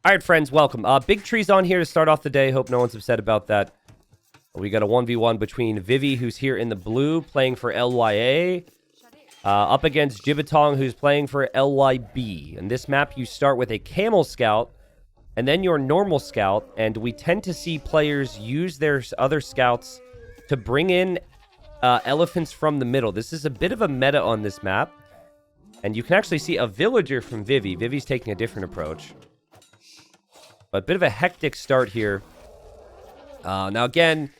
All right, friends, welcome. Big trees on here to start off the day. Hope no one's upset about that. We got a 1v1 between Vivi, who's here in the blue, playing for LYA, up against Jiatong, who's playing for LYB. In this map, you start with a camel scout, and then your normal scout, and we tend to see players use their other scouts to bring in elephants from the middle. This is a bit of a meta on this map, and you can actually see a villager from Vivi. Vivi's taking a different approach. But a bit of a hectic start here. Now, again,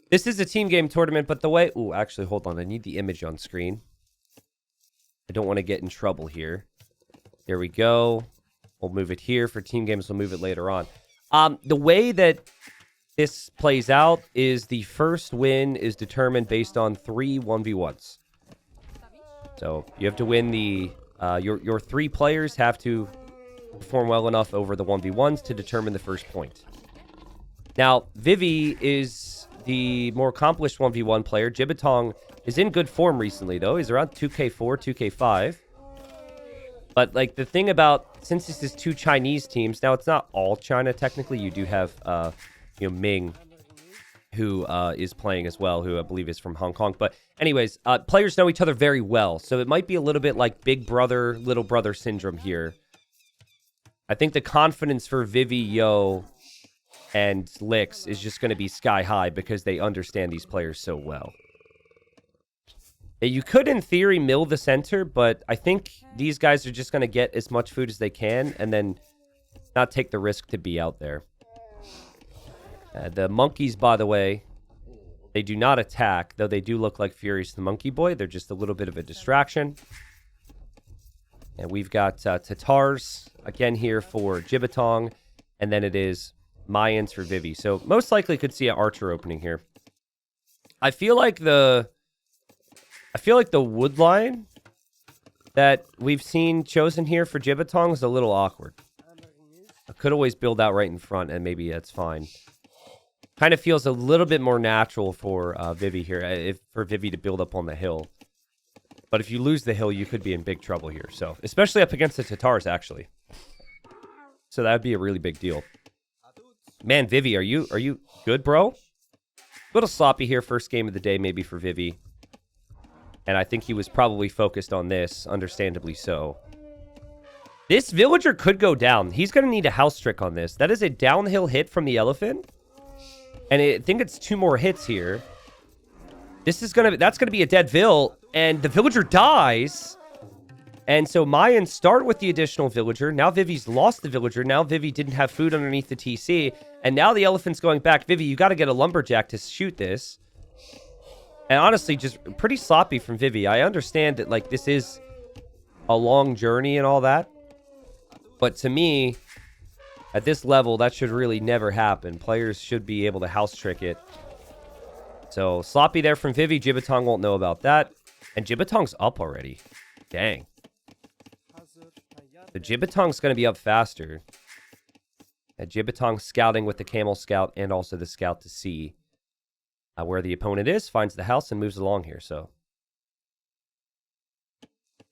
this is a team game tournament, but the way... Ooh, actually, hold on. I need the image on screen. I don't want to get in trouble here. There we go. We'll move it here. For team games, we'll move it later on. The way that this plays out is the first win is determined based on 3 1v1s. So you have to win the... Your 3 players have to perform well enough over the 1v1s to determine the first point. Now, Vivi is the more accomplished 1v1 player. Jiatong is in good form recently, though. He's around 2k4, 2k5. But, like, the thing about, since this is 2 Chinese teams, now it's not all China, technically. You do have, Ming, who is playing as well, who I believe is from Hong Kong. But anyways, players know each other very well. So it might be a little bit like big brother, little brother syndrome here. I think the confidence for Vivi, Yo, and Lix is just going to be sky high because they understand these players so well. You could, in theory, mill the center, but I think these guys are just going to get as much food as they can and then not take the risk to be out there. The monkeys, by the way, they do not attack, though they do look like Furious the Monkey Boy. They're just a little bit of a distraction. And we've got Tatars, again, here for Jiatong, and then it is Mayans for Vivi. So most likely could see an Archer opening here. I feel like the wood line that we've seen chosen here for Jiatong is a little awkward. I could always build out right in front, and maybe that's fine. Kind of feels a little bit more natural for Vivi here, for Vivi to build up on the hill. But if you lose the hill, you could be in big trouble here. So, especially up against the Tatars, actually. So that would be a really big deal. Man, Vivi, are you good, bro? A little sloppy here, first game of the day, maybe for Vivi. And I think he was probably focused on this, understandably so. This villager could go down. He's going to need a house trick on this. That is a downhill hit from the elephant. And I think it's 2 more hits here. That's going to be a dead vill. And the villager dies. And so Mayans start with the additional villager. Now Vivi's lost the villager. Now Vivi didn't have food underneath the TC. And now the elephant's going back. Vivi, you got to get a lumberjack to shoot this. And honestly, just pretty sloppy from Vivi. I understand that, like, this is a long journey and all that. But to me, at this level, that should really never happen. Players should be able to house trick it. So, sloppy there from Vivi. Jiatong won't know about that. And Jiatong's up already. Dang. The Jiatong's going to be up faster. And Jiatong scouting with the camel scout and also the scout to see where the opponent is, finds the house, and moves along here. So,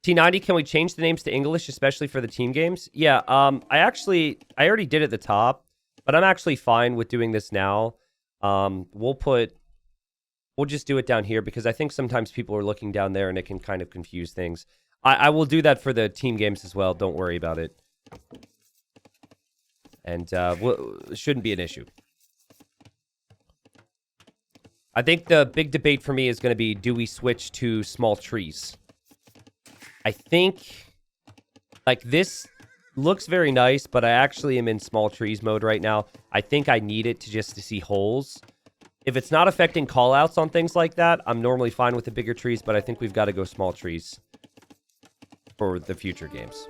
T90, can we change the names to English, especially for the team games? Yeah, I already did at the top, but I'm actually fine with doing this now. We'll just do it down here because I think sometimes people are looking down there and it can kind of confuse things. I will do that for the team games as well. Don't worry about it. And it shouldn't be an issue. I think the big debate for me is going to be, do we switch to small trees? I think, like, this looks very nice, but I actually am in small trees mode right now. I think I need it to see holes. If it's not affecting callouts on things like that, I'm normally fine with the bigger trees, but I think we've got to go small trees for the future games.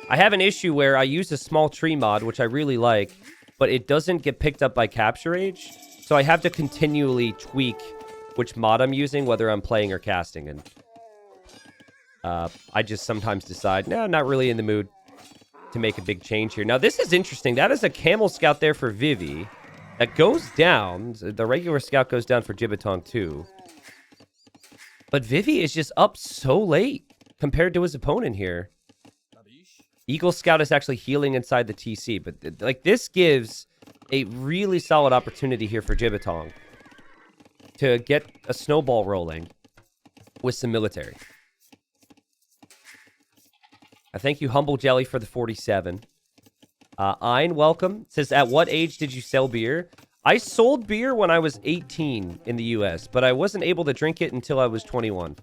I have an issue where I use a small tree mod, which I really like, but it doesn't get picked up by capture age. So I have to continually tweak which mod I'm using, whether I'm playing or casting. And I just sometimes decide, no, not really in the mood to make a big change here. Now, this is interesting. That is a camel scout there for Vivi. That goes down. The regular scout goes down for Jiatong too. But Vivi is just up so late compared to his opponent here. Eagle Scout is actually healing inside the TC, but like this gives a really solid opportunity here for Jiatong to get a snowball rolling with some military. I thank you, Humble Jelly, for the 47. Ein, welcome. Says, at what age did you sell beer? I sold beer when I was 18 in the U.S., but I wasn't able to drink it until I was 21.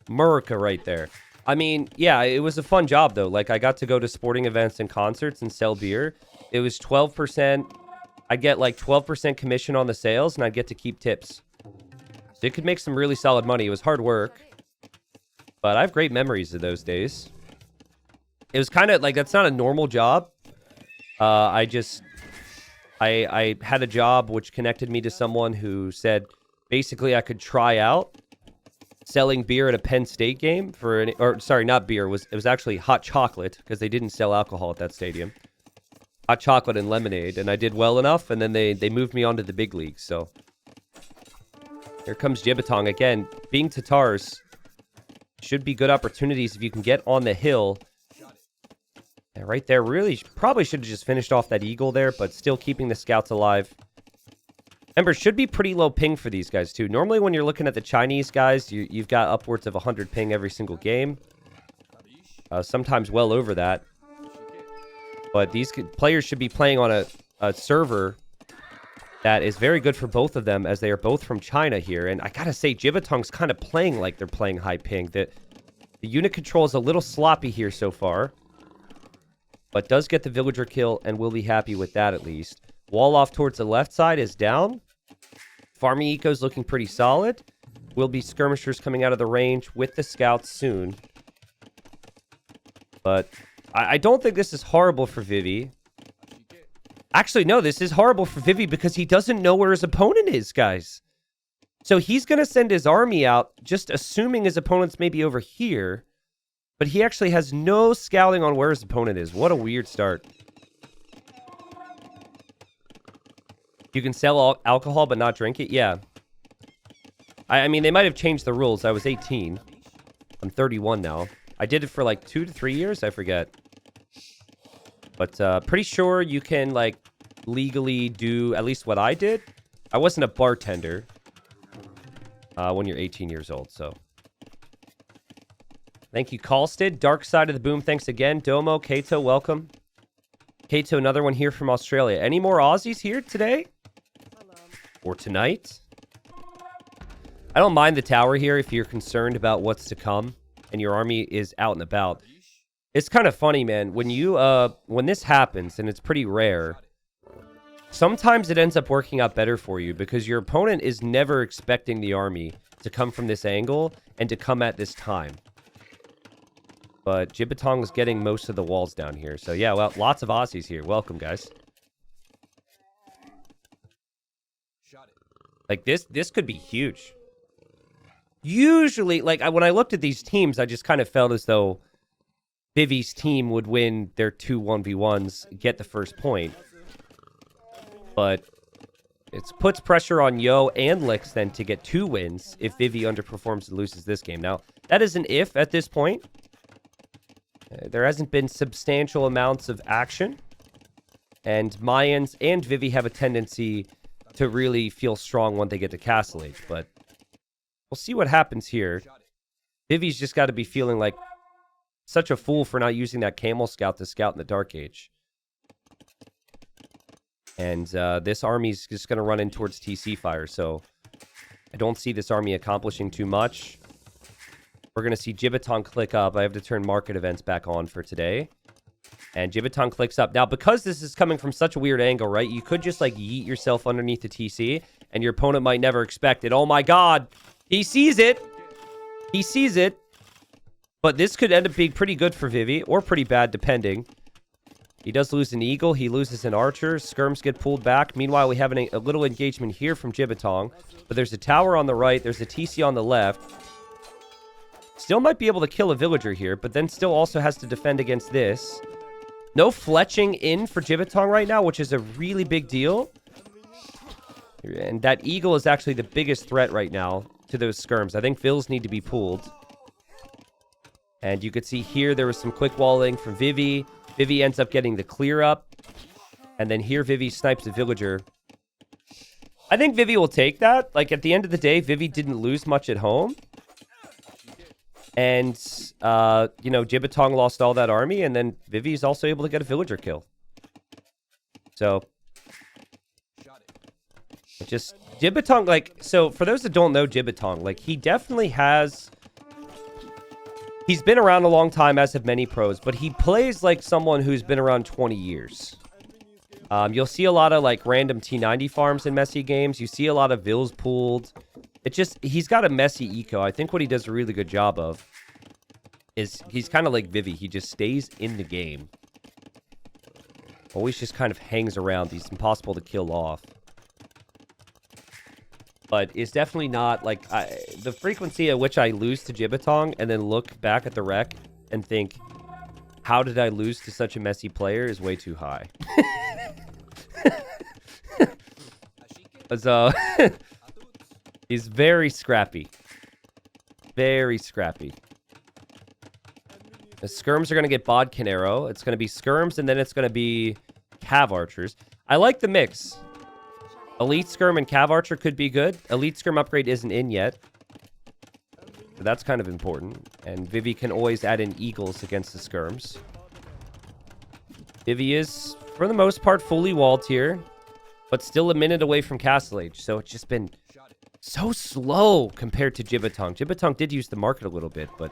America right there. I mean, yeah, it was a fun job, though. Like, I got to go to sporting events and concerts and sell beer. It was 12%. I'd get, like, 12% commission on the sales, and I'd get to keep tips. So it could make some really solid money. It was hard work. But I have great memories of those days. It was kind of, like, that's not a normal job. I had a job which connected me to someone who said, basically, I could try out selling beer at a Penn State game sorry, not beer. It was actually hot chocolate because they didn't sell alcohol at that stadium. Hot chocolate and lemonade, and I did well enough, and then they moved me on to the big leagues. So here comes Jiatong again. Being Tatars should be good opportunities if you can get on the hill. And right there, really probably should have just finished off that eagle there, but still keeping the scouts alive. Remember, should be pretty low ping for these guys, too. Normally, when you're looking at the Chinese guys, you've got upwards of 100 ping every single game. Sometimes well over that. But these players should be playing on a server that is very good for both of them, as they are both from China here. And I gotta say, Jiatong's kind of playing like they're playing high ping. The unit control is a little sloppy here so far, but does get the villager kill, and we'll be happy with that at least. Wall off towards the left side is down. Farming eco's looking pretty solid. Will be skirmishers coming out of the range with the scouts soon. But I don't think this is horrible for Vivi. Actually, no, this is horrible for Vivi because he doesn't know where his opponent is, guys. So he's going to send his army out, just assuming his opponent's maybe over here. But he actually has no scouting on where his opponent is. What a weird start. You can sell alcohol but not drink it? Yeah. I mean, they might have changed the rules. I was 18. I'm 31 now. I did it for like 2 to 3 years. I forget. But pretty sure you can like legally do at least what I did. I wasn't a bartender when you're 18 years old. So thank you, Kalstad. Dark Side of the Boom. Thanks again. Domo, Kato, welcome. Kato, another one here from Australia. Any more Aussies here today? Or tonight? I don't mind the tower here if you're concerned about what's to come and your army is out and about. It's kind of funny, man. When this happens, and it's pretty rare, sometimes it ends up working out better for you because your opponent is never expecting the army to come from this angle and to come at this time. But Jiatong is getting most of the walls down here. So yeah, well, lots of Aussies here. Welcome, guys. Like, this could be huge. Usually, like, when I looked at these teams, I just kind of felt as though Vivi's team would win their 2 1v1s, get the first point. But it puts pressure on Yo and Lix then to get 2 wins if Vivi underperforms and loses this game. Now, that is an if at this point. There hasn't been substantial amounts of action. And Mayans and Vivi have a tendency to really feel strong when they get to Castle Age. But we'll see what happens here. Vivi's just got to be feeling like such a fool for not using that Camel Scout to scout in the Dark Age. And this army's just going to run in towards TC fire. So I don't see this army accomplishing too much. We're going to see Jiatong click up. I have to turn market events back on for today. And Jiatong clicks up. Now, because this is coming from such a weird angle, right? You could just, like, yeet yourself underneath the TC, and your opponent might never expect it. Oh, my God. He sees it. He sees it. But this could end up being pretty good for Vivi, or pretty bad, depending. He does lose an eagle. He loses an archer. Skirms get pulled back. Meanwhile, we have a little engagement here from Jiatong. But there's a tower on the right. There's a TC on the left. Still might be able to kill a villager here, but then still also has to defend against this. No fletching in for Jiatong right now, which is a really big deal. And that eagle is actually the biggest threat right now to those skirms. I think vills need to be pulled. And you could see here there was some quick walling from Vivi. Vivi ends up getting the clear up. And then here Vivi snipes a villager. I think Vivi will take that. Like, at the end of the day, Vivi didn't lose much at home. And, you know, Jiatong lost all that army. And then Vivi's also able to get a villager kill. So, just Jiatong, like, so for those that don't know Jiatong, like, he definitely has... He's been around a long time, as have many pros, but he plays like someone who's been around 20 years. You'll see a lot of, like, random T90 farms in messy games. You see a lot of Vills pooled. It just, he's got a messy eco. I think what he does a really good job of is he's kind of like Vivi. He just stays in the game. Always just kind of hangs around. He's impossible to kill off. But it's definitely not, like, the frequency at which I lose to Jiatong and then look back at the rec and think, how did I lose to such a messy player is way too high. So, he's very scrappy. Very scrappy. The skirms are going to get Bodkin Arrow. It's going to be skirms, and then it's going to be Cav Archers. I like the mix. Elite Skirm and Cav Archer could be good. Elite Skirm upgrade isn't in yet. So that's kind of important. And Vivi can always add in Eagles against the Skirms. Vivi is, for the most part, fully walled here. But still a minute away from Castle Age. So it's just been so slow compared to Jiatong. Jiatong did use the market a little bit, but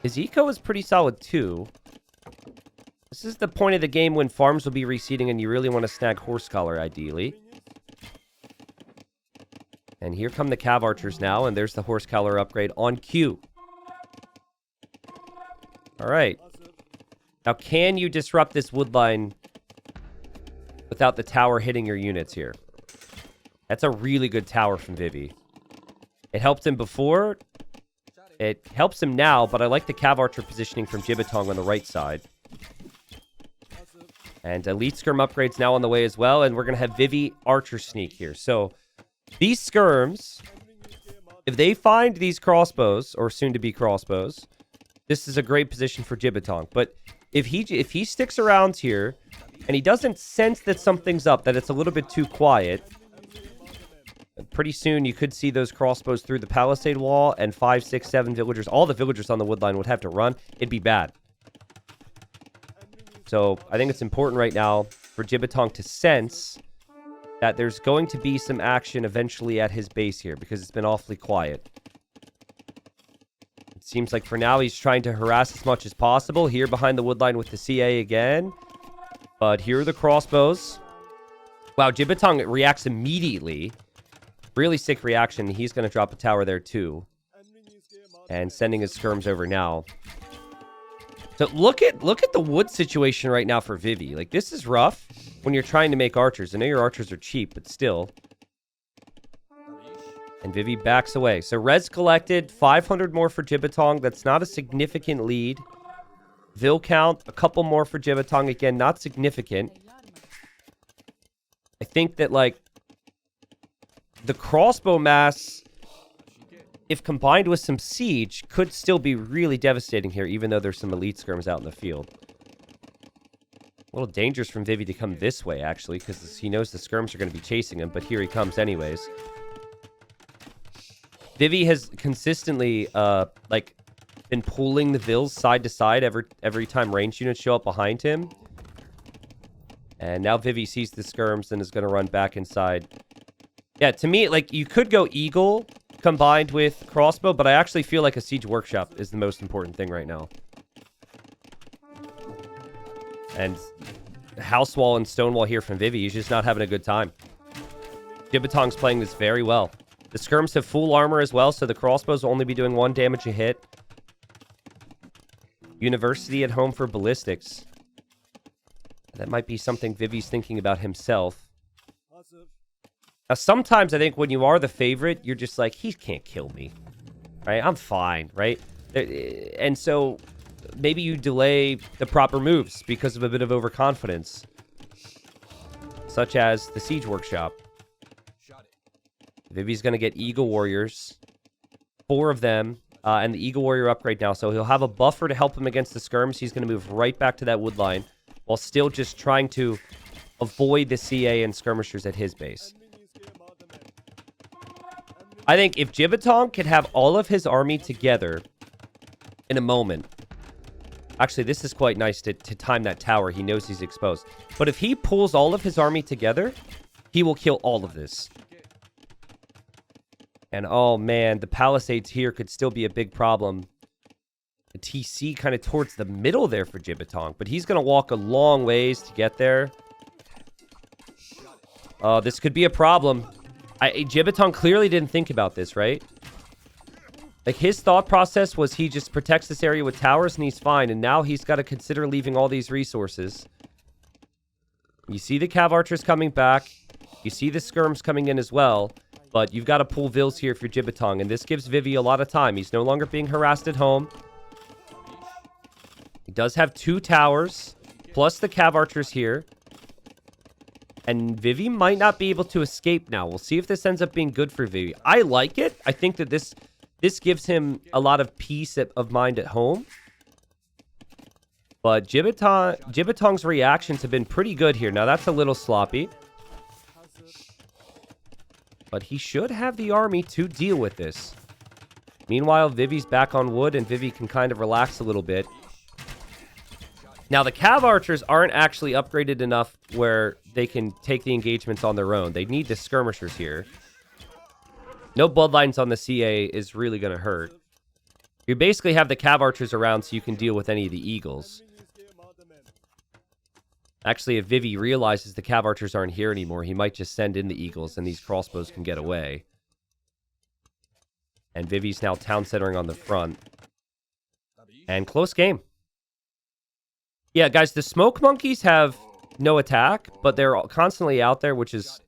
his eco is pretty solid too. This is the point of the game when farms will be reseeding and you really want to snag Horse Collar, ideally. And here come the Cav Archers now, and there's the Horse Collar upgrade on cue. All right. Now, can you disrupt this wood line without the tower hitting your units here? That's a really good tower from Vivi. It helped him before. It helps him now, but I like the Cav Archer positioning from Jiatong on the right side. And Elite Skirm upgrades now on the way as well, and we're going to have Vivi Archer Sneak here. So, these skirms, if they find these crossbows, or soon-to-be crossbows, this is a great position for Jiatong. But if he sticks around here, and he doesn't sense that something's up, that it's a little bit too quiet, pretty soon you could see those crossbows through the palisade wall, and 5, 6, 7 villagers, all the villagers on the woodline would have to run. It'd be bad. So I think it's important right now for Jiatong to sense that there's going to be some action eventually at his base here, because it's been awfully quiet. It seems like for now he's trying to harass as much as possible. Here behind the woodline with the CA again. But here are the crossbows. Wow, Jiatong reacts immediately. Really sick reaction. He's going to drop a tower there too. And sending his skirms over now. So look at the wood situation right now for Vivi. Like, this is rough when you're trying to make archers. I know your archers are cheap, but still. And Vivi backs away. So res collected, 500 more for Jiatong. That's not a significant lead. Vill count, a couple more for Jiatong. Again, not significant. I think that, like, the crossbow mass, if combined with some siege, could still be really devastating here, even though there's some elite skirms out in the field. A little dangerous from Vivi to come this way, actually, because he knows the skirms are going to be chasing him, but here he comes anyways. Vivi has consistently, like, been pulling the Vills side to side every time ranged units show up behind him. And now Vivi sees the skirms and is going to run back inside. Yeah, to me, like, you could go Eagle combined with crossbow, but I actually feel like a siege workshop is the most important thing right now. And house wall and stone wall here from Vivi, he's just not having a good time. Jiatong's playing this very well. The skirms have full armor as well, so the crossbows will only be doing 1 damage a hit. University at home for ballistics. That might be something Vivi's thinking about himself. Now, sometimes I think when you are the favorite, you're just like, he can't kill me. Right? I'm fine, right? And so maybe you delay the proper moves because of a bit of overconfidence. Such as the siege workshop. Vivi's going to get Eagle Warriors. 4 of them. and the Eagle Warrior upgrade now. So he'll have a buffer to help him against the skirms. He's going to move right back to that wood line while still just trying to avoid the CA and skirmishers at his base. I think if Jiatong can have all of his army together in a moment... Actually, this is quite nice to time that tower. He knows he's exposed. But if he pulls all of his army together, he will kill all of this. And oh man, the palisades here could still be a big problem. The TC kind of towards the middle there for Jiatong. But he's going to walk a long ways to get there. This could be a problem. Jiatong clearly didn't think about this, right? Like, his thought process was he just protects this area with towers and he's fine. And now he's got to consider leaving all these resources. You see the Cav Archers coming back. You see the skirms coming in as well. But you've got to pull Vils here if you're Jiatong. And this gives Vivi a lot of time. He's no longer being harassed at home. He does have 2 towers. Plus the Cav Archers here. And Vivi might not be able to escape now. We'll see if this ends up being good for Vivi. I like it. I think that this gives him a lot of peace of mind at home. But Jiatong's reactions have been pretty good here. Now, that's a little sloppy. But he should have the army to deal with this. Meanwhile, Vivi's back on wood, and Vivi can kind of relax a little bit. Now, the Cav Archers aren't actually upgraded enough where they can take the engagements on their own. They need the skirmishers here. No bloodlines on the CA is really going to hurt. You basically have the Cav Archers around so you can deal with any of the Eagles. Actually, if Vivi realizes the Cav Archers aren't here anymore, he might just send in the Eagles and these crossbows can get away. And Vivi's now town centering on the front. And close game. Yeah, guys, the smoke monkeys have no attack, but they're constantly out there, which is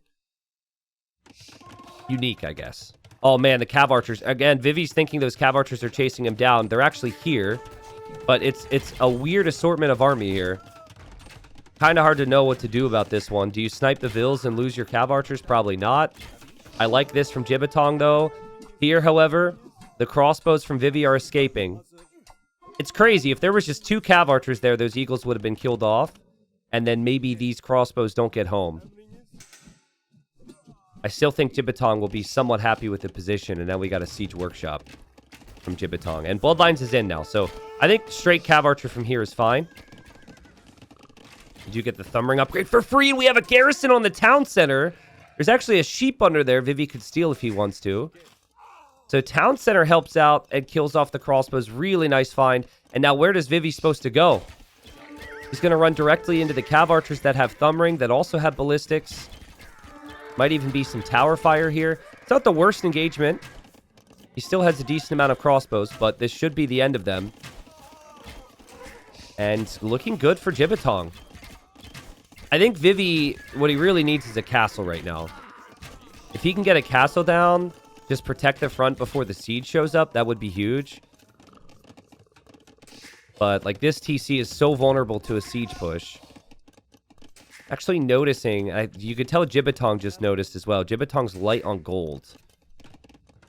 unique, I guess. Oh, man, the Cav Archers. Again, Vivi's thinking those Cav Archers are chasing him down. They're actually here, but it's a weird assortment of army here. Kind of hard to know what to do about this one. Do you snipe the Vils and lose your Cav Archers? Probably not. I like this from Jiatong, though. Here, however, the crossbows from Vivi are escaping. It's crazy. If there was just 2 Cav Archers there, those Eagles would have been killed off. And then maybe these crossbows don't get home. I still think Jiatong will be somewhat happy with the position. And then we got a Siege Workshop from Jiatong. And Bloodlines is in now. So I think straight Cav Archer from here is fine. Did you get the Thumb Ring upgrade for free? And we have a garrison on the town center. There's actually a sheep under there Vivi could steal if he wants to. So town center helps out and kills off the crossbows. Really nice find. And now where does Vivi supposed to go? He's going to run directly into the Cav Archers that have Thumb Ring, that also have ballistics. Might even be some tower fire here. It's not the worst engagement. He still has a decent amount of crossbows, but this should be the end of them. And looking good for Jiatong. I think Vivi, what he really needs is a castle right now. If he can get a castle down, just protect the front before the siege shows up, that would be huge. But, like, this TC is so vulnerable to a siege push. Actually noticing, you could tell Jiatong just noticed as well. Jiatong's light on gold.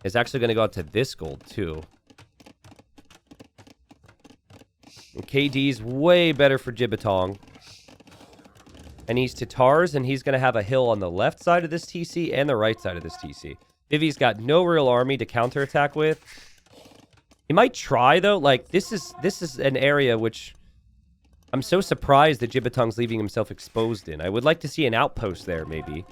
Is actually going to go out to this gold, too. And KD's way better for Jiatong. And he's Tatars, and he's going to have a hill on the left side of this TC and the right side of this TC. Vivi's got no real army to counterattack with. He might try, though. Like, this is an area which I'm so surprised that Jiatong's leaving himself exposed in. I would like to see an outpost there, maybe.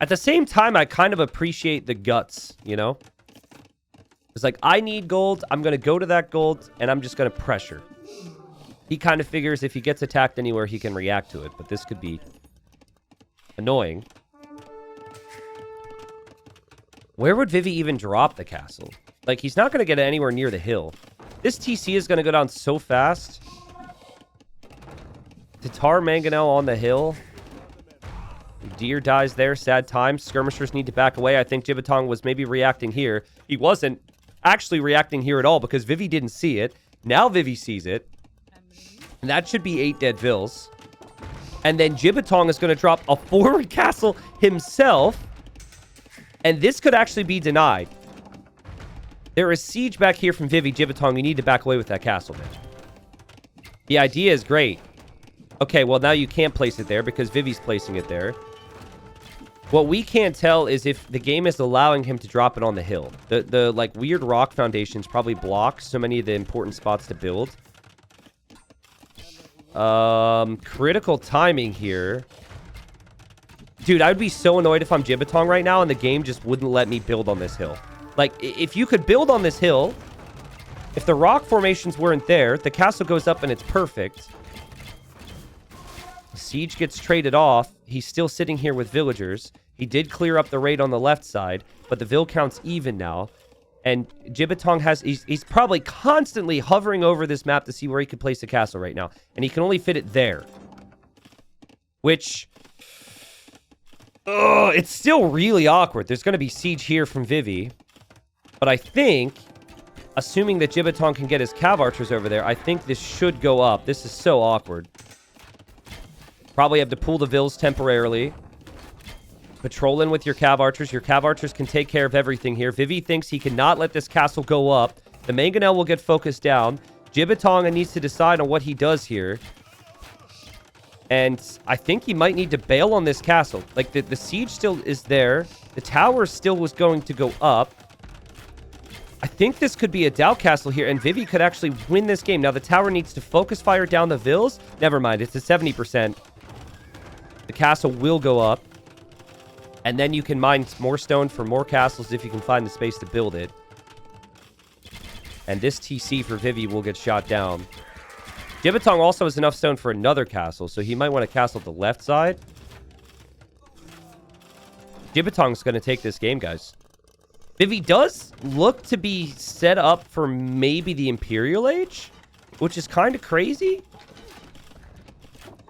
At the same time, I kind of appreciate the guts, you know? It's like, I need gold, I'm going to go to that gold, and I'm just going to pressure. He kind of figures if he gets attacked anywhere, he can react to it. But this could be annoying. Where would Vivi even drop the castle? Like, he's not going to get anywhere near the hill. This TC is going to go down so fast. Tatar Mangonel on the hill. Deer dies there. Sad times. Skirmishers need to back away. I think Jiatong was maybe reacting here. He wasn't actually reacting here at all because Vivi didn't see it. Now Vivi sees it. And that should be 8 dead Vils. And then Jiatong is going to drop a forward castle himself. And this could actually be denied. There is siege back here from Vivi. Jiatong, you need to back away with that castle, man. The idea is great. Okay, well, now you can't place it there because Vivi's placing it there. What we can't tell is if the game is allowing him to drop it on the hill. The like, weird rock foundations probably block so many of the important spots to build. Critical timing here. Dude, I would be so annoyed if I'm Jiatong right now and the game just wouldn't let me build on this hill. Like, if you could build on this hill, if the rock formations weren't there, the castle goes up and it's perfect. Siege gets traded off. He's still sitting here with villagers. He did clear up the raid on the left side, but the vill count's even now. And Jiatong has... He's probably constantly hovering over this map to see where he could place a castle right now. And he can only fit it there. Which... it's still really awkward. There's going to be siege here from Vivi. But I think... Assuming that Jiatong can get his cav archers over there, I think this should go up. This is so awkward. Probably have to pull the vills temporarily. Patrol in with your cav archers. Your cav archers can take care of everything here. Vivi thinks he cannot let this castle go up. The mangonel will get focused down. Jiatong needs to decide on what he does here. And I think he might need to bail on this castle. Like, the siege still is there. The tower still was going to go up. I think this could be a Dow castle here, and Vivi could actually win this game. Now, the tower needs to focus fire down the vills. Never mind, it's a 70%. The castle will go up. And then you can mine more stone for more castles if you can find the space to build it. And this TC for Vivi will get shot down. Jiatong also has enough stone for another castle, so he might want a castle at the left side. Jiatong's going to take this game, guys. Vivi does look to be set up for maybe the Imperial Age, which is kind of crazy.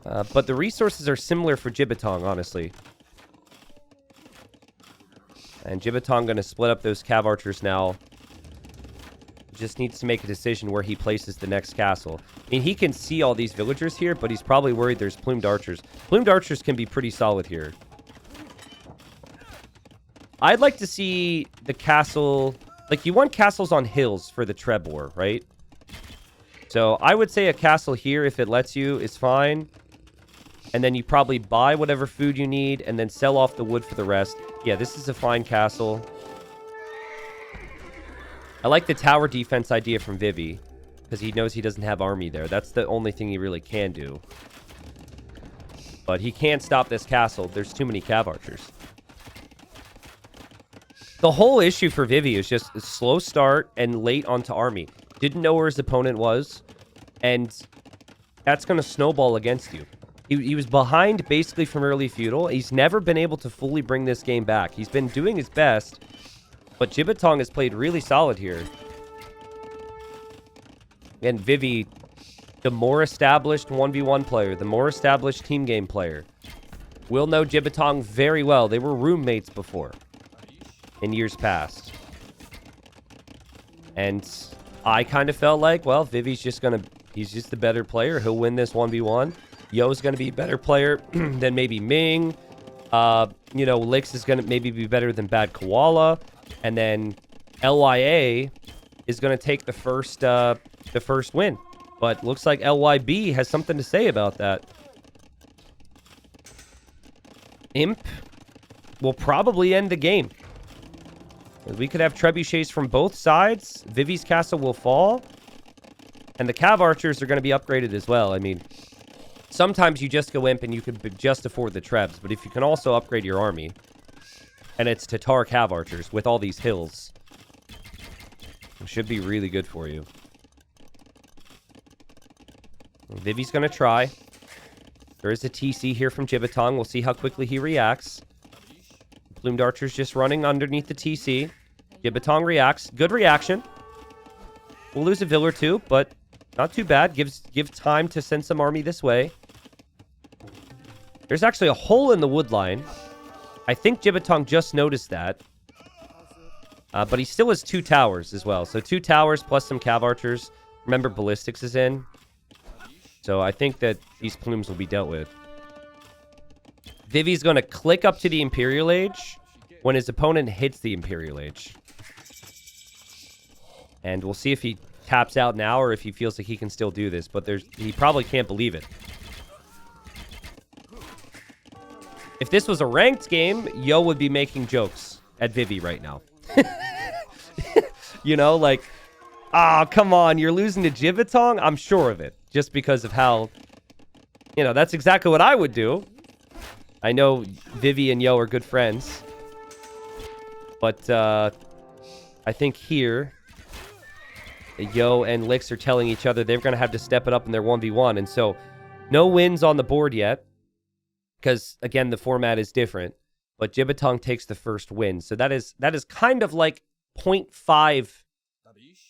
But the resources are similar for Jiatong, honestly. And Jiatong going to split up those cav archers now. Just needs to make a decision where he places the next castle. I mean, he can see all these villagers here, but he's probably worried there's plumed archers. Plumed archers can be pretty solid here. I'd like to see the castle... Like, you want castles on hills for the Treb War, right? So, I would say a castle here, if it lets you, is fine. And then you probably buy whatever food you need, and then sell off the wood for the rest. Yeah, this is a fine castle. I like the tower defense idea from Vivi, because he knows he doesn't have army there. That's the only thing he really can do. But he can't stop this castle. There's too many cav archers. The whole issue for Vivi is just a slow start and late onto army. Didn't know where his opponent was, and that's going to snowball against you. He was behind basically from early feudal. He's never been able to fully bring this game back. He's been doing his best, but Jiatong has played really solid here. And Vivi, the more established 1v1 player, the more established team game player, will know Jiatong very well. They were roommates before. In years past. And I kind of felt like, well, Vivi's just gonna... He's just the better player. He'll win this 1v1. Yo's gonna be a better player than maybe Ming. You know, Lix is gonna maybe be better than Bad Koala. And then LYA is gonna take the first win. But looks like LYB has something to say about that. Imp will probably end the game. We could have trebuchets from both sides. Vivi's castle will fall. And the cav archers are going to be upgraded as well. I mean, sometimes you just go imp and you can just afford the trebs. But if you can also upgrade your army, and it's Tatar cav archers with all these hills, it should be really good for you. Vivi's going to try. There is a TC here from Jiatong. We'll see how quickly he reacts. Plumed archers just running underneath the TC. Jiatong reacts. Good reaction. We'll lose a vill or two, but not too bad. Give time to send some army this way. There's actually a hole in the wood line. I think Jiatong just noticed that. But he still has 2 towers as well. So 2 towers plus some cav archers. Remember, ballistics is in. So I think that these plumes will be dealt with. Vivi's going to click up to the Imperial Age when his opponent hits the Imperial Age. And we'll see if he taps out now or if he feels like he can still do this. But he probably can't believe it. If this was a ranked game, Yo would be making jokes at Vivi right now. You know, like, come on, you're losing to Jiatong? I'm sure of it. Just because of how, you know, that's exactly what I would do. I know Vivi and Yo are good friends. But I think here, Yo and Lix are telling each other they're going to have to step it up in their 1v1. And so, no wins on the board yet. Because, again, the format is different. But Jiatong takes the first win. So that is kind of like 0.5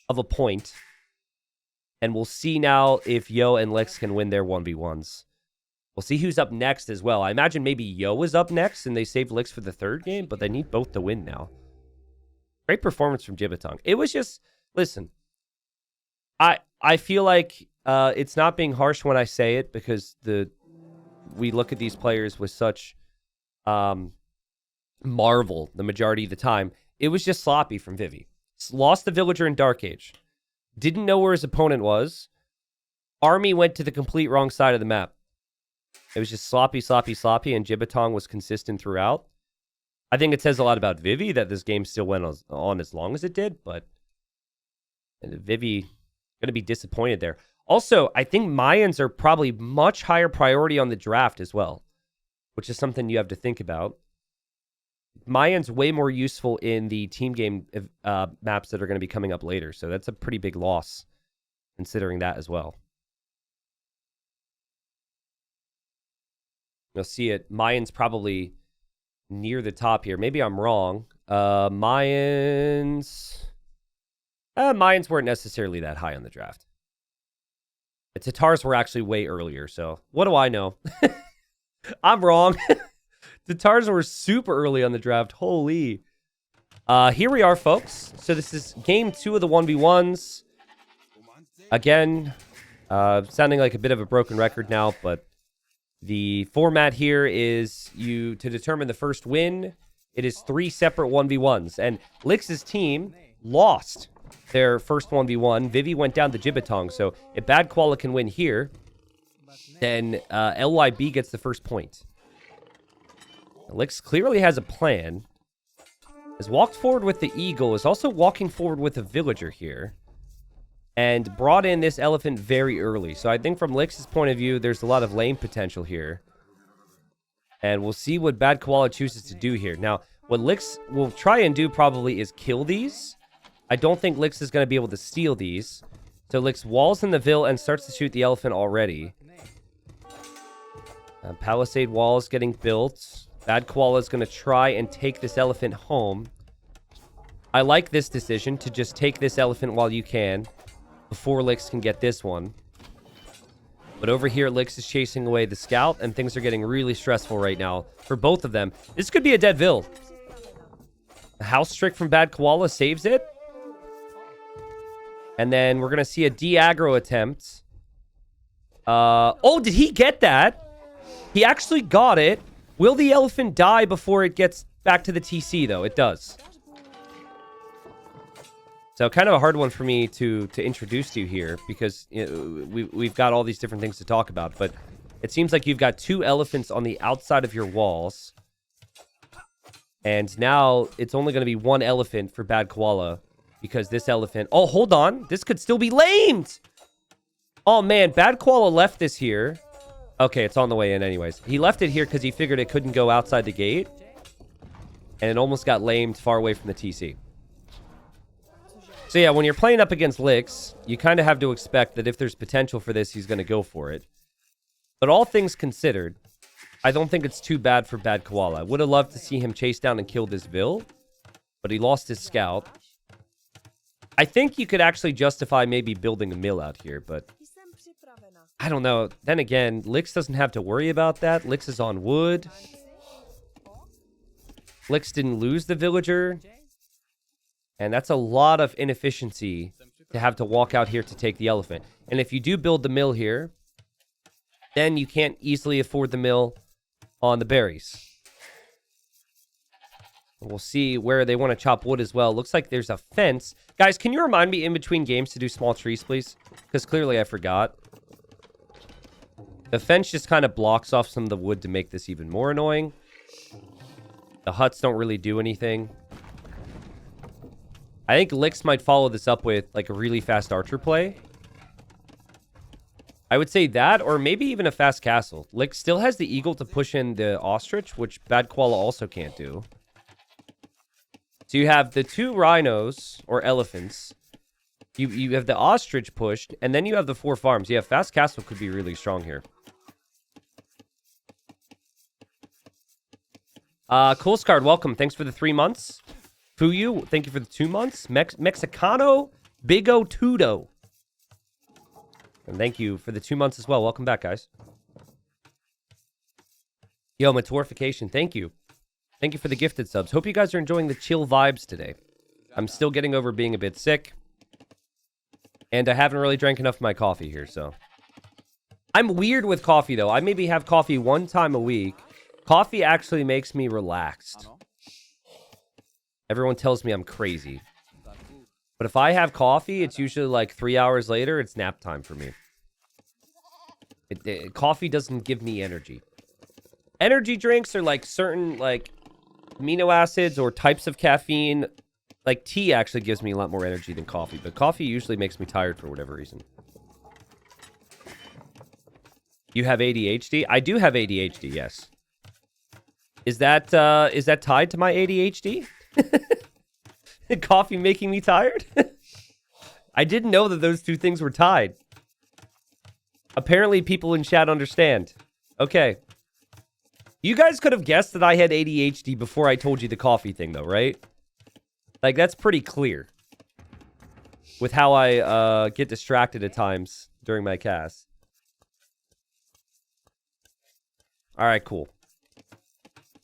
of a point. And we'll see now if Yo and Lix can win their 1v1s. We'll see who's up next as well. I imagine maybe Yo is up next and they save Lix for the third game. But they need both to win now. Great performance from Jiatong. It was just... Listen. I feel like it's not being harsh when I say it. Because we look at these players with such marvel the majority of the time. It was just sloppy from Vivi. Lost the villager in Dark Age. Didn't know where his opponent was. Army went to the complete wrong side of the map. It was just sloppy, sloppy, sloppy, and Jiatong was consistent throughout. I think it says a lot about Vivi that this game still went on as long as it did, but Vivi going to be disappointed there. Also, I think Mayans are probably much higher priority on the draft as well, which is something you have to think about. Mayans way more useful in the team game maps that are going to be coming up later, so that's a pretty big loss considering that as well. You'll see it. Mayans probably near the top here. Maybe I'm wrong. Mayans weren't necessarily that high on the draft. The Tatars were actually way earlier, so what do I know? I'm wrong. Tatars were super early on the draft. Holy. Here we are, folks. So this is game 2 of the 1v1s. Again, sounding like a bit of a broken record now, but the format here is to determine the first win. It is 3 separate 1v1s, and Lix's team lost their first 1v1. Vivi went down to Jiatong, so if Bad Koala can win here, then LYB gets the first point. Lix clearly has a plan. Has walked forward with the eagle, is also walking forward with a villager here. And brought in this elephant very early. So I think from Lix's point of view, there's a lot of lane potential here. And we'll see what Bad Koala chooses to do here. Now, what Lix will try and do probably is kill these. I don't think Lix is going to be able to steal these. So Lix walls in the Ville and starts to shoot the elephant already. Palisade wall is getting built. Bad Koala is going to try and take this elephant home. I like this decision to just take this elephant while you can. Before Lix can get this one. But over here, Lix is chasing away the scout. And things are getting really stressful right now for both of them. This could be a dead Ville. A house trick from Bad Koala saves it. And then we're going to see a de-aggro attempt. Oh, did he get that? He actually got it. Will the elephant die before it gets back to the TC, though? It does. So kind of a hard one for me to introduce to you here because you know, we've got all these different things to talk about. But it seems like you've got 2 elephants on the outside of your walls. And now it's only going to be 1 elephant for Bad Koala. Because this elephant... Oh, hold on. This could still be lamed. Oh, man. Bad Koala left this here. Okay, it's on the way in anyways. He left it here because he figured it couldn't go outside the gate. And it almost got lamed far away from the TC. So yeah, when you're playing up against Lix, you kind of have to expect that if there's potential for this, he's going to go for it. But all things considered, I don't think it's too bad for Bad Koala. I would have loved to see him chase down and kill this Ville. But he lost his scout. I think you could actually justify maybe building a mill out here, but I don't know. Then again, Lix doesn't have to worry about that. Lix is on wood. Lix didn't lose the villager. And that's a lot of inefficiency to have to walk out here to take the elephant. And if you do build the mill here, then you can't easily afford the mill on the berries. We'll see where they want to chop wood as well. Looks like there's a fence. Guys, can you remind me in between games to do small trees, please? Because clearly I forgot. The fence just kind of blocks off some of the wood to make this even more annoying. The huts don't really do anything. I think Lix might follow this up with like a really fast archer play. I would say that, or maybe even a fast castle. Lix still has the eagle to push in the ostrich, which Bad Koala also can't do. So you have the 2 rhinos, or elephants. You have the ostrich pushed, and then you have the 4 farms. Yeah, fast castle could be really strong here. Coolscard, welcome. Thanks for the 3 months. Fuyu, thank you for the 2 months. Mexicano, Bigo Tudo. And thank you for the 2 months as well. Welcome back, guys. Yo, Matorification, thank you. Thank you for the gifted subs. Hope you guys are enjoying the chill vibes today. I'm still getting over being a bit sick. And I haven't really drank enough of my coffee here, so. I'm weird with coffee, though. I maybe have coffee 1 time a week. Coffee actually makes me relaxed. Everyone tells me I'm crazy. But if I have coffee, it's usually like 3 hours later. It's nap time for me. Coffee doesn't give me energy. Energy drinks are like certain like amino acids or types of caffeine. Like tea actually gives me a lot more energy than coffee. But coffee usually makes me tired for whatever reason. You have ADHD? I do have ADHD, yes. Is that tied to my ADHD? Coffee making me tired? I didn't know that those 2 things were tied. Apparently people in chat understand. Okay. You guys could have guessed that I had ADHD before I told you the coffee thing, though, right? Like, that's pretty clear. With how I get distracted at times during my cast. Alright, cool.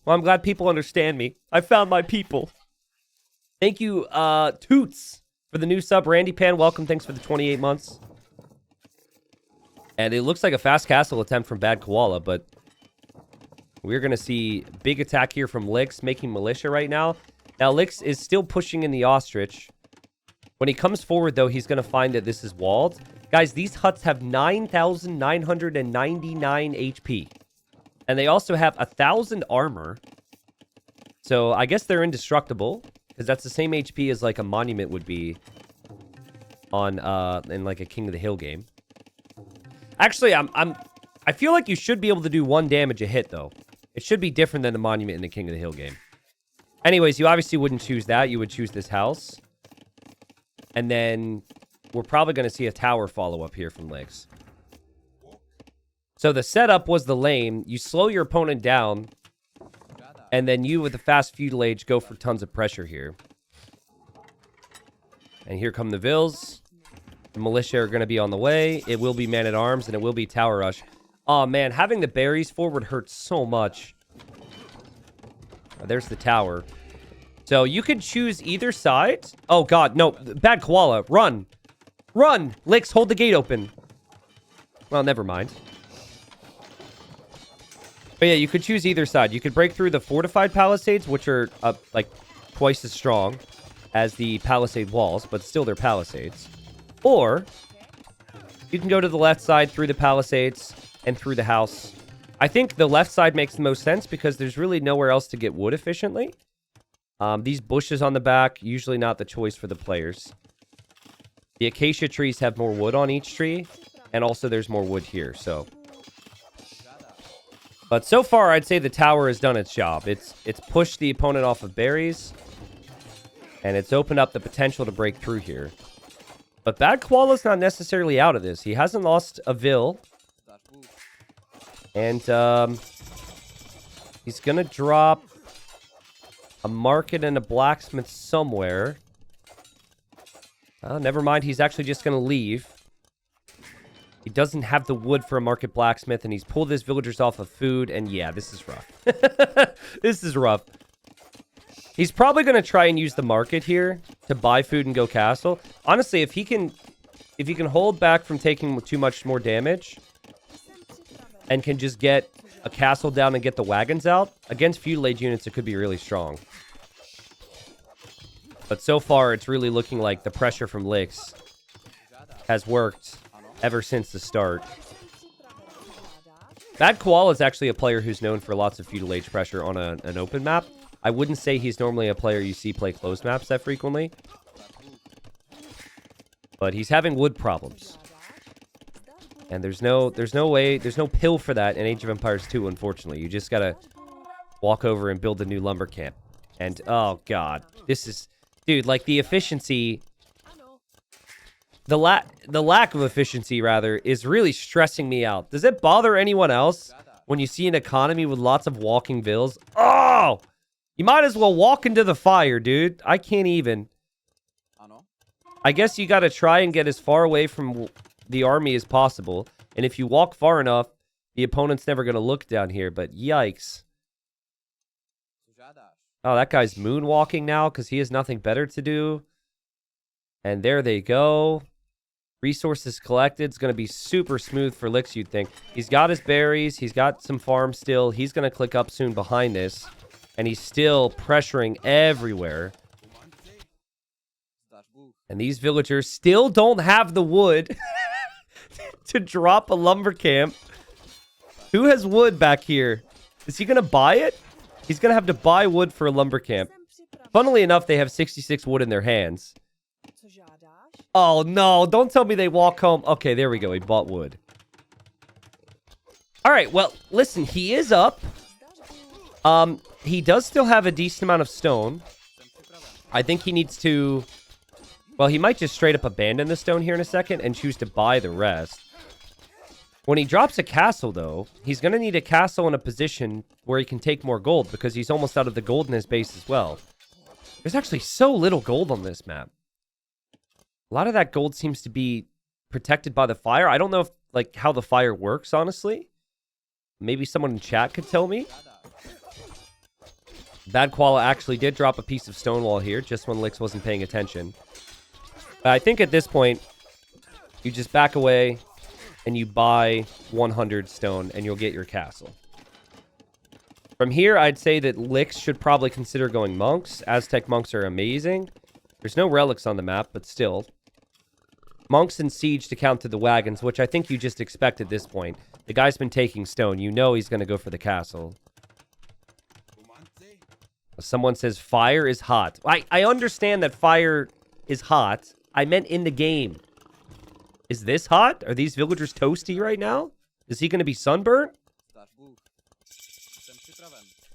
Well, I'm glad people understand me. I found my people. Thank you, Toots, for the new sub. Randy Pan, welcome. Thanks for the 28 months. And it looks like a fast castle attempt from Bad Koala, but we're going to see big attack here from Lix, making militia right now. Now, Lix is still pushing in the ostrich. When he comes forward, though, he's going to find that this is walled. Guys, these huts have 9,999 HP. And they also have 1,000 armor. So I guess they're indestructible. Because that's the same HP as like a monument would be on in like a King of the Hill game. Actually, I feel like you should be able to do 1 damage a hit though. It should be different than the monument in the King of the Hill game. Anyways, you obviously wouldn't choose that. You would choose this house. And then we're probably going to see a tower follow up here from Lix. So the setup was the lane. You slow your opponent down. And then you, with the fast feudal age, go for tons of pressure here. And here come the Vills. The militia are going to be on the way. It will be man-at-arms, and it will be tower rush. Oh, man, having the berries forward hurts so much. Oh, there's the tower. So you could choose either side. Oh, God, no. Bad Koala, run. Run! Lix, hold the gate open. Well, never mind. But yeah, you could choose either side. You could break through the fortified palisades, which are like twice as strong as the palisade walls, but still they're palisades. Or you can go to the left side through the palisades and through the house. I think the left side makes the most sense because there's really nowhere else to get wood efficiently. These bushes on the back, usually not the choice for the players. The acacia trees have more wood on each tree, and also there's more wood here, so... But so far, I'd say the tower has done its job. It's pushed the opponent off of berries. And it's opened up the potential to break through here. But Bad Koala's not necessarily out of this. He hasn't lost a Vil. And he's going to drop a market and a blacksmith somewhere. Never mind. He's actually just going to leave. He doesn't have the wood for a market blacksmith, and he's pulled his villagers off of food, and yeah, this is rough. This is rough. He's probably going to try and use the market here to buy food and go castle. Honestly, if he can hold back from taking too much more damage and can just get a castle down and get the wagons out, against feudal age units, it could be really strong. But so far, it's really looking like the pressure from Lix has worked ever since the start. Bad Koala is actually a player who's known for lots of feudal age pressure on an open map. I wouldn't say he's normally a player you see play closed maps that frequently. But he's having wood problems. And there's no pill for that in Age of Empires 2, unfortunately. You just gotta walk over and build a new lumber camp. And, oh god. This is... Dude, like, the efficiency... The lack of efficiency, rather, is really stressing me out. Does it bother anyone else when you see an economy with lots of walking vills? Oh! You might as well walk into the fire, dude. I can't even. I guess you gotta try and get as far away from the army as possible. And if you walk far enough, the opponent's never gonna look down here. But yikes. Oh, that guy's moonwalking now because he has nothing better to do. And there they go. Resources collected. It's going to be super smooth for Lix, you'd think. He's got his berries. He's got some farm still. He's going to click up soon behind this. And he's still pressuring everywhere. And these villagers still don't have the wood to drop a lumber camp. Who has wood back here? Is he going to buy it? He's going to have to buy wood for a lumber camp. Funnily enough, they have 66 wood in their hands. Oh, no. Don't tell me they walk home. Okay, there we go. He bought wood. All right. Well, listen. He is up. He does still have a decent amount of stone. I think he needs to... Well, he might just straight up abandon the stone here in a second and choose to buy the rest. When he drops a castle, though, he's going to need a castle in a position where he can take more gold because he's almost out of the gold in his base as well. There's actually so little gold on this map. A lot of that gold seems to be protected by the fire. I don't know if, like, how the fire works, honestly. Maybe someone in chat could tell me. Bad Koala actually did drop a piece of stone wall here just when Lix wasn't paying attention. But I think at this point, you just back away and you buy 100 stone and you'll get your castle. From here, I'd say that Lix should probably consider going monks. Aztec monks are amazing. There's no relics on the map, but still. Monks and siege to counter the wagons, which I think you just expect at this point. The guy's been taking stone. You know he's going to go for the castle. Someone says fire is hot. I understand that fire is hot. I meant in the game. Is this hot? Are these villagers toasty right now? Is he going to be sunburned?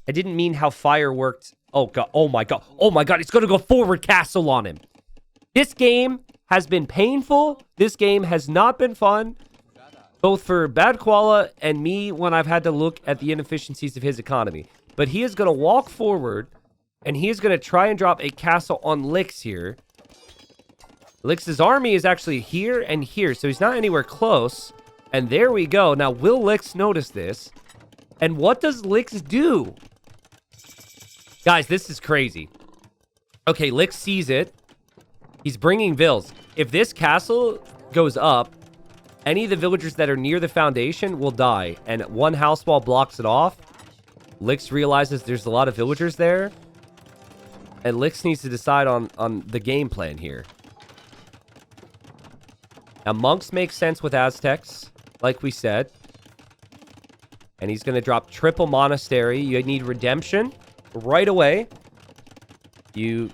I didn't mean how fire worked. Oh, God. Oh, my God. Oh, my God. It's going to go forward castle on him. This game has been painful. This game has not been fun. Both for Bad Koala and me when I've had to look at the inefficiencies of his economy. But he is going to walk forward, and he is going to try and drop a castle on Lix here. Lix's army is actually here and here, so he's not anywhere close. And there we go. Now, will Lix notice this? And what does Lix do? Guys, this is crazy. Okay, Lix sees it. He's bringing vills. If this castle goes up, any of the villagers that are near the foundation will die. And one house wall blocks it off. Lix realizes there's a lot of villagers there. And Lix needs to decide on the game plan here. Now, monks make sense with Aztecs, like we said. And he's going to drop triple monastery. You need redemption right away. You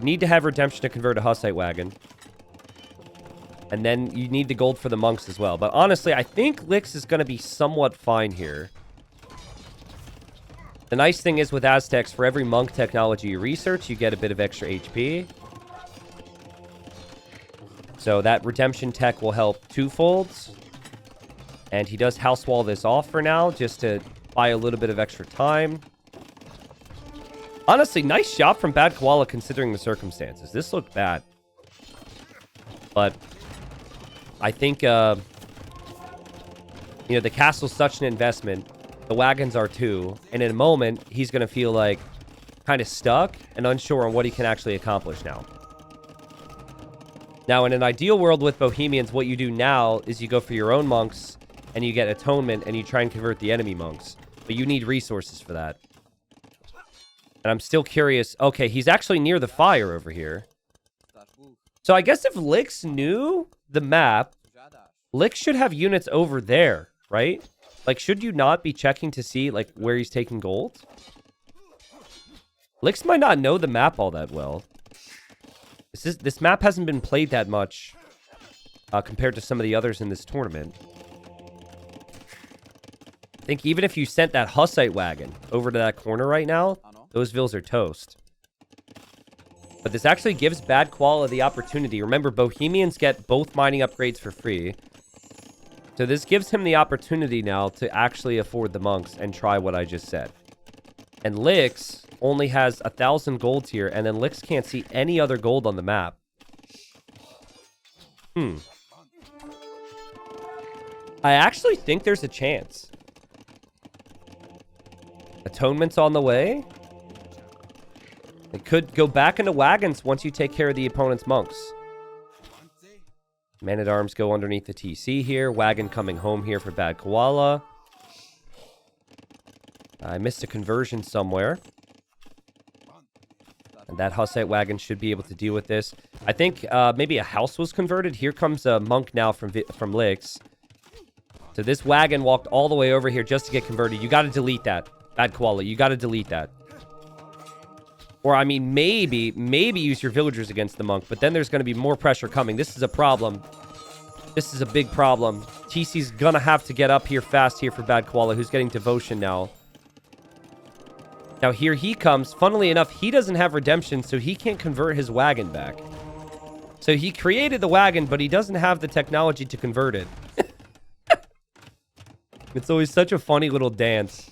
need to have redemption to convert a Hussite wagon. And then you need the gold for the monks as well. But honestly, I think Lix is going to be somewhat fine here. The nice thing is with Aztecs, for every monk technology you research, you get a bit of extra HP. So that redemption tech will help twofolds. And he does house wall this off for now, just to buy a little bit of extra time. Honestly, nice shot from Bad Koala considering the circumstances. This looked bad. But I think, you know, the castle's such an investment. The wagons are too. And in a moment, he's going to feel like kind of stuck and unsure on what he can actually accomplish now. Now, in an ideal world with Bohemians, what you do now is you go for your own monks and you get atonement and you try and convert the enemy monks. But you need resources for that. And I'm still curious. Okay, he's actually near the fire over here. So I guess if Lix knew the map, Lix should have units over there, right? Like, should you not be checking to see, like, where he's taking gold? Lix might not know the map all that well. This map hasn't been played that much compared to some of the others in this tournament. I think even if you sent that Hussite wagon over to that corner right now, those vills are toast. But this actually gives Bad Koala the opportunity. Remember, Bohemians get both mining upgrades for free. So this gives him the opportunity now to actually afford the monks and try what I just said. And Lix only has 1,000 golds here, and then Lix can't see any other gold on the map. I actually think there's a chance. Atonement's on the way. It could go back into wagons once you take care of the opponent's monks. Man-at-Arms go underneath the TC here. Wagon coming home here for Bad Koala. I missed a conversion somewhere. And that Hussite wagon should be able to deal with this. I think maybe a house was converted. Here comes a monk now from Lix. So this wagon walked all the way over here just to get converted. You got to delete that. Bad Koala, you got to delete that. Or, I mean, maybe use your villagers against the monk, but then there's going to be more pressure coming. This is a problem. This is a big problem. TC's going to have to get up here fast here for Bad Koala, who's getting devotion now. Now, here he comes. Funnily enough, he doesn't have redemption, so he can't convert his wagon back. So he created the wagon, but he doesn't have the technology to convert it. It's always such a funny little dance.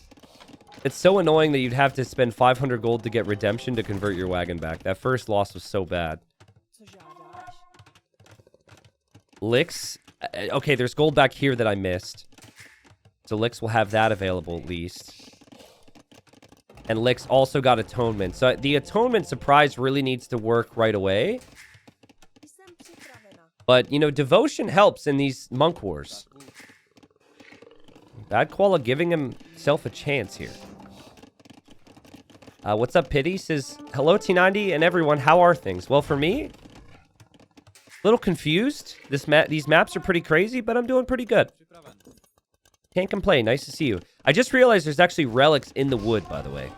It's so annoying that you'd have to spend 500 gold to get redemption to convert your wagon back. That first loss was so bad. Lix. Okay, there's gold back here that I missed. So Lix will have that available at least. And Lix also got Atonement. So the Atonement surprise really needs to work right away. But, you know, Devotion helps in these Monk Wars. Bad Koala giving himself a chance here. What's up, Pity? Says, hello, T90 and everyone. How are things? Well, for me, a little confused. These maps are pretty crazy, but I'm doing pretty good. Can't complain. Nice to see you. I just realized there's actually relics in the wood, by the way.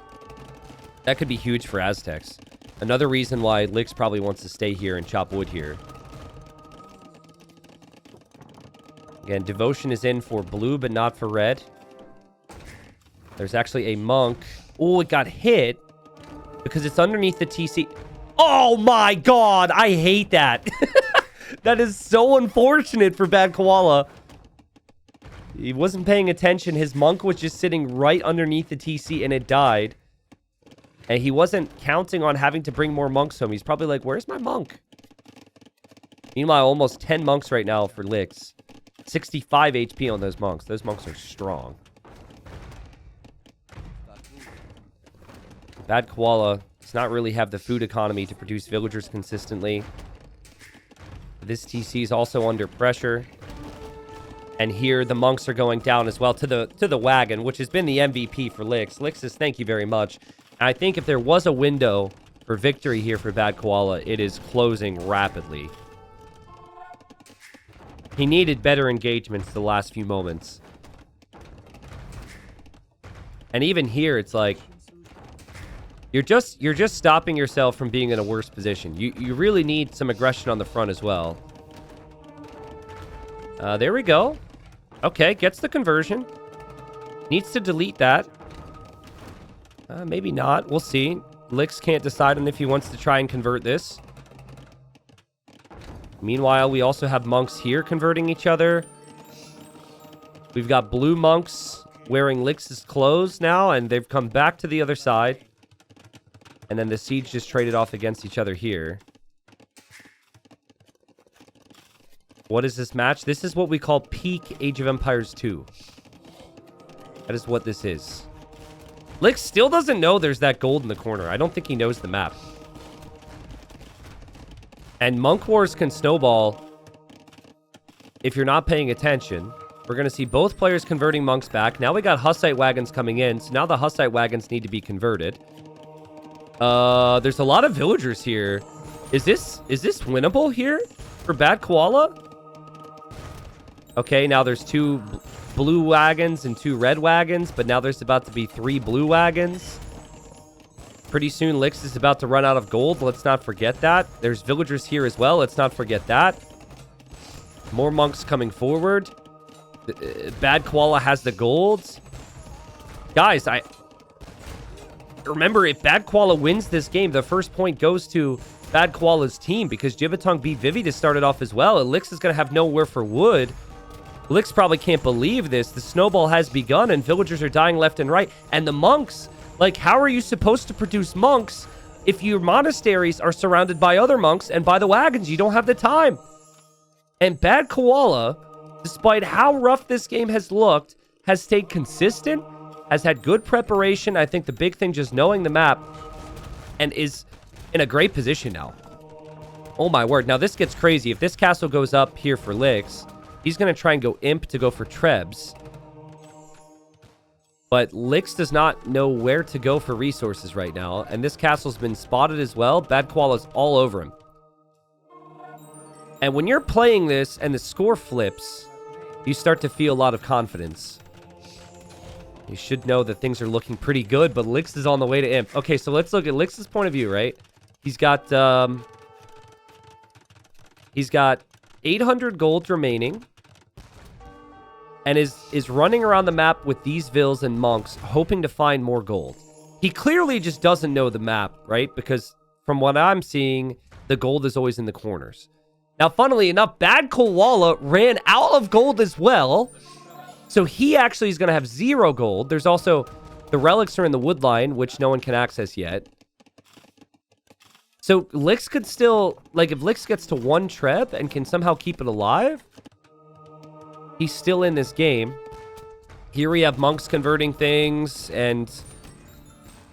That could be huge for Aztecs. Another reason why Lix probably wants to stay here and chop wood here. Again, Devotion is in for blue, but not for red. There's actually a monk. Oh, it got hit because it's underneath the TC. Oh my god, I hate that. That is so unfortunate for Bad Koala. He wasn't paying attention. His monk was just sitting right underneath the TC and it died. And he wasn't counting on having to bring more monks home. He's probably like, where's my monk? Meanwhile, almost 10 monks right now for Lix. 65 HP on those monks. Those monks are strong. Bad Koala does not really have the food economy to produce villagers consistently. This TC is also under pressure. And here the monks are going down as well to the wagon, which has been the MVP for Lix. Lix says thank you very much. And I think if there was a window for victory here for Bad Koala, it is closing rapidly. He needed better engagements the last few moments. And even here, it's like you're just stopping yourself from being in a worse position. You really need some aggression on the front as well. There we go. Okay, gets the conversion. Needs to delete that. Maybe not. We'll see. Lix can't decide on if he wants to try and convert this. Meanwhile, we also have monks here converting each other. We've got blue monks wearing Lix's clothes now, and they've come back to the other side. And then the siege just traded off against each other here. What is this match? This is what we call peak Age of Empires 2. That is what this is. Lix still doesn't know there's that gold in the corner. I don't think he knows the map. And Monk Wars can snowball if you're not paying attention. We're going to see both players converting monks back. Now we got Hussite wagons coming in. So now the Hussite wagons need to be converted. There's a lot of villagers here. Is this winnable here for Bad Koala? Okay, now there's 2 blue wagons and 2 red wagons, but now there's about to be 3 blue wagons. Pretty soon, Lix is about to run out of gold. Let's not forget that. There's villagers here as well. Let's not forget that. More monks coming forward. Bad Koala has the golds. Guys, remember, if Bad Koala wins this game, the first point goes to Bad Koala's team because Jiatong beat Vivi to start it off as well. Lix is going to have nowhere for wood. Lix probably can't believe this. The snowball has begun and villagers are dying left and right. And the monks, like, how are you supposed to produce monks if your monasteries are surrounded by other monks and by the wagons? You don't have the time. And Bad Koala, despite how rough this game has looked, has stayed consistent, has had good preparation. I think the big thing, just knowing the map, and is in a great position now. Oh my word. Now this gets crazy. If this castle goes up here for Lix, he's going to try and go Imp to go for Trebs. But Lix does not know where to go for resources right now. And this castle's been spotted as well. Bad Koala's all over him. And when you're playing this and the score flips, you start to feel a lot of confidence. You should know that things are looking pretty good, but Lix is on the way to Imp. Okay, so let's look at Lix's point of view, right? He's got 800 gold remaining. And is running around the map with these vills and monks, hoping to find more gold. He clearly just doesn't know the map, right? Because from what I'm seeing, the gold is always in the corners. Now, funnily enough, Bad Koala ran out of gold as well. So he actually is going to have 0 gold. There's also the relics are in the wood line, which no one can access yet. So Lix could still, like, if Lix gets to 1 Treb and can somehow keep it alive, he's still in this game. Here we have monks converting things and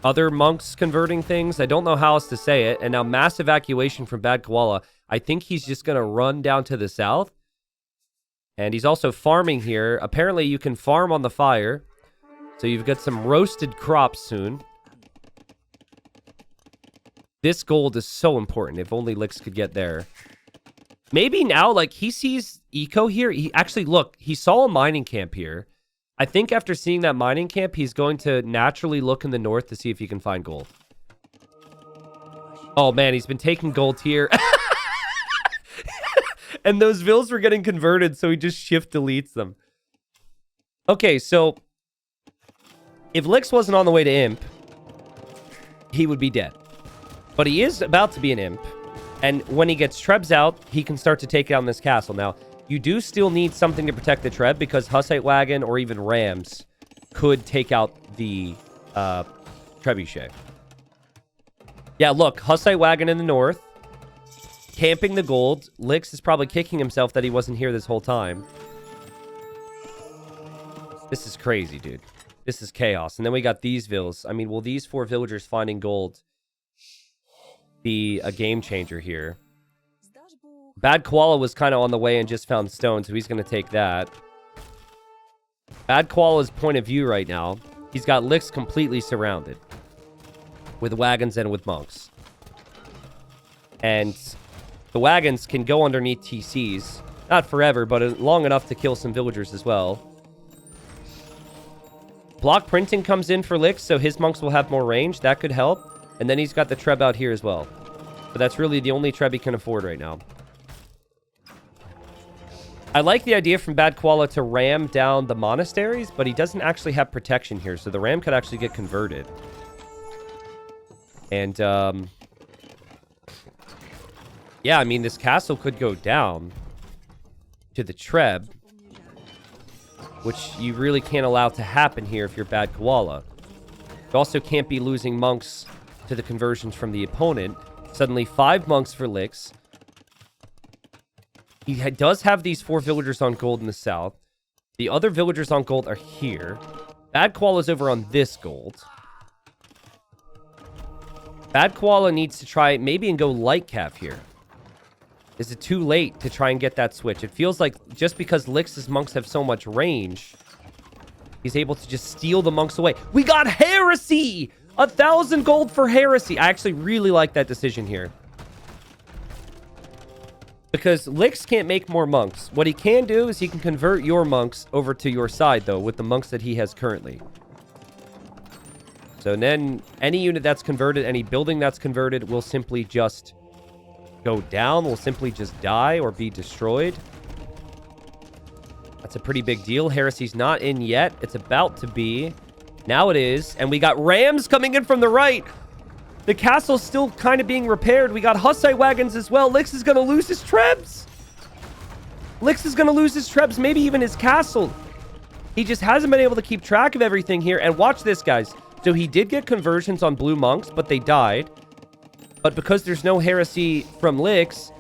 other monks converting things. I don't know how else to say it. And now mass evacuation from Bad Koala. I think he's just going to run down to the south. And he's also farming here. Apparently you can farm on the fire. So you've got some roasted crops soon. This gold is so important. If only Lix could get there. Maybe now, like, he sees eco here. He actually, look, he saw a mining camp here. I think after seeing that mining camp, he's going to naturally look in the north to see if he can find gold. Oh, man, he's been taking gold here. And those vills were getting converted, so he just shift deletes them. Okay, so if Lix wasn't on the way to Imp, he would be dead. But he is about to be an Imp. And when he gets Trebs out, he can start to take down this castle. Now, you do still need something to protect the Treb because Hussite Wagon or even Rams could take out the Trebuchet. Yeah, look, Hussite Wagon in the north. Camping the gold. Lix is probably kicking himself that he wasn't here this whole time. This is crazy, dude. This is chaos. And then we got these vills. I mean, will these 4 villagers finding gold be a game changer here? Bad Koala was kind of on the way and just found stone, so he's going to take that. Bad Koala's point of view right now, he's got Lix completely surrounded with wagons and with monks. And the wagons can go underneath TCs. Not forever, but long enough to kill some villagers as well. Block printing comes in for Lix, so his monks will have more range. That could help. And then he's got the Treb out here as well. But that's really the only Treb he can afford right now. I like the idea from Bad Koala to ram down the monasteries, but he doesn't actually have protection here, so the ram could actually get converted. And, yeah, I mean, this castle could go down to the Treb, which you really can't allow to happen here if you're Bad Koala. You also can't be losing monks to the conversions from the opponent. Suddenly 5 monks for Lix. He does have these 4 villagers on gold in the south. The other villagers on gold are here. Bad Koala's over on this gold. Bad Koala needs to try maybe and go light calf here. Is it too late to try and get that switch? It feels like just because Lix's monks have so much range, he's able to just steal the monks away. We got heresy! 1,000 gold for Heresy. I actually really like that decision here. Because Lix can't make more monks. What he can do is he can convert your monks over to your side, though, with the monks that he has currently. So then any unit that's converted, any building that's converted will simply just go down, will simply just die or be destroyed. That's a pretty big deal. Heresy's not in yet. It's about to be. Now it is. And we got Rams coming in from the right. The castle's still kind of being repaired. We got Hussite wagons as well. Lix is going to lose his trebs. Lix is going to lose his trebs, maybe even his castle. He just hasn't been able to keep track of everything here. And watch this, guys. So he did get conversions on blue monks, but they died. But because there's no heresy from Lix,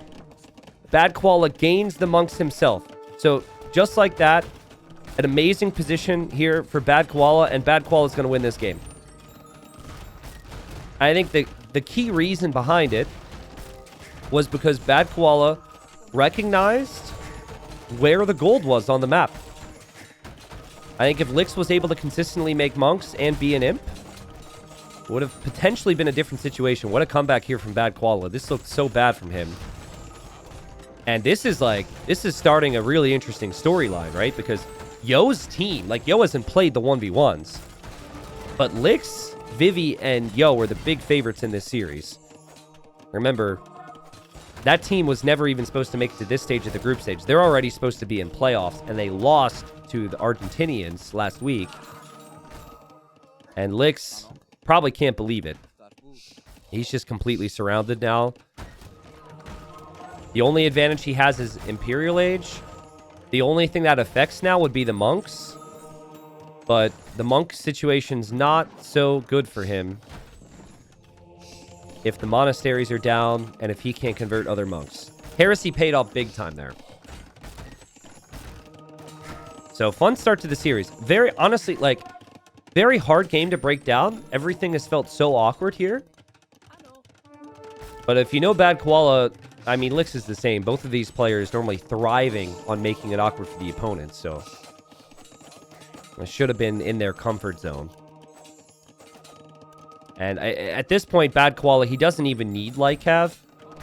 Bad Koala gains the monks himself. So just like that, an amazing position here for Bad Koala, and Bad Koala is going to win this game. I think the key reason behind it was because Bad Koala recognized where the gold was on the map. I think if Lix was able to consistently make monks and be an imp, it would have potentially been a different situation. What a comeback here from Bad Koala. This looked so bad from him. And this is starting a really interesting storyline, right? Because Yo's team, Yo hasn't played the 1v1s. But Lix, Vivi, and Yo are the big favorites in this series. Remember, that team was never even supposed to make it to this stage of the group stage. They're already supposed to be in playoffs, and they lost to the Argentinians last week. And Lix probably can't believe it. He's just completely surrounded now. The only advantage he has is Imperial Age. The only thing that affects now would be the monks. But the monk situation's not so good for him if the monasteries are down and if he can't convert other monks. Heresy paid off big time there. So, fun start to the series. Very, honestly, very hard game to break down. Everything has felt so awkward here. But if you know Bad Koala, I mean, Lix is the same. Both of these players normally thriving on making it awkward for the opponent, so it should have been in their comfort zone. And at this point, Bad Koala, he doesn't even need Lightcav.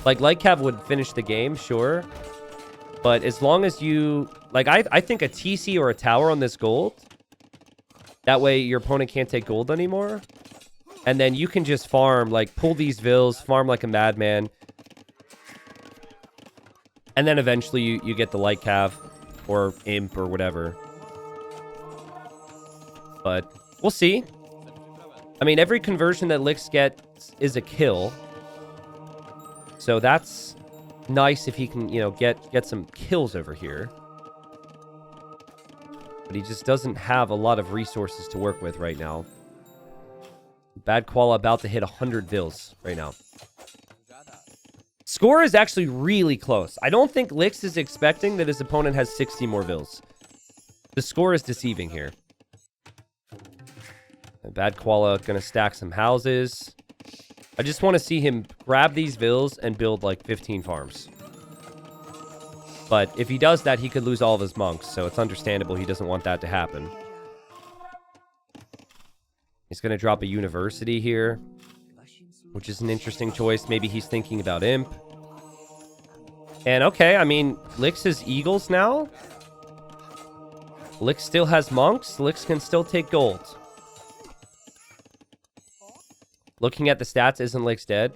Lightcav would finish the game, sure. But as long as you... I think a TC or a tower on this gold, that way your opponent can't take gold anymore. And then you can just farm, pull these vills, farm like a madman. And then eventually you get the Lightcav or Imp or whatever. But we'll see. I mean, every conversion that Lix gets is a kill. So that's nice if he can, get some kills over here. But he just doesn't have a lot of resources to work with right now. Bad Koala about to hit 100 vills right now. Score is actually really close. I don't think Lix is expecting that his opponent has 60 more vills. The score is deceiving here. And Bad Koala gonna stack some houses. I just want to see him grab these vills and build 15 farms. But if he does that, he could lose all of his monks, so it's understandable he doesn't want that to happen. He's gonna drop a university here, which is an interesting choice. Maybe he's thinking about Imp. And okay, I mean, Lix has Eagles now. Lix still has monks. Lix can still take gold. Looking at the stats, isn't Lix dead?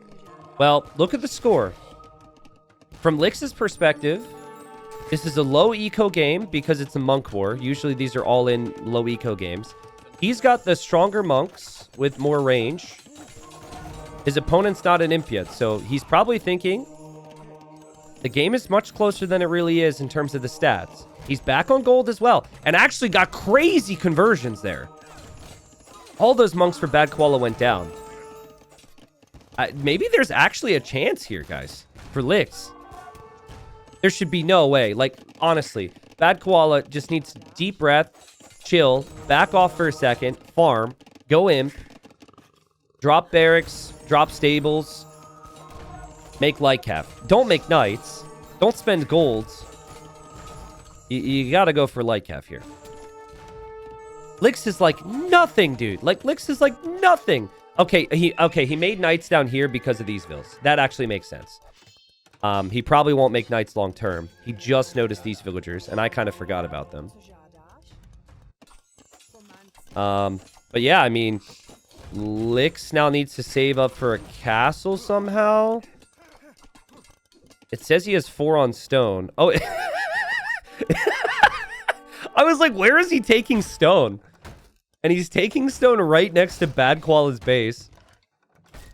Well, look at the score. From Lix's perspective, this is a low eco game because it's a monk war. Usually these are all in low eco games. He's got the stronger monks with more range. His opponent's not an imp yet, so he's probably thinking the game is much closer than it really is in terms of the stats. He's back on gold as well, and actually got crazy conversions there. All those monks for Bad Koala went down. Maybe there's actually a chance here, guys, for Lix. There should be no way. Honestly, Bad Koala just needs deep breath, chill, back off for a second, farm, go imp, drop barracks, drop stables, make Lightcav. Don't make knights. Don't spend golds. You gotta go for Lightcav here. Lix is nothing, dude. Lix is nothing. Okay, he made knights down here because of these villas. That actually makes sense. He probably won't make knights long term. He just noticed these villagers, and I kind of forgot about them. But yeah, I mean, Lix now needs to save up for a castle somehow. It says he has 4 on stone. Oh, I was like, where is he taking stone? And he's taking stone right next to Bad Koala's base.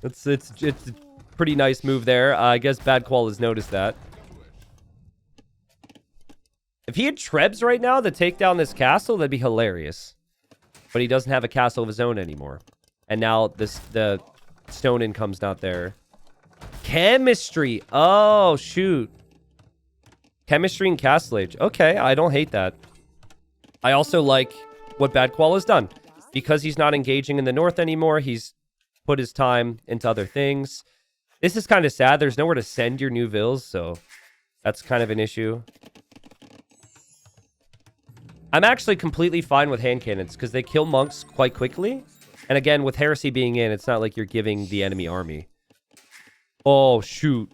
It's a pretty nice move there. I guess Bad Koala's noticed that. If he had Trebs right now to take down this castle, that'd be hilarious. But he doesn't have a castle of his own anymore. And now the stone income's not there. Chemistry. Oh, shoot. Chemistry and Castle Age. Okay, I don't hate that. I also like what Bad Koala's done. Because he's not engaging in the north anymore, he's put his time into other things. This is kind of sad. There's nowhere to send your new vills, so that's kind of an issue. I'm actually completely fine with hand cannons because they kill monks quite quickly. And again, with heresy being in, it's not like you're giving the enemy army. Oh, shoot.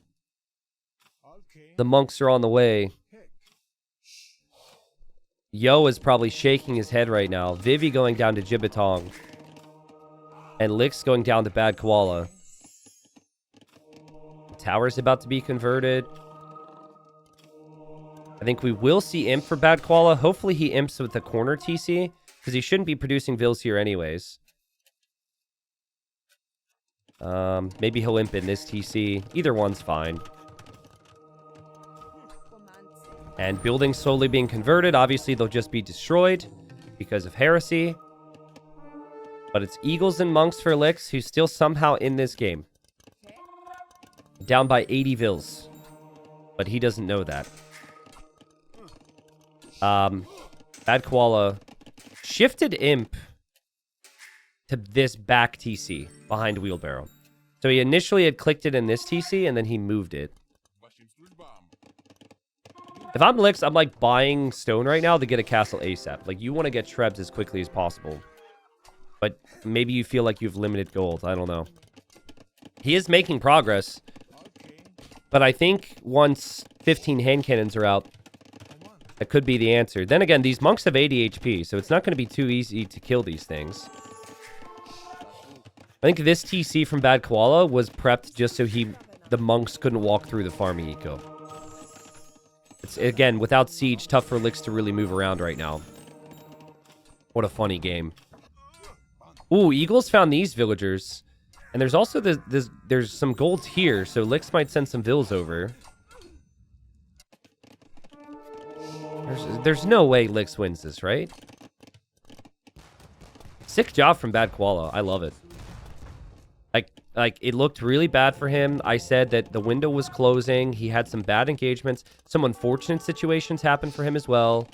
The monks are on the way. Yo is probably shaking his head right now. Vivi going down to Jiatong. And Lix going down to Bad Koala. The tower's about to be converted. I think we will see Imp for Bad Koala. Hopefully he imps with the corner TC. Because he shouldn't be producing vills here anyways. Maybe he'll imp in this TC. Either one's fine. And buildings slowly being converted. Obviously, they'll just be destroyed because of heresy. But it's Eagles and Monks for Lix, who's still somehow in this game. Down by 80 vills. But he doesn't know that. Bad Koala shifted Imp to this back TC behind Wheelbarrow. So he initially had clicked it in this TC, and then he moved it. If I'm Lix, I'm like buying stone right now to get a castle ASAP. Like, you want to get Trebs as quickly as possible. But maybe you feel like you have limited gold. I don't know. He is making progress. But I think once 15 hand cannons are out, that could be the answer. Then again, these monks have 80 HP, so it's not going to be too easy to kill these things. I think this TC from Bad Koala was prepped just so the monks couldn't walk through the farming eco. It's, again, without siege, tough for Lix to really move around right now. What a funny game. Ooh, Eagles found these villagers. And there's also there's some gold here, so Lix might send some vills over. There's no way Lix wins this, right? Sick job from Bad Koala. I love it. Like, it looked really bad for him. I said that the window was closing. He had some bad engagements. Some unfortunate situations happened for him as well.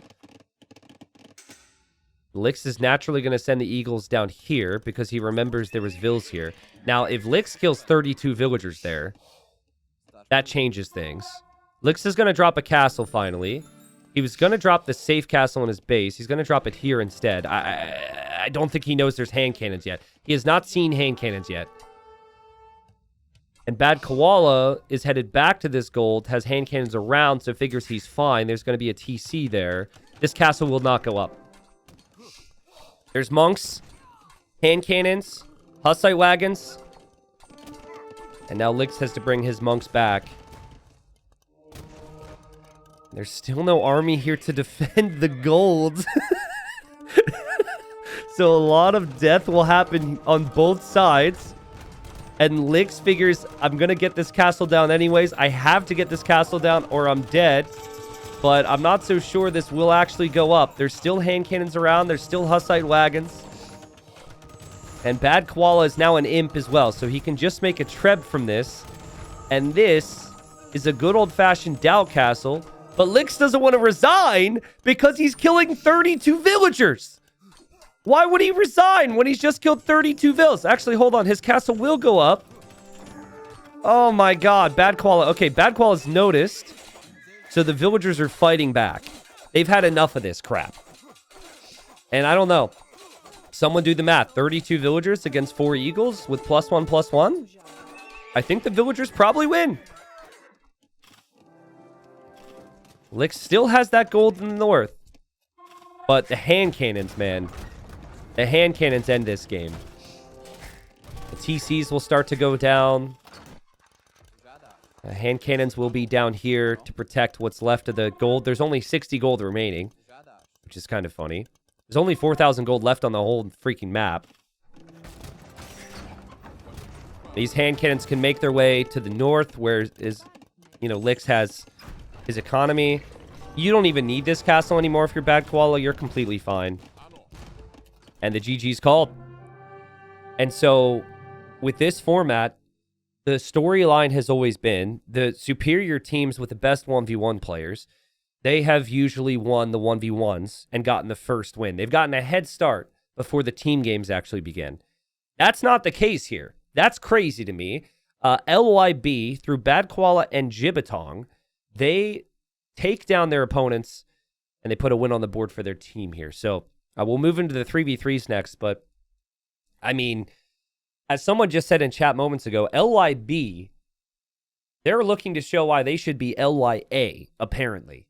Lix is naturally going to send the Eagles down here because he remembers there was vills here. Now, if Lix kills 32 villagers there, that changes things. Lix is going to drop a castle finally. He was going to drop the safe castle in his base. He's going to drop it here instead. I don't think he knows there's hand cannons yet. He has not seen hand cannons yet. And Bad Koala is headed back to this gold, has hand cannons around, so figures he's fine. There's going to be a TC there. This castle will not go up. There's monks, hand cannons, Hussite wagons. And now Lix has to bring his monks back. There's still no army here to defend the gold. So a lot of death will happen on both sides. And Lix figures, I'm going to get this castle down anyways. I have to get this castle down or I'm dead. But I'm not so sure this will actually go up. There's still hand cannons around. There's still Hussite wagons. And Bad Koala is now an imp as well. So he can just make a Treb from this. And this is a good old-fashioned doubt castle. But Lix doesn't want to resign because he's killing 32 villagers. Why would he resign when he's just killed 32 vills? Actually, hold on. His castle will go up. Oh my god. Bad Koala. Okay, Bad Koala's noticed. So the villagers are fighting back. They've had enough of this crap. And I don't know. Someone do the math. 32 villagers against 4 eagles with +1/+1. I think the villagers probably win. Lix still has that gold in the north. But the hand cannons, man. The hand cannons end this game. The TCs will start to go down. The hand cannons will be down here to protect what's left of the gold. There's only 60 gold remaining, which is kind of funny. There's only 4,000 gold left on the whole freaking map. These hand cannons can make their way to the north, where Lix has his economy. You don't even need this castle anymore if you're Bad Koala. You're completely fine. And the GG's called. And so, with this format, the storyline has always been the superior teams with the best 1v1 players. They have usually won the 1v1s and gotten the first win. They've gotten a head start before the team games actually begin. That's not the case here. That's crazy to me. LYB, through Bad Koala and Jiatong, they take down their opponents and they put a win on the board for their team here. So we'll move into the 3v3s next. But, I mean, as someone just said in chat moments ago, LYB, they're looking to show why they should be LYA, apparently.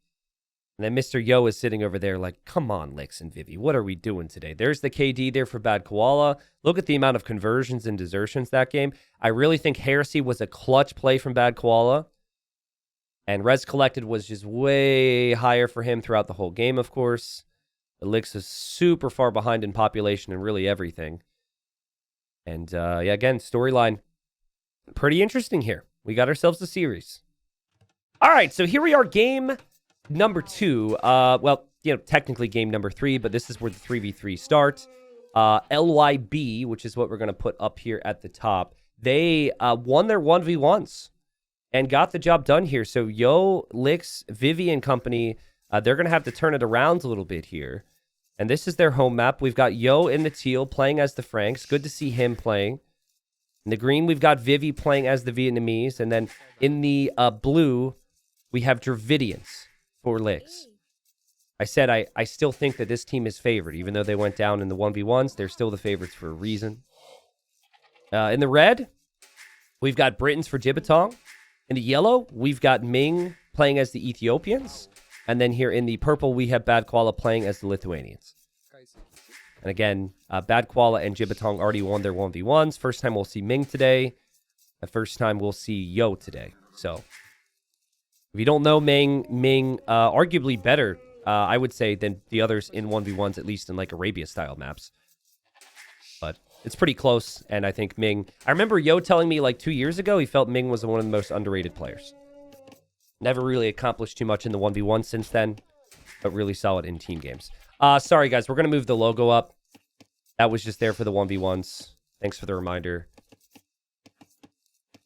And then Mr. Yo is sitting over there like, come on, Lix and Vivi, what are we doing today? There's the KD there for Bad Koala. Look at the amount of conversions and desertions that game. I really think Heresy was a clutch play from Bad Koala. And Res Collected was just way higher for him throughout the whole game, of course. Lix is super far behind in population and really everything. And, yeah, again, storyline, pretty interesting here. We got ourselves a series. All right, so here we are, game number 2. Well, technically game number 3, but this is where the 3v3 starts. LYB, which is what we're going to put up here at the top. They won their 1v1s and got the job done here. So Yo, Lix, Vivi, and company, they're going to have to turn it around a little bit here. And this is their home map. We've got Yo in the teal playing as the Franks. Good to see him playing. In the green, we've got Vivi playing as the Vietnamese. And then in the blue, we have Dravidians for Lix. I said I still think that this team is favored. Even though they went down in the 1v1s, they're still the favorites for a reason. In the red, we've got Britons for Jiatong. In the yellow, we've got Ming playing as the Ethiopians. And then here in the purple, we have Bad Koala playing as the Lithuanians. And again, Bad Koala and Jiatong already won their 1v1s. First time we'll see Ming today. The first time we'll see Yo today. So, if you don't know Ming, arguably better, I would say, than the others in 1v1s, at least in like Arabia-style maps. But it's pretty close, and I think Ming... I remember Yo telling me like 2 years ago he felt Ming was one of the most underrated players. Never really accomplished too much in the 1v1 since then, but really solid in team games. Sorry, guys. We're going to move the logo up. That was just there for the 1v1s. Thanks for the reminder.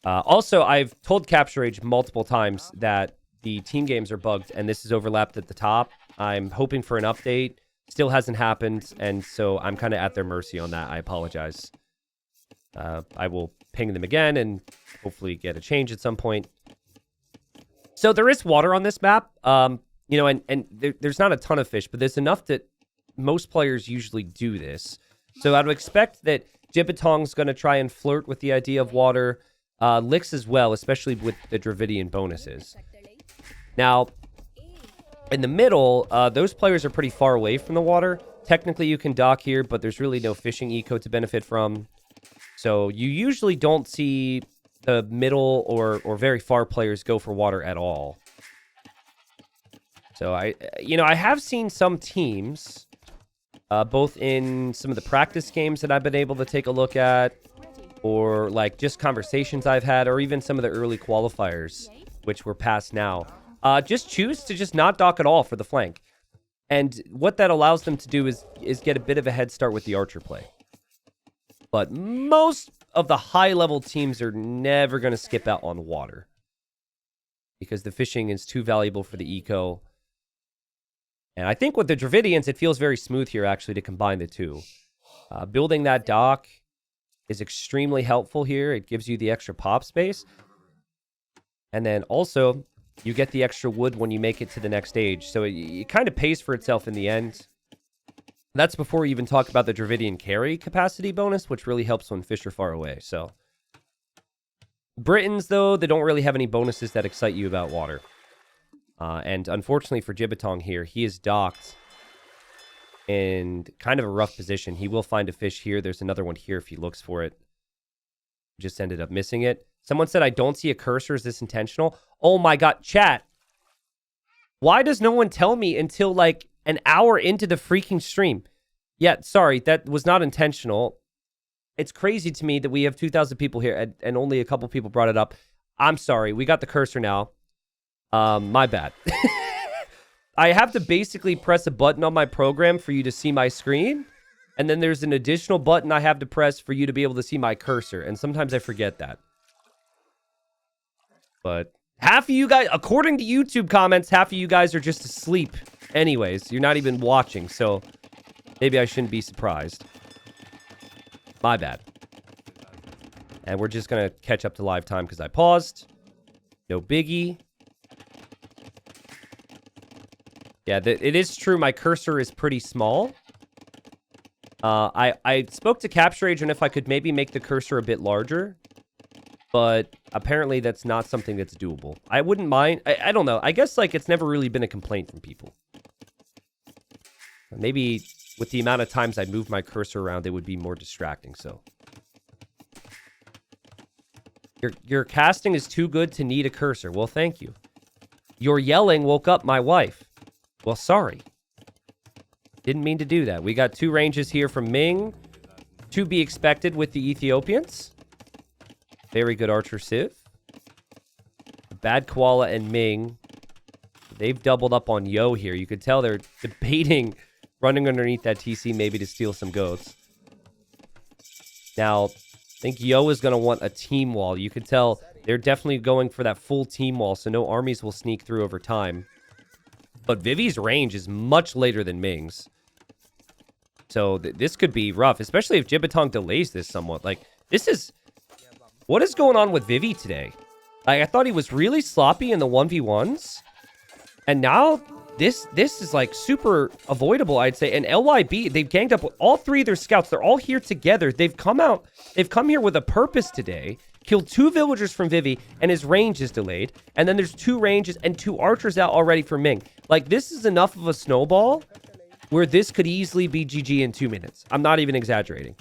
Also, I've told Capture Age multiple times that the team games are bugged, and this is overlapped at the top. I'm hoping for an update. Still hasn't happened, and so I'm kind of at their mercy on that. I apologize. I will ping them again and hopefully get a change at some point. So there is water on this map, and there's not a ton of fish, but there's enough that most players usually do this. So I would expect that Jiatong's going to try and flirt with the idea of water. Lix as well, especially with the Dravidian bonuses. Now, in the middle, those players are pretty far away from the water. Technically, you can dock here, but there's really no fishing eco to benefit from. So you usually don't see the middle or very far players go for water at all. So I have seen some teams, both in some of the practice games that I've been able to take a look at, or like just conversations I've had, or even some of the early qualifiers, which were passed now. Just choose to just not dock at all for the flank. And what that allows them to do is get a bit of a head start with the archer play. But most of the high-level teams are never going to skip out on water, because the fishing is too valuable for the eco. And I think with the Dravidians, it feels very smooth here, actually, to combine the two. Building that dock is extremely helpful here. It gives you the extra pop space. And then also, you get the extra wood when you make it to the next stage. So it kind of pays for itself in the end. That's before you even talk about the Dravidian carry capacity bonus, which really helps when fish are far away. So, Britons, though, they don't really have any bonuses that excite you about water. And unfortunately for Jiatong here, he is docked in kind of a rough position. He will find a fish here. There's another one here if he looks for it. Just ended up missing it. Someone said, I don't see a cursor. Is this intentional? Oh my god, chat. Why does no one tell me until like an hour into the freaking stream? Yeah, sorry, that was not intentional. It's crazy to me that we have 2,000 people here and only a couple people brought it up. I'm sorry, we got the cursor now. My bad. I have to basically press a button on my program for you to see my screen. And then there's an additional button I have to press for you to be able to see my cursor. And sometimes I forget that. But half of you guys, according to YouTube comments, half of you guys are just asleep. Anyways, you're not even watching. So maybe I shouldn't be surprised. My bad. And we're just going to catch up to live time because I paused. No biggie. Yeah, it is true. My cursor is pretty small. I spoke to Capture Agent if I could maybe make the cursor a bit larger. But apparently that's not something that's doable. I wouldn't mind. I don't know. I guess like it's never really been a complaint from people. Maybe with the amount of times I move my cursor around, it would be more distracting. So your casting is too good to need a cursor. Well, thank you. Your yelling woke up my wife. Well, sorry. Didn't mean to do that. We got 2 ranges here from Ming. To be expected with the Ethiopians. Very good Archer Civ. Bad Koala and Ming. They've doubled up on Yo here. You could tell they're debating running underneath that TC maybe to steal some goats. Now, I think Yo is going to want a team wall. You could tell they're definitely going for that full team wall, so no armies will sneak through over time. But Vivi's range is much later than Ming's. So this could be rough, especially if Jiatong delays this somewhat. Like, this is... What is going on with Vivi today? Like, I thought he was really sloppy in the 1v1s. And now, this is, like, super avoidable, I'd say. And LYB, they've ganged up with all 3 of their scouts. They're all here together. They've come here with a purpose today. Killed 2 villagers from Vivi, and his range is delayed. And then there's 2 ranges and 2 archers out already for Ming. Like, this is enough of a snowball where this could easily be GG in 2 minutes. I'm not even exaggerating.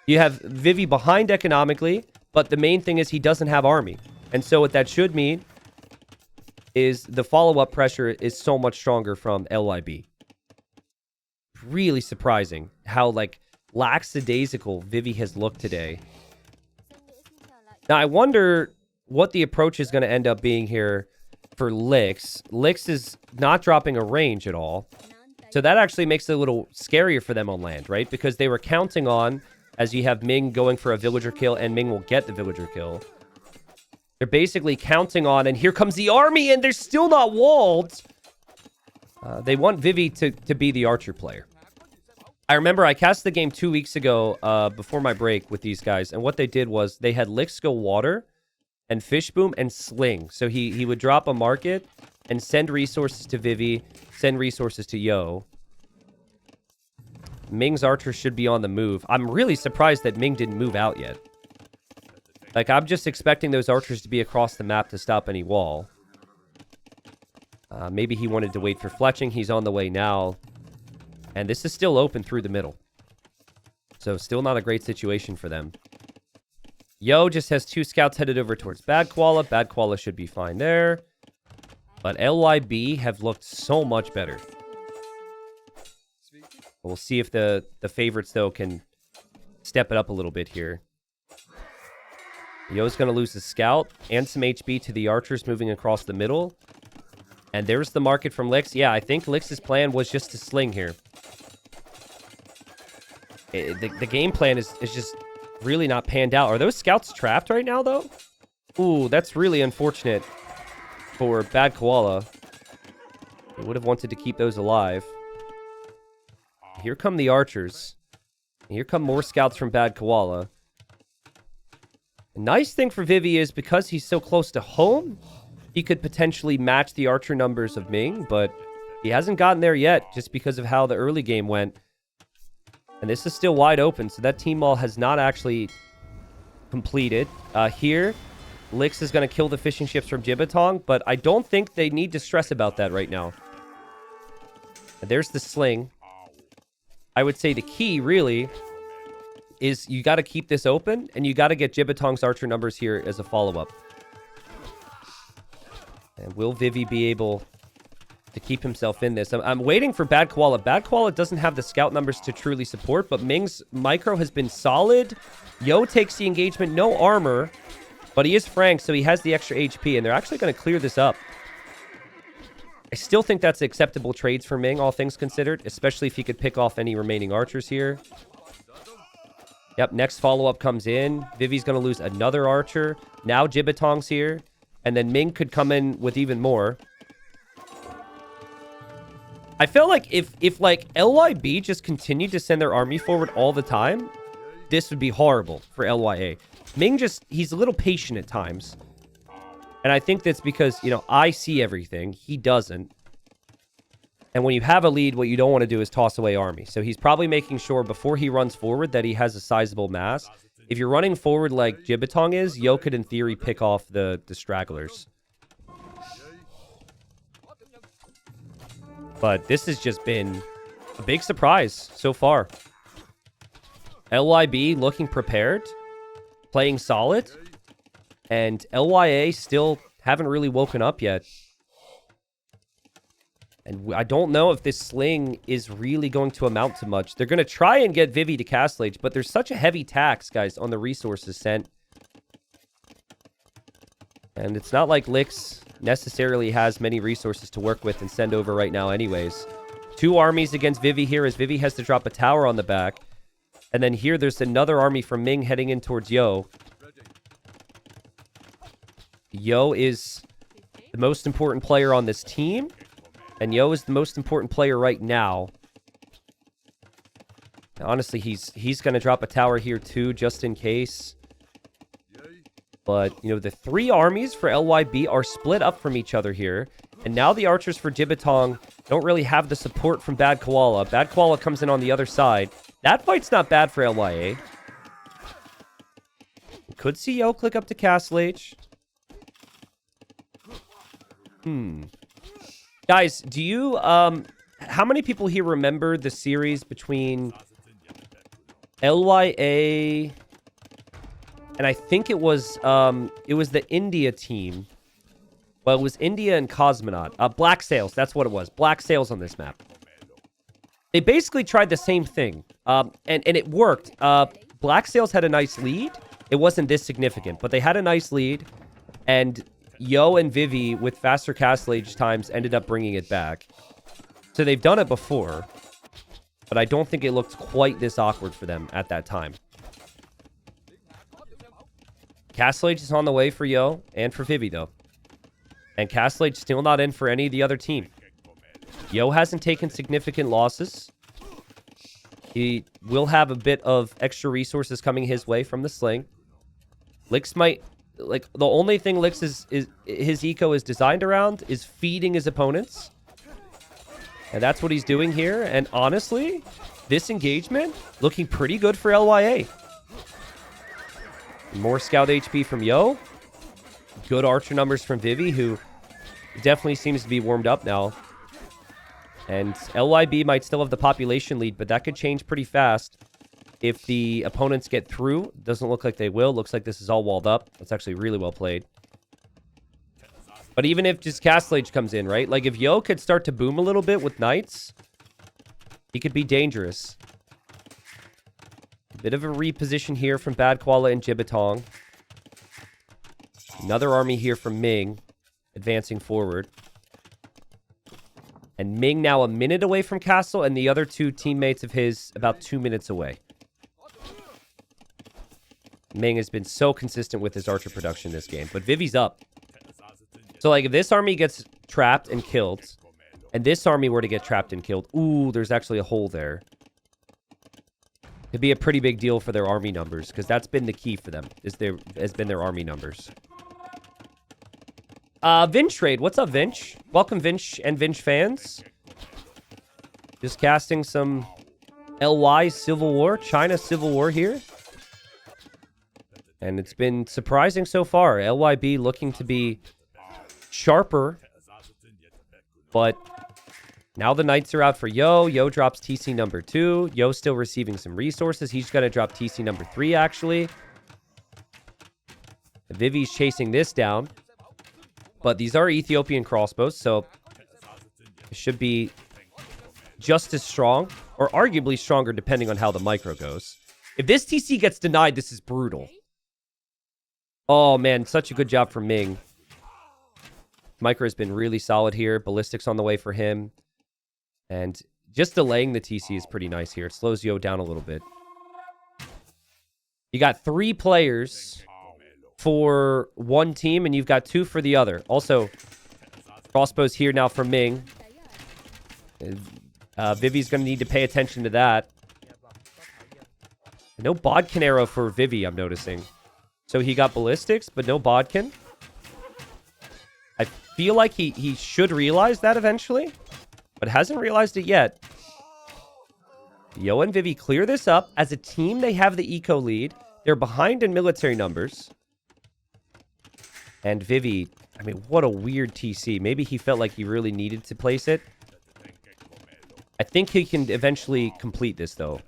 You have Vivi behind economically, but the main thing is he doesn't have army. And so what that should mean is the follow-up pressure is so much stronger from LYB. Really surprising how, like, lackadaisical Vivi has looked today. Now, I wonder what the approach is going to end up being here for Lix. Lix is not dropping a range at all. So that actually makes it a little scarier for them on land, right? Because they were counting on, as you have Ming going for a villager kill, and Ming will get the villager kill. They're basically counting on, and here comes the army, and they're still not walled. They want Vivi to be the archer player. I remember I cast the game 2 weeks ago before my break with these guys, and what they did was they had Lix go water and fish boom and sling. So he would drop a market and send resources to Vivi, send resources to Yo. Ming's archer should be on the move. I'm really surprised that Ming didn't move out yet. Like, I'm just expecting those archers to be across the map to stop any wall. Maybe he wanted to wait for fletching. He's on the way now. And this is still open through the middle. So still not a great situation for them. Yo just has 2 scouts headed over towards Bad Koala. Bad Koala should be fine there. But LYB have looked so much better. We'll see if the favorites, though, can step it up a little bit here. Yo's going to lose his scout and some HP to the archers moving across the middle. And there's the market from Lix. Yeah, I think Lix's plan was just to sling here. The game plan is just really not panned out. Are those scouts trapped right now, though? Ooh, that's really unfortunate for Bad Koala. They would have wanted to keep those alive. Here come the archers. Here come more scouts from Bad Koala. The nice thing for Vivi is because he's so close to home, he could potentially match the archer numbers of Ming, but He hasn't gotten there yet just because of how the early game went. And this is still wide open, so that team mall has not actually completed. Here, Lix is going to kill the fishing ships from Jiatong, but I don't think they need to stress about that right now. And there's the sling. I would say the key, really, is you got to keep this open, and you got to get Jiatong's archer numbers here as a follow-up. And will Vivi be able to keep himself in this? I'm waiting for Bad Koala. Bad Koala doesn't have the scout numbers to truly support, but Ming's micro has been solid. Yo takes the engagement, no armor, but he is Frank, so he has the extra HP, and they're actually going to clear this up. I still think that's acceptable trades for Ming, all things considered, especially if he could pick off any remaining archers here. Yep, next follow-up comes in. Vivi's going to lose another archer. Now Jiatong's here, and then Ming could come in with even more. I feel like if like LYB just continued to send their army forward all the time, this would be horrible for LYA. Ming he's a little patient at times. And I think that's because, you know, I see everything. He doesn't. And when you have a lead, what you don't want to do is toss away army. So he's probably making sure before he runs forward that he has a sizable mass. If you're running forward like Jiatong is, Yo could in theory pick off the stragglers. But this has just been a big surprise so far. LYB looking prepared, playing solid, and LYA still haven't really woken up yet. And I don't know if this sling is really going to amount to much. They're going to try and get Vivi to Castle Age, but there's such a heavy tax, guys, on the resources sent. And it's not like Lix necessarily has many resources to work with and send over right now anyways. 2 armies against Vivi here as Vivi has to drop a tower on the back. And then here there's another army from Ming heading in towards Yo. Yo is the most important player on this team. And Yo is the most important player right now. Honestly, he's going to drop a tower here too, just in case. But, you know, the 3 armies for LYB are split up from each other here. And now the archers for Jiatong don't really have the support from Bad Koala. Bad Koala comes in on the other side. That fight's not bad for LYA. Could see Yo click up to Castle Age. Guys, do you, how many people here remember the series between LYA, and I think it was the India team. Well, it was India and Cosmonaut. Black Sails, that's what it was. Black Sails on this map. They basically tried the same thing, and it worked. Black Sails had a nice lead. It wasn't this significant, but they had a nice lead, and Yo and Vivi, with faster Castle Age times, ended up bringing it back. So they've done it before, but I don't think it looked quite this awkward for them at that time. Castle Age is on the way for Yo and for Vivi, though. And Castle Age still not in for any of the other team. Yo hasn't taken significant losses. He will have a bit of extra resources coming his way from the sling. Lix might... Like, the only thing Lix is his eco is designed around is feeding his opponents. And that's what he's doing here. And honestly, this engagement looking pretty good for LYA. More scout HP from Yo. Good archer numbers from Vivi, who definitely seems to be warmed up now. And LYB might still have the population lead, but that could change pretty fast. If the opponents get through, doesn't look like they will. Looks like this is all walled up. That's actually really well played. But even if just Castle Age comes in, right? Like, if Yo could start to boom a little bit with knights, he could be dangerous. A bit of a reposition here from Bad Koala and Jiatong. Another army here from Ming, advancing forward. And Ming now a minute away from Castle, and the other 2 teammates of his about 2 minutes away. Ming has been so consistent with his archer production this game. But Vivi's up. So, like, if this army gets trapped and killed, and this army were to get trapped and killed, ooh, there's actually a hole there. It'd be a pretty big deal for their army numbers, because that's been the key for them, has been their army numbers. Vinch Trade, what's up, Vinch? Welcome, Vinch and Vinch fans. Just casting some LY Civil War, China Civil War here. And it's been surprising so far. LYB looking to be sharper. But now the Knights are out for Yo. Yo drops TC number 2. Yo still receiving some resources. He's going to drop TC number 3, actually. Vivi's chasing this down. But these are Ethiopian crossbows, so it should be just as strong, or arguably stronger, depending on how the micro goes. If this TC gets denied, this is brutal. Oh, man, such a good job from Ming. Micro has been really solid here. Ballistics on the way for him. And just delaying the TC is pretty nice here. It slows Yo down a little bit. You got 3 players for one team, and you've got 2 for the other. Also, crossbows here now for Ming. Vivi's going to need to pay attention to that. No Bodkin arrow for Vivi, I'm noticing. So he got ballistics, but no Bodkin. I feel like he should realize that eventually, but hasn't realized it yet. Yo and Vivi clear this up. As a team, they have the eco lead. They're behind in military numbers. And Vivi, I mean, what a weird TC. Maybe he felt like he really needed to place it. I think he can eventually complete this, though.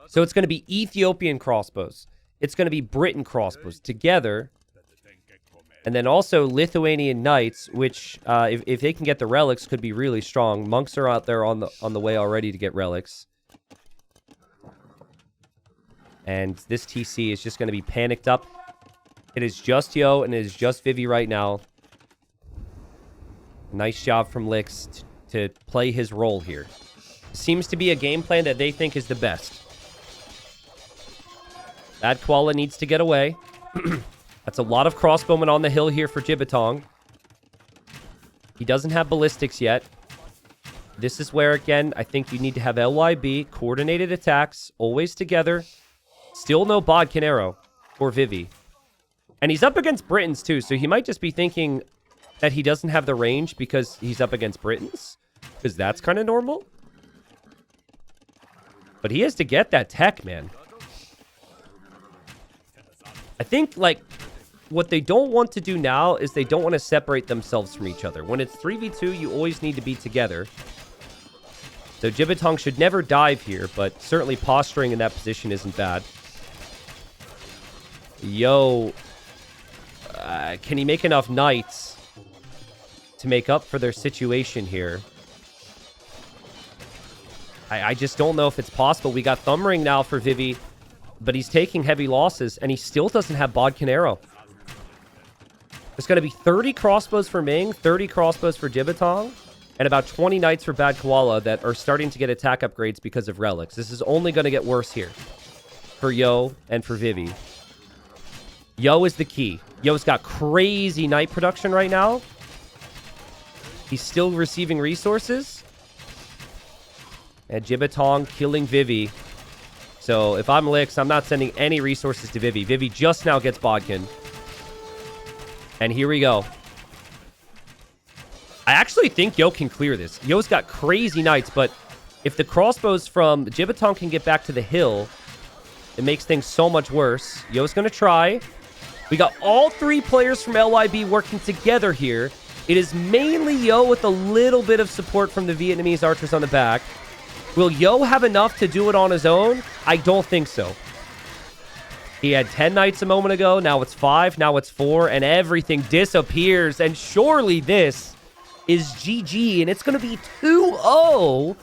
So it's going to be Ethiopian crossbows. It's going to be Britain crossbows together. And then also Lithuanian Knights, which, if they can get the relics, could be really strong. Monks are out there on the way already to get relics. And this TC is just going to be panicked up. It is just Yo, and it is just Vivi right now. Nice job from Lix to play his role here. Seems to be a game plan that they think is the best. Bad Koala needs to get away. That's a lot of crossbowmen on the hill here for Jiatong. He doesn't have ballistics yet. This is where, again, I think you need to have LYB, coordinated attacks, always together. Still no Bodkin arrow for Vivi. And he's up against Britons, too, so he might just be thinking that he doesn't have the range because he's up against Britons. Because that's kind of normal. But he has to get that tech, man. I think, like, what they don't want to do now is they don't want to separate themselves from each other. When it's 3v2, you always need to be together. So Jiatong should never dive here, but certainly posturing in that position isn't bad. Yo, can he make enough knights to make up for their situation here? I just don't know if it's possible. We got Thumb Ring now for Vivi, but he's taking heavy losses, and he still doesn't have Bodkin arrow. There's going to be 30 crossbows for Ming, 30 crossbows for Jiatong, and about 20 knights for Bad Koala that are starting to get attack upgrades because of relics. This is only going to get worse here for Yo and for Vivi. Yo is the key. Yo's got crazy knight production right now. He's still receiving resources. And Jiatong killing Vivi. So if I'm Lix, I'm not sending any resources to Vivi. Vivi just now gets Bodkin. And here we go. I actually think Yo can clear this. Yo's got crazy knights, but if the crossbows from Jiatong can get back to the hill, it makes things so much worse. Yo's going to try. We got all 3 players from LYB working together here. It is mainly Yo with a little bit of support from the Vietnamese archers on the back. Will Yo have enough to do it on his own? I don't think so. He had 10 knights a moment ago. Now it's 5. Now it's 4. And everything disappears. And surely this is GG. And it's going to be 2-0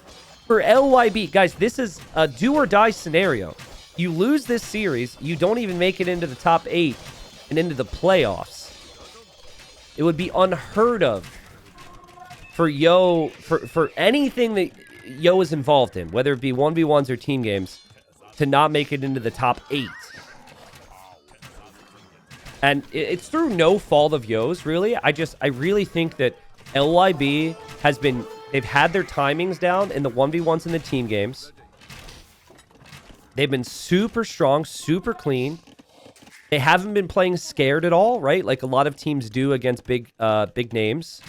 for LYB. Guys, this is a do-or-die scenario. You lose this series, you don't even make it into the top 8 and into the playoffs. It would be unheard of for Yo, for anything that Yo is involved in, whether it be 1v1s or team games, to not make it into the top 8. And it's through no fault of Yo's, really. I really think that LYB has been, they've had their timings down in the 1v1s and the team games. They've been super strong, super clean. They haven't been playing scared at all, right? Like a lot of teams do against big names.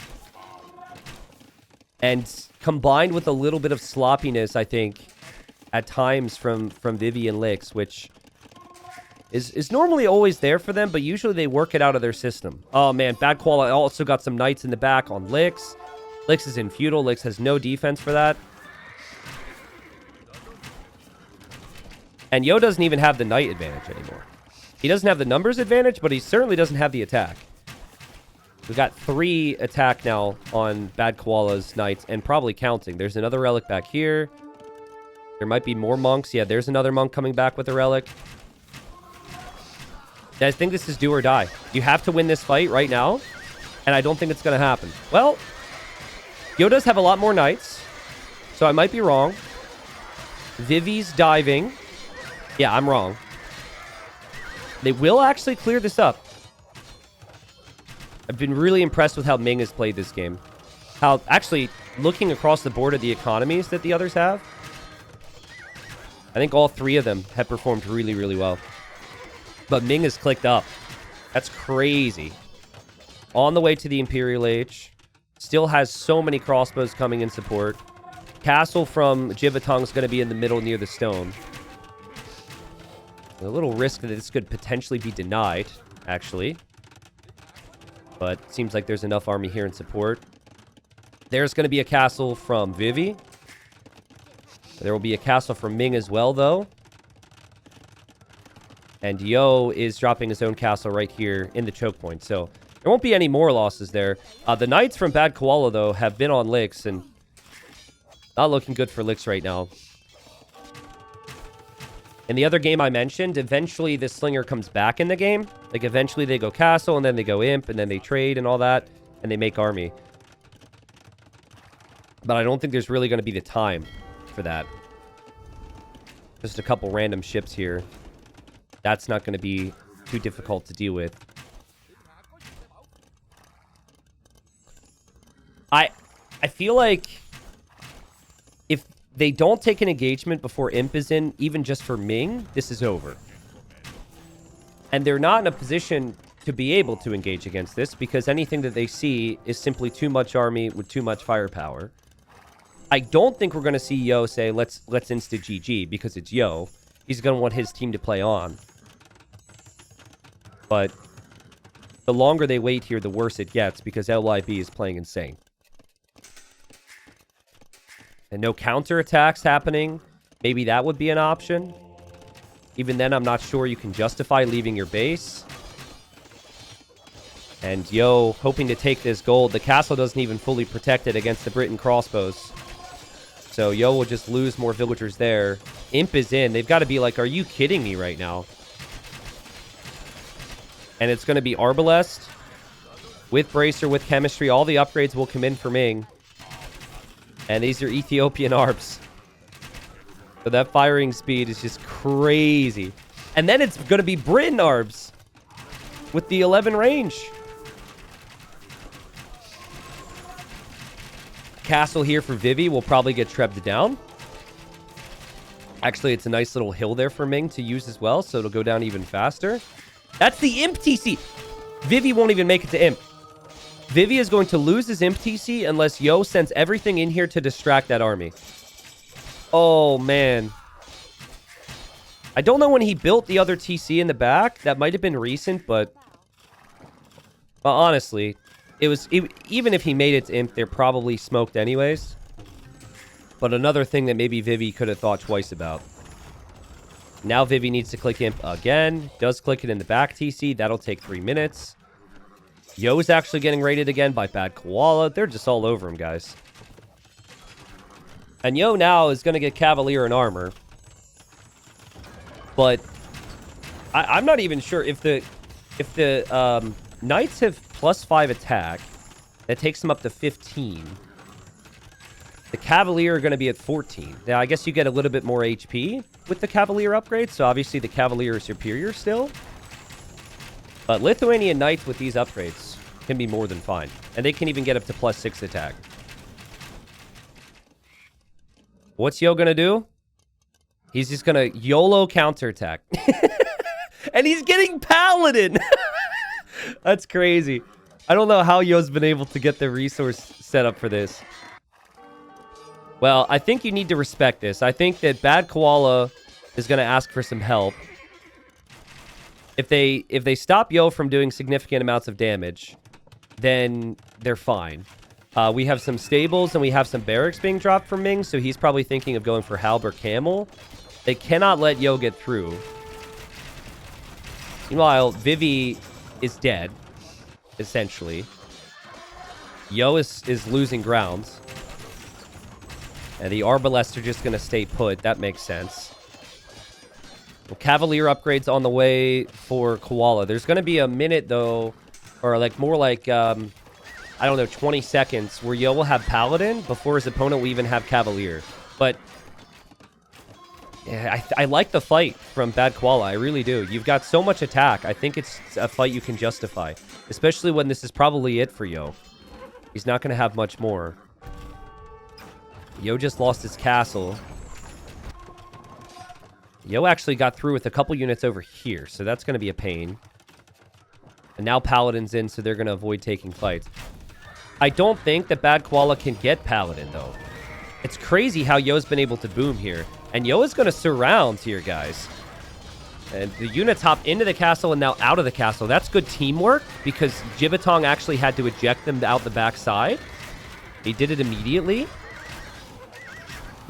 And combined with a little bit of sloppiness, I think, at times from Vivi and Lix, which is normally always there for them, but usually they work it out of their system. Oh, man, Bad Koala also got some knights in the back on Lix. Lix is in feudal. Lix has no defense for that. And Yo doesn't even have the knight advantage anymore. He doesn't have the numbers advantage, but he certainly doesn't have the attack. We've got 3 attack now on Bad Koala's knights, and probably counting. There's another relic back here. There might be more monks. Yeah, there's another monk coming back with a relic. I think this is do or die. You have to win this fight right now, and I don't think it's going to happen. Well, Yo does have a lot more knights, so I might be wrong. Vivi's diving. Yeah, I'm wrong. They will actually clear this up. I've been really impressed with how Ming has played this game. How, actually, looking across the board at the economies that the others have, I think all 3 of them have performed really, really well. But Ming has clicked up. That's crazy. On the way to the Imperial Age. Still has so many crossbows coming in support. Castle from Jiatong is going to be in the middle near the stone. A little risk that this could potentially be denied, actually. But it seems like there's enough army here in support. There's going to be a castle from Vivi. There will be a castle from Ming as well, though. And Yo is dropping his own castle right here in the choke point. So there won't be any more losses there. The knights from Bad Koala, though, have been on Lix. And not looking good for Lix right now. In the other game I mentioned, eventually the Slinger comes back in the game. Like, eventually they go castle, and then they go imp, and then they trade and all that, and they make army. But I don't think there's really going to be the time for that. Just a couple random ships here. That's not going to be too difficult to deal with. I feel like if they don't take an engagement before imp is in, even just for Ming, this is over. And they're not in a position to be able to engage against this because anything that they see is simply too much army with too much firepower. I don't think we're going to see Yo say, let's insta GG because it's Yo. He's going to want his team to play on. But the longer they wait here, the worse it gets because LYB is playing insane. And no counterattacks happening. Maybe that would be an option. Even then, I'm not sure you can justify leaving your base. And Yo, hoping to take this gold. The castle doesn't even fully protect it against the Briton crossbows. So Yo will just lose more villagers there. Imp is in. They've got to be like, are you kidding me right now? And it's going to be Arbalest with Bracer, with Chemistry. All the upgrades will come in for Ming. And these are Ethiopian ARPs. So that firing speed is just crazy. And then it's going to be Britain ARPs with the 11 range. Castle here for Vivi will probably get trebbed down. Actually, it's a nice little hill there for Ming to use as well, so it'll go down even faster. That's the Imp TC. Vivi won't even make it to Imp. Vivi is going to lose his Imp TC unless Yo sends everything in here to distract that army. Oh, man. I don't know when he built the other TC in the back. That might have been recent, but... Well, honestly, even if he made it to Imp, they're probably smoked anyways. But another thing that maybe Vivi could have thought twice about. Now Vivi needs to click Imp again. Does click it in the back TC. That'll take 3 minutes. Yo's actually getting raided again by Bad Koala. They're just all over him, guys. And Yo now is going to get Cavalier and Armor. But I'm not even sure if the Knights have +5 attack. That takes them up to 15. The Cavalier are going to be at 14. Now, I guess you get a little bit more HP with the Cavalier upgrade. So, obviously, the Cavalier is superior still. But Lithuanian Knights with these upgrades can be more than fine. And they can even get up to +6 attack. What's Yo going to do? He's just going to YOLO counterattack. And he's getting Paladin. That's crazy. I don't know how Yo's been able to get the resource set up for this. Well, I think you need to respect this. I think that Bad Koala is going to ask for some help. If they stop Yo from doing significant amounts of damage, then they're fine. We have some stables and we have some barracks being dropped from Ming, so he's probably thinking of going for Halb or Camel. They cannot let Yo get through. Meanwhile, Vivi is dead, essentially. Yo is losing grounds. And the Arbalests are just going to stay put. That makes sense. Well, Cavalier upgrades on the way for Koala. There's going to be a minute, though, or like more like, I don't know, 20 seconds where Yo will have Paladin before his opponent will even have Cavalier. But yeah, I like the fight from Bad Koala. I really do. You've got so much attack. I think it's a fight you can justify, especially when this is probably it for Yo. He's not going to have much more. Yo just lost his castle. Yo actually got through with a couple units over here, so that's going to be a pain. And now Paladin's in, so they're going to avoid taking fights. I don't think that Bad Koala can get Paladin, though. It's crazy how Yo's been able to boom here. And Yo is going to surround here, guys. And the units hop into the castle and now out of the castle. That's good teamwork, because Jiatong actually had to eject them out the backside. He did it immediately.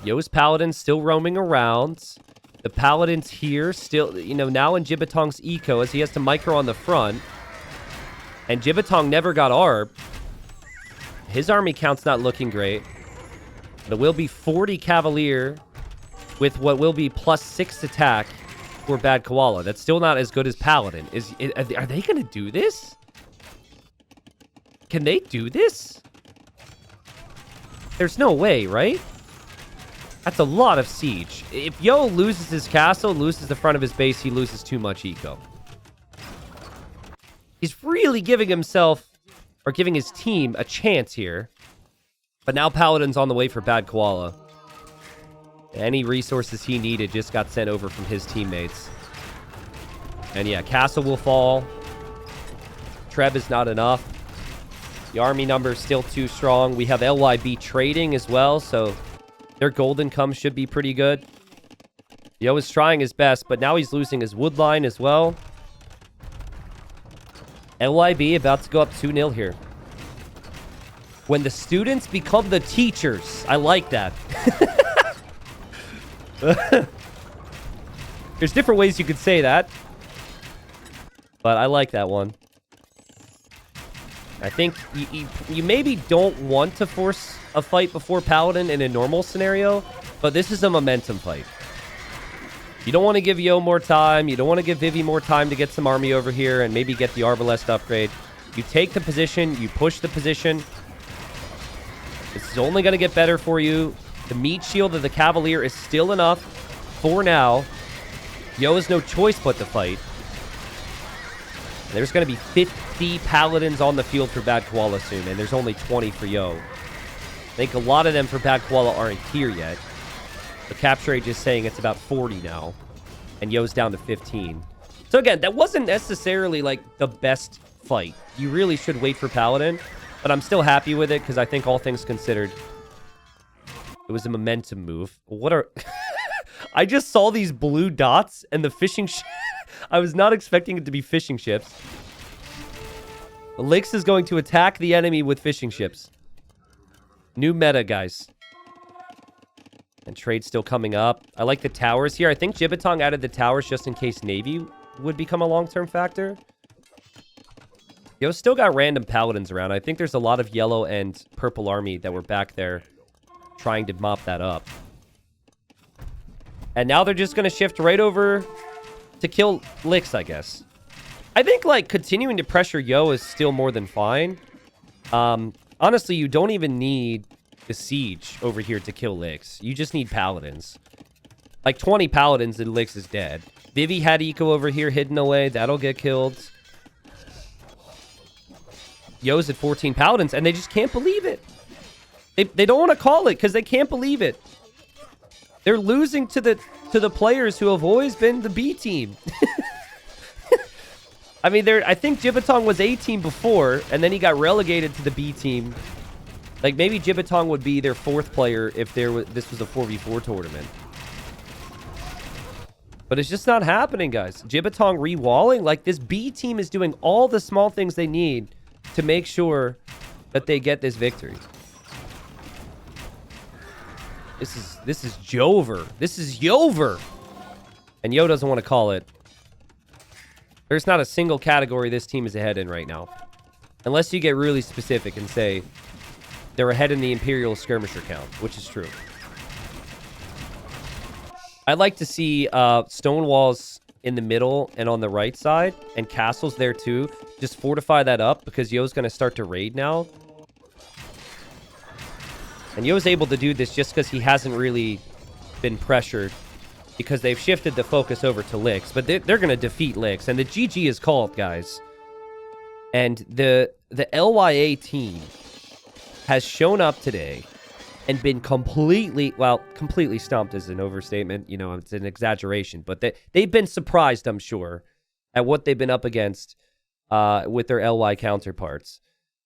Yo's Paladin still roaming around. The Paladin's here still, you know, now in Jiatong's eco as he has to micro on the front. And Jiatong never got ARB. His army count's not looking great. There will be 40 Cavalier with what will be +6 attack for Bad Koala. That's still not as good as Paladin. Are they going to do this? Can they do this? There's no way, right? That's a lot of siege. If Yo loses his castle, loses the front of his base, he loses too much eco. He's really giving himself, or giving his team, a chance here. But now Paladin's on the way for Bad Koala. Any resources he needed just got sent over from his teammates. And yeah, castle will fall. Treb is not enough. The army number is still too strong. We have LYB trading as well, so their gold income should be pretty good. Yo is trying his best, but now he's losing his wood line as well. LYB about to go up 2-0 here. When the students become the teachers. I like that. There's different ways you could say that. But I like that one. I think you maybe don't want to force a fight before Paladin in a normal scenario, but this is a momentum fight. You don't want to give Yo more time. You don't want to give Vivi more time to get some army over here and maybe get the Arbalest upgrade. You take the position. You push the position. This is only going to get better for you. The meat shield of the Cavalier is still enough for now. Yo has no choice but to fight. And there's going to be 50 Paladins on the field for Bad Koala soon, and there's only 20 for Yo. I think a lot of them for Bad Koala aren't here yet. The capture rate is saying it's about 40 now, and Yo's down to 15. So again, that wasn't necessarily like the best fight. You really should wait for Paladin, but I'm still happy with it because I think all things considered, it was a momentum move. What are... I just saw these blue dots and the fishing I was not expecting it to be fishing ships. Lix is going to attack the enemy with fishing ships. New meta, guys. And trade still coming up. I like the towers here. I think Jiatong added the towers just in case Navy would become a long-term factor. Yo, still got random Paladins around. I think there's a lot of yellow and purple army that were back there trying to mop that up. And now they're just going to shift right over to kill Lix, I guess. I think, like, continuing to pressure Yo is still more than fine. Honestly, you don't even need the siege over here to kill Lix. You just need Paladins. Like, 20 Paladins and Lix is dead. Vivi had eco over here hidden away. That'll get killed. Yo's at 14 Paladins, and they just can't believe it. They don't want to call it because they can't believe it. They're losing to the players who have always been the B team. I mean, I think Jiatong was A team before, and then he got relegated to the B team Like, maybe Jiatong would be their 4th player if this was a 4v4 tournament. But it's just not happening, guys. Jiatong re-walling. Like, this B team is doing all the small things they need to make sure that they get this victory. This is Jover. This is Yover. And Yo doesn't want to call it. There's not a single category this team is ahead in right now. Unless you get really specific and say they're ahead in the Imperial skirmisher count, which is true. I'd like to see stone walls in the middle and on the right side, and castles there too. Just fortify that up, because Yo's going to start to raid now. And Yo's able to do this just because he hasn't really been pressured, because they've shifted the focus over to Licks. But they're going to defeat Licks, and the GG is called, guys. And the LYA team has shown up today and been completely stumped is an overstatement. You know, it's an exaggeration. But they've been surprised, I'm sure, at what they've been up against with their LY counterparts.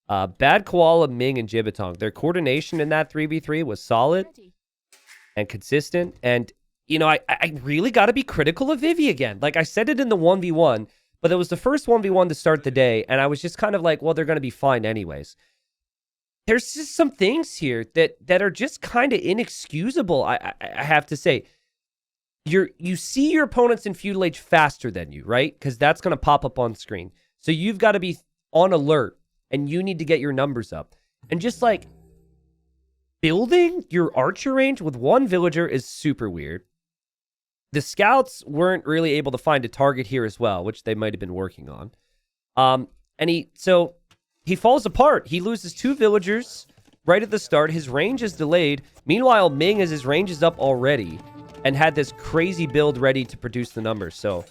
Bad Koala, Ming, and Jiatong. Their coordination in that 3v3 was solid and consistent. And, you know, I really got to be critical of Vivi again. Like, I said it in the 1v1, but it was the first 1v1 to start the day, and I was just kind of like, well, they're going to be fine anyways. There's just some things here that are just kind of inexcusable, I have to say. You see your opponents in feudal age faster than you, right? Because that's going to pop up on screen. So you've got to be on alert, and you need to get your numbers up. And just like building your archer range with one villager is super weird. The scouts weren't really able to find a target here as well, which they might have been working on. And he falls apart. He loses 2 villagers right at the start. His range is delayed. Meanwhile, Ming has his range is up already and had this crazy build ready to produce the numbers. So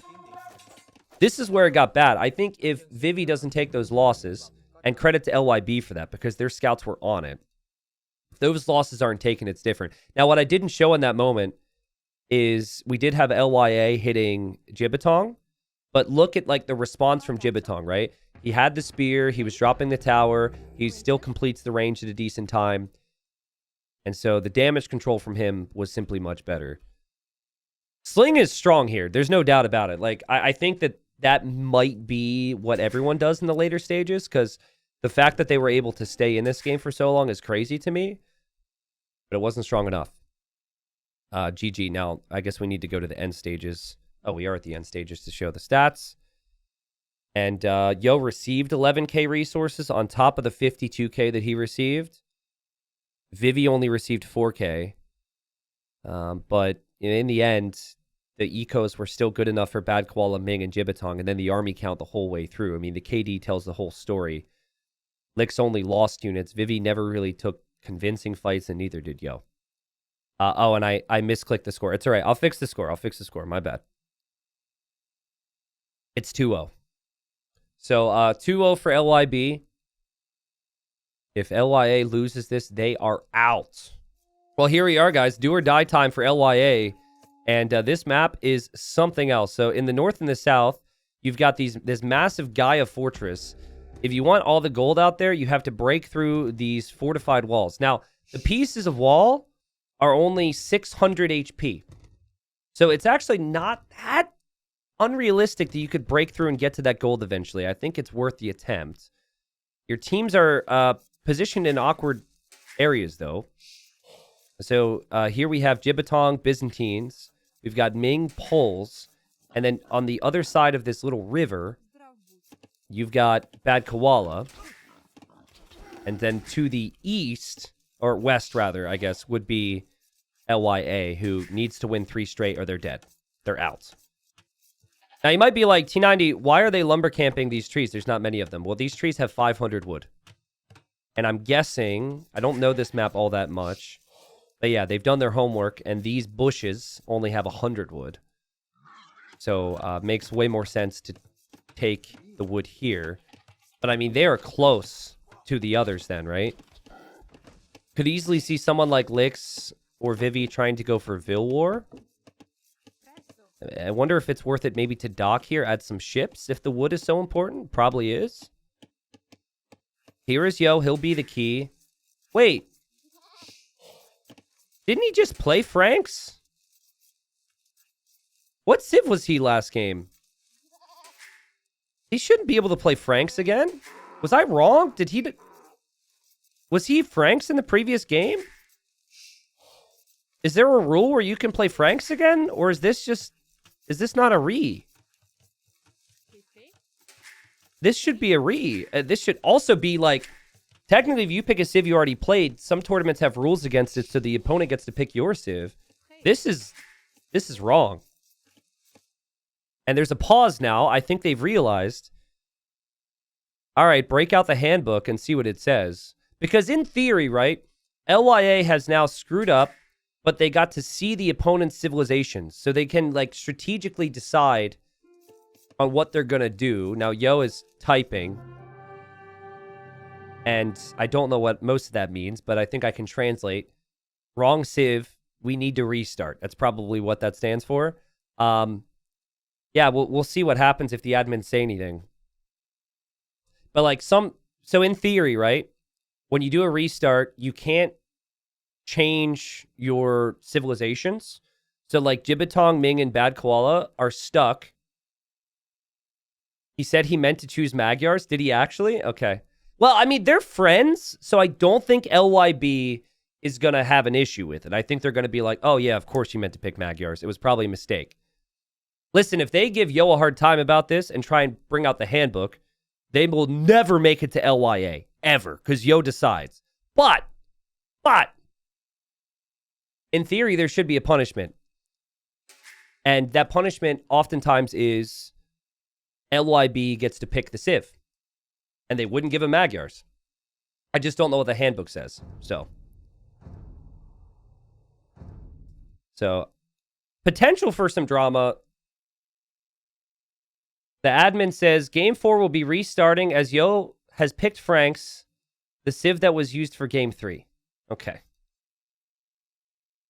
this is where it got bad. I think if Vivi doesn't take those losses, and credit to LYB for that, because their scouts were on it. If those losses aren't taken, it's different. Now, what I didn't show in that moment is we did have LYA hitting Jiatong, but look at like the response from Jiatong, right? He had the spear, he was dropping the tower, he still completes the range at a decent time. And so the damage control from him was simply much better. Sling is strong here. There's no doubt about it. Like, I think that might be what everyone does in the later stages, because the fact that they were able to stay in this game for so long is crazy to me, but it wasn't strong enough. GG. Now, I guess we need to go to the end stages. Oh, we are at the end stages to show the stats. And Yo received 11k resources on top of the 52k that he received. Vivi only received 4k. But in the end, the ecos were still good enough for Bad Koala, Ming, and Jiatong, and then the army count the whole way through. I mean, the KD tells the whole story. Licks only lost units. Vivi never really took convincing fights, and neither did Yo. Oh, and I misclicked the score. It's all right. I'll fix the score. My bad. It's 2-0. So 2-0 for LYB. If LYA loses this, they are out. Well, here we are, guys. Do or die time for LYA. And this map is something else. So in the north and the south, you've got this massive Gaia fortress. If you want all the gold out there, you have to break through these fortified walls. Now, the pieces of wall are only 600 HP. So it's actually not that unrealistic that you could break through and get to that gold eventually. I think it's worth the attempt. Your teams are positioned in awkward areas, though. So here we have Jiatong, Byzantines. We've got Ming, Poles. And then on the other side of this little river, you've got Bad Koala. And then to the east, or west rather, I guess, would be LYA, who needs to win 3 straight or they're dead. They're out. Now, you might be like, T90, why are they lumber camping these trees? There's not many of them. Well, these trees have 500 wood. And I'm guessing, I don't know this map all that much, but yeah, they've done their homework, and these bushes only have 100 wood. So, makes way more sense to take the wood here. But, I mean, they are close to the others then, right? Could easily see someone like Licks or Vivi trying to go for Vil War. I wonder if it's worth it maybe to dock here, add some ships, if the wood is so important. Probably is. Here is Yo. He'll be the key. Wait. Didn't he just play Franks? What Civ was he last game? He shouldn't be able to play Franks again? Was I wrong? Did he... Was he Franks in the previous game? Is there a rule where you can play Franks again? Or is this just... Is this not a re? This should be a re. This should also be like... Technically, if you pick a Civ you already played, some tournaments have rules against it, so the opponent gets to pick your Civ. This is wrong. And there's a pause now. I think they've realized. All right, break out the handbook and see what it says. Because in theory, right, LYA has now screwed up, but they got to see the opponent's civilizations. So they can, like, strategically decide on what they're going to do. Now, Yo is typing. And I don't know what most of that means, but I think I can translate. Wrong Civ, we need to restart. That's probably what that stands for. Yeah, we'll see what happens if the admins say anything. But like so in theory, right? When you do a restart, you can't change your civilizations. So like Jiatong, Ming, and Bad Koala are stuck. He said he meant to choose Magyars. Did he actually? Okay. Well, I mean, they're friends, so I don't think LYB is going to have an issue with it. I think they're going to be like, oh yeah, of course you meant to pick Magyars. It was probably a mistake. Listen, if they give Yo a hard time about this and try and bring out the handbook, they will never make it to LYA, ever, because Yo decides. But, in theory, there should be a punishment. And that punishment oftentimes is LYB gets to pick the Civ. And they wouldn't give him Magyars. I just don't know what the handbook says. So, potential for some drama. The admin says, Game 4 will be restarting as Yo has picked Franks, the Civ that was used for Game 3. Okay.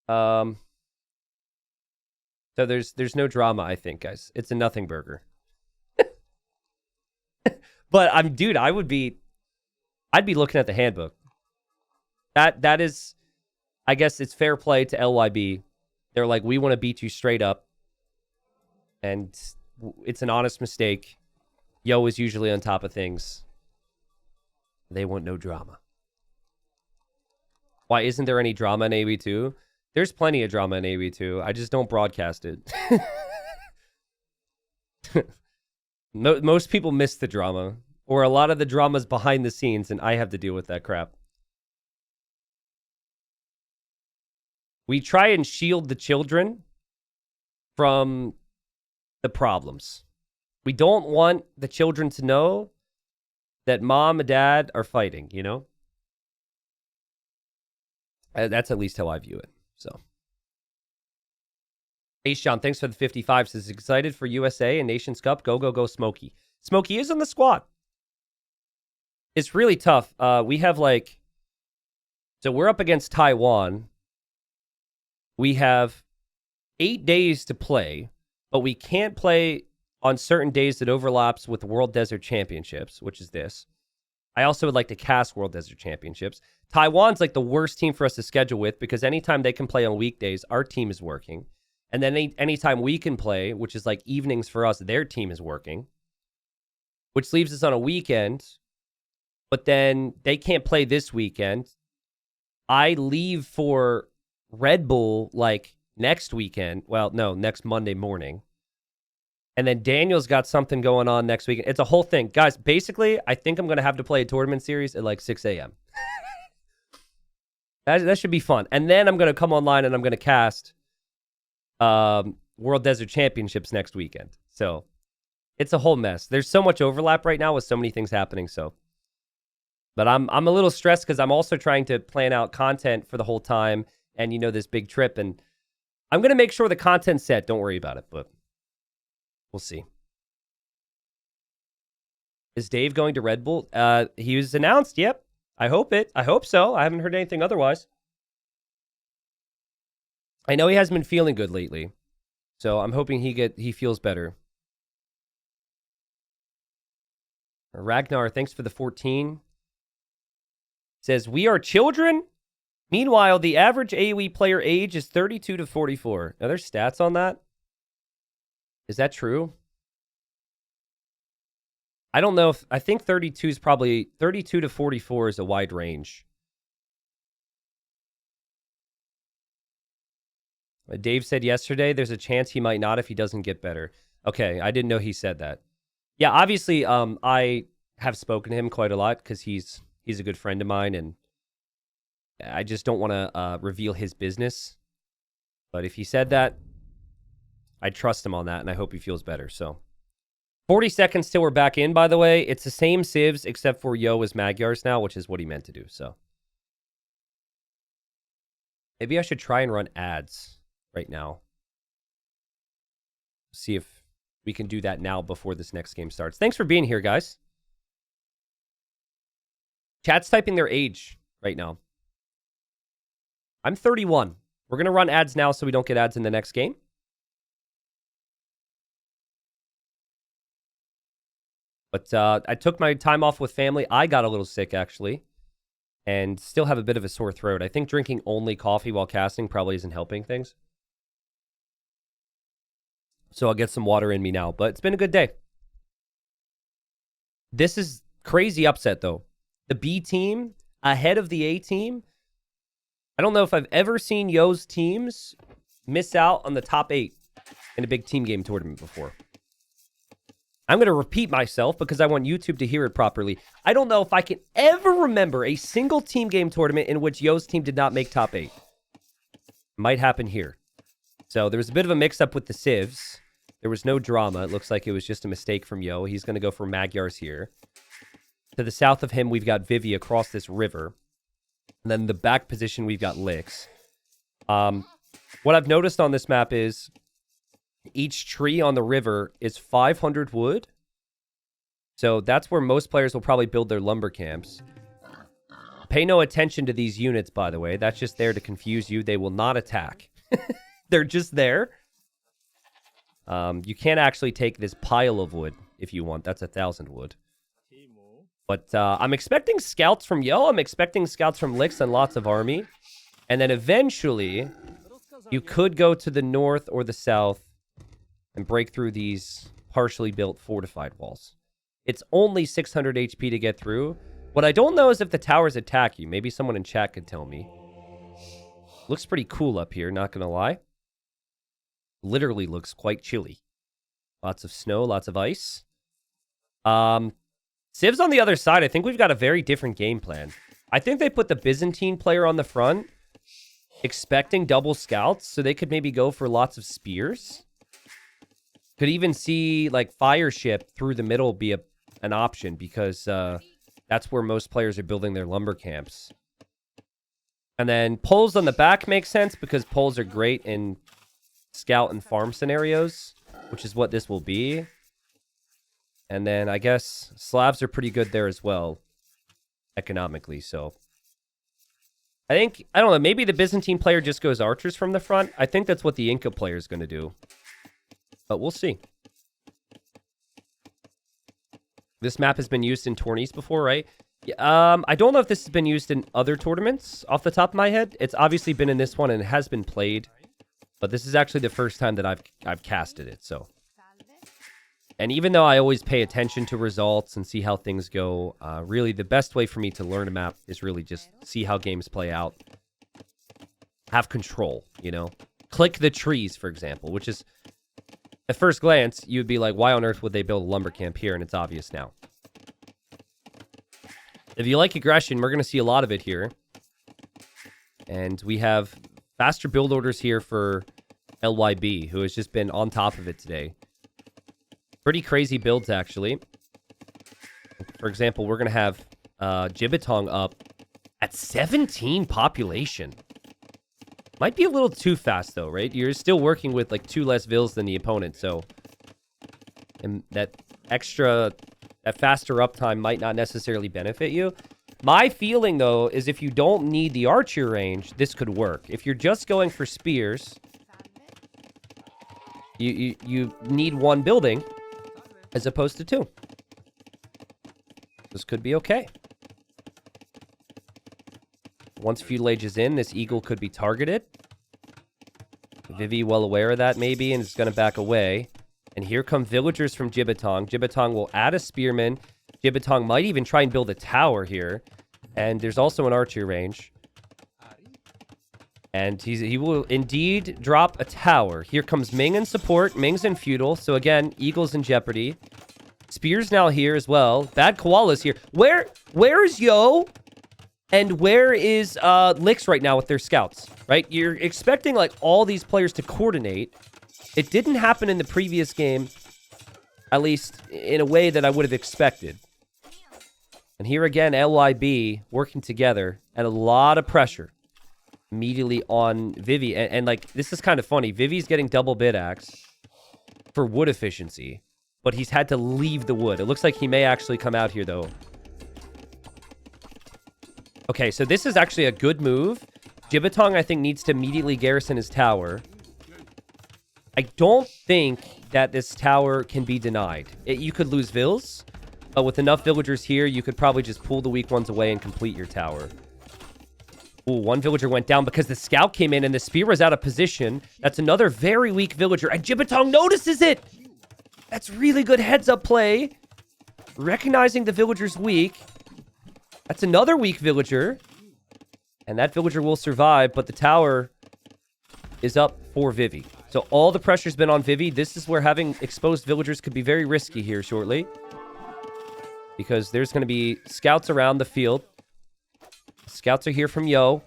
So there's no drama, I think, guys. It's a nothing burger. But I'd be looking at the handbook. That is, I guess it's fair play to LYB. They're like, we want to beat you straight up. And it's an honest mistake. Yo is usually on top of things. They want no drama. Why isn't there any drama in AB2? There's plenty of drama in AB2. I just don't broadcast it. Most people miss the drama. Or a lot of the drama's behind the scenes, and I have to deal with that crap. We try and shield the children from the problems. We don't want the children to know that mom and dad are fighting, you know? That's at least how I view it, so. Hey, Sean, thanks for the 55. Says, excited for USA and Nations Cup. Go, go, go, Smokey. Smokey is on the squad. It's really tough. We have so we're up against Taiwan. We have 8 days to play, but we can't play on certain days that overlaps with World Desert Championships, which is this. I also would like to cast World Desert Championships. Taiwan's like the worst team for us to schedule with because anytime they can play on weekdays, our team is working. And then anytime we can play, which is like evenings for us, their team is working, which leaves us on a weekend. But then they can't play this weekend. I leave for Red Bull like next weekend. Well, no, next Monday morning. And then Daniel's got something going on next weekend. It's a whole thing. Guys, basically, I think I'm going to have to play a tournament series at like 6 a.m. That should be fun. And then I'm going to come online and I'm going to cast World Desert Championships next weekend. So it's a whole mess. There's so much overlap right now with so many things happening. But I'm a little stressed because I'm also trying to plan out content for the whole time and, you know, this big trip. And I'm going to make sure the content's set. Don't worry about it, but we'll see. Is Dave going to Red Bull? He was announced, yep. I hope so. I haven't heard anything otherwise. I know he hasn't been feeling good lately, so I'm hoping he feels better. Ragnar, thanks for the 14. Says, we are children. Meanwhile, the average AoE player age is 32 to 44. Are there stats on that? Is that true? I don't know if... I think 32 is probably... 32 to 44 is a wide range. Dave said yesterday there's a chance he might not if he doesn't get better. Okay, I didn't know he said that. Yeah, obviously, I have spoken to him quite a lot because he's a good friend of mine, and I just don't want to reveal his business. But if he said that, I trust him on that, and I hope he feels better. So, 40 seconds till we're back in, by the way. It's the same civs, except for Yo is Magyars now, which is what he meant to do. So, maybe I should try and run ads right now. See if we can do that now before this next game starts. Thanks for being here, guys. Chat's typing their age right now. I'm 31. We're going to run ads now so we don't get ads in the next game. But I took my time off with family. I got a little sick, actually, and still have a bit of a sore throat. I think drinking only coffee while casting probably isn't helping things. So I'll get some water in me now. But it's been a good day. This is crazy upset, though. The B team ahead of the A team. I don't know if I've ever seen Yo's teams miss out on the top 8 in a big team game tournament before. I'm going to repeat myself because I want YouTube to hear it properly. I don't know if I can ever remember a single team game tournament in which Yo's team did not make top 8. Might happen here. So there was a bit of a mix-up with the civs. There was no drama. It looks like it was just a mistake from Yo. He's going to go for Magyars here. To the south of him, we've got Vivi across this river. And then the back position, we've got Lix. What I've noticed on this map is each tree on the river is 500 wood. So that's where most players will probably build their lumber camps. Pay no attention to these units, by the way. That's just there to confuse you. They will not attack. They're just there. You can't actually take this pile of wood if you want. That's 1,000 wood. But I'm expecting scouts from Yo. I'm expecting scouts from Lix and lots of army. And then eventually, you could go to the north or the south and break through these partially built fortified walls. It's only 600 HP to get through. What I don't know is if the towers attack you. Maybe someone in chat could tell me. Looks pretty cool up here, not gonna lie. Literally looks quite chilly. Lots of snow, lots of ice. Civs on the other side, I think we've got a very different game plan. I think they put the Byzantine player on the front, expecting double scouts, so they could maybe go for lots of spears. Could even see, like, fire ship through the middle be an option, because that's where most players are building their lumber camps. And then poles on the back make sense, because poles are great in scout and farm scenarios, which is what this will be. And then I guess Slavs are pretty good there as well, economically. So I think, I don't know, maybe the Byzantine player just goes archers from the front. I think that's what the Inca player is going to do. But we'll see. This map has been used in tourneys before, right? Yeah, I don't know if this has been used in other tournaments off the top of my head. It's obviously been in this one and it has been played. But this is actually the first time that I've casted it, so. And even though I always pay attention to results and see how things go, really the best way for me to learn a map is really just see how games play out. Have control, you know? Click the trees, for example, which is, at first glance, you'd be like, why on earth would they build a lumber camp here? And it's obvious now. If you like aggression, we're going to see a lot of it here. And we have faster build orders here for LYB, who has just been on top of it today. Pretty crazy builds, actually. For example, we're going to have Jiatong up at 17 population. Might be a little too fast, though, right? You're still working with, like, 2 less vills than the opponent, so... And that faster uptime might not necessarily benefit you. My feeling, though, is if you don't need the archer range, this could work. If you're just going for spears, you need 1 building as opposed to 2. This could be okay. once Feudal Age is in, this Eagle could be targeted. Vivi well aware of that, maybe, and is going to back away. And here come villagers from Jiatong. Jiatong will add a spearman. Jiatong might even try and build a tower here. And there's also an archer range. And he will indeed drop a tower. Here comes Ming in support. Ming's in feudal. So again, Eagle's in jeopardy. Spear's now here as well. Bad Koala's here. Where is Yo? And where is Lix right now with their scouts? Right? You're expecting like all these players to coordinate. It didn't happen in the previous game. At least in a way that I would have expected. And here again, LYB working together. And a lot of pressure. Immediately on Vivi. And like, this is kind of funny. Vivi's getting double bid axe for wood efficiency. But he's had to leave the wood. It looks like he may actually come out here, though. Okay, so this is actually a good move. Jiatong, I think, needs to immediately garrison his tower. I don't think that this tower can be denied. You could lose vills, but with enough villagers here, you could probably just pull the weak ones away and complete your tower. Ooh, one villager went down because the scout came in and the spear was out of position. That's another very weak villager, and Jiatong notices it! That's really good heads-up play. Recognizing the villager's weak. That's another weak villager. And that villager will survive, but the tower is up for Vivi. So all the pressure's been on Vivi. This is where having exposed villagers could be very risky here shortly. Because there's going to be scouts around the field. Scouts are here from Yo.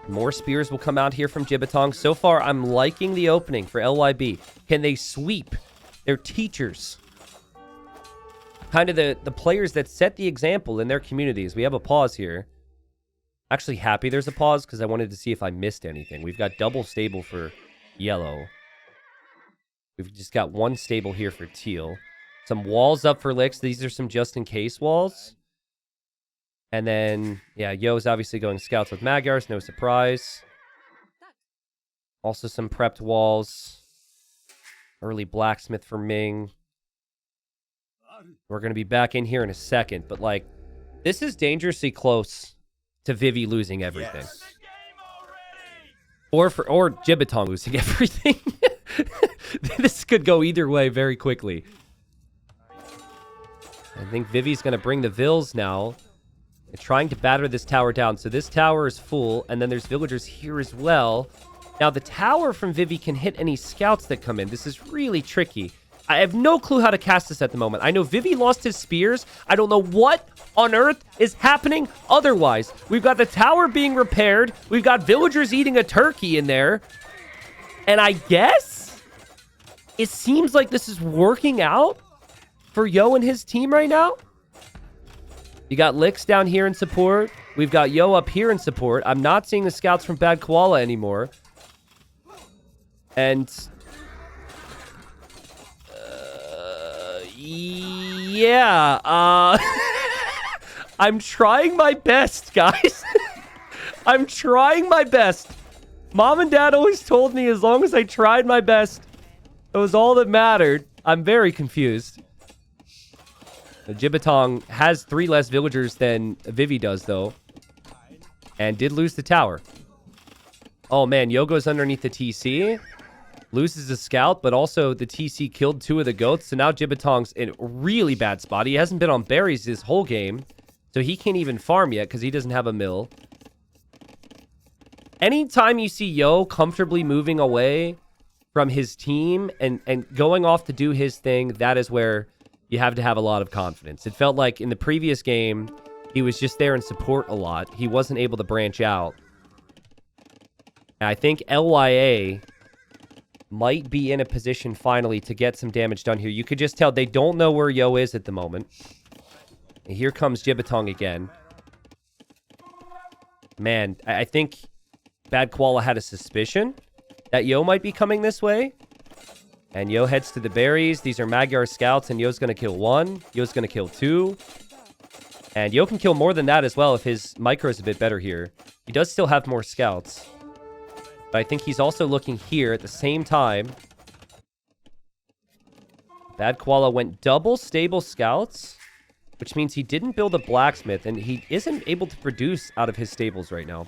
More spears will come out here from Jiatong. So far, I'm liking the opening for LYB. Can they sweep their teachers? Kind of the players that set the example in their communities. We have a pause here. Actually happy there's a pause because I wanted to see if I missed anything. We've got double stable for yellow. We've just got one stable here for teal. Some walls up for Lix. These are some just-in-case walls. And then, yeah, Yo's obviously going scouts with Magyars. No surprise. Also some prepped walls. Early blacksmith for Ming. We're going to be back in here in a second. But, like, this is dangerously close to Vivi losing everything. Yes. Or Jiatong losing everything. This could go either way very quickly. I think Vivi's going to bring the vills now. And trying to batter this tower down. So this tower is full. And then there's villagers here as well. Now, the tower from Vivi can hit any scouts that come in. This is really tricky. I have no clue how to cast this at the moment. I know Vivi lost his spears. I don't know what on earth is happening otherwise. We've got the tower being repaired. We've got villagers eating a turkey in there. And I guess it seems like this is working out for Yo and his team right now. You got Lix down here in support. We've got Yo up here in support. I'm not seeing the scouts from Bad Koala anymore. And yeah, I'm trying my best, guys. I'm trying my best. Mom and Dad always told me as long as I tried my best, it was all that mattered. I'm very confused. Jiatong has 3 less villagers than Vivi does, though. And did lose the tower. Oh, man. Yo goes underneath the TC. Loses a scout, but also the TC killed 2 of the goats. So now Jiatong's in a really bad spot. He hasn't been on berries this whole game. So he can't even farm yet because he doesn't have a mill. Anytime you see Yo comfortably moving away from his team and going off to do his thing, that is where you have to have a lot of confidence. It felt like in the previous game, he was just there in support a lot. He wasn't able to branch out. And I think LYA might be in a position finally to get some damage done here. You could just tell they don't know where Yo is at the moment. And here comes Jiatong again. Man, I think Bad Koala had a suspicion that Yo might be coming this way. And Yo heads to the berries. These are Magyar scouts, and Yo's going to kill 1. Yo's going to kill 2. And Yo can kill more than that as well if his micro is a bit better here. He does still have more scouts. But I think he's also looking here at the same time. Bad Koala went double stable scouts. which means he didn't build a blacksmith, and he isn't able to produce out of his stables right now.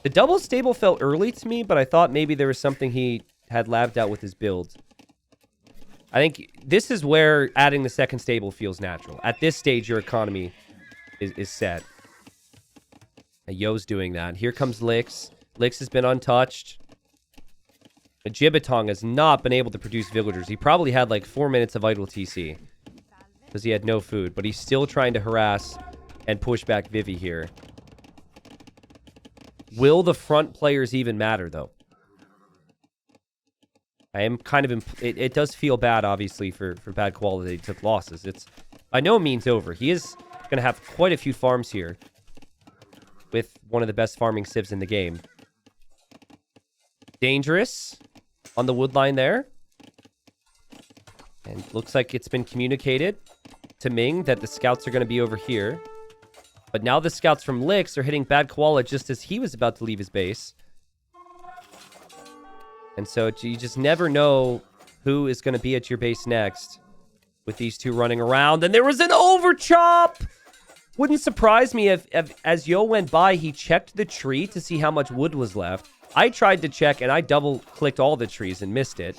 The double stable felt early to me, but I thought maybe there was something he had labbed out with his build. I think this is where adding the second stable feels natural. At this stage, your economy is set. And Yo's doing that. Here comes Lix. Lix has been untouched. Jiatong has not been able to produce villagers. He probably had like 4 minutes of idle TC. Because he had no food. But he's still trying to harass and push back Vivi here. Will the front players even matter, though? I am kind of... It does feel bad, obviously, for Bad Koala that he took losses. It's by no means over. He is going to have quite a few farms here. With one of the best farming civs in the game. Dangerous on the wood line there. And looks like it's been communicated to Ming that the scouts are going to be over here. But now the scouts from Lix are hitting Bad Koala just as he was about to leave his base. And so you just never know who is going to be at your base next with these two running around. And there was an overchop! Wouldn't surprise me if as Yo went by, he checked the tree to see how much wood was left. I tried to check, and I double-clicked all the trees and missed it.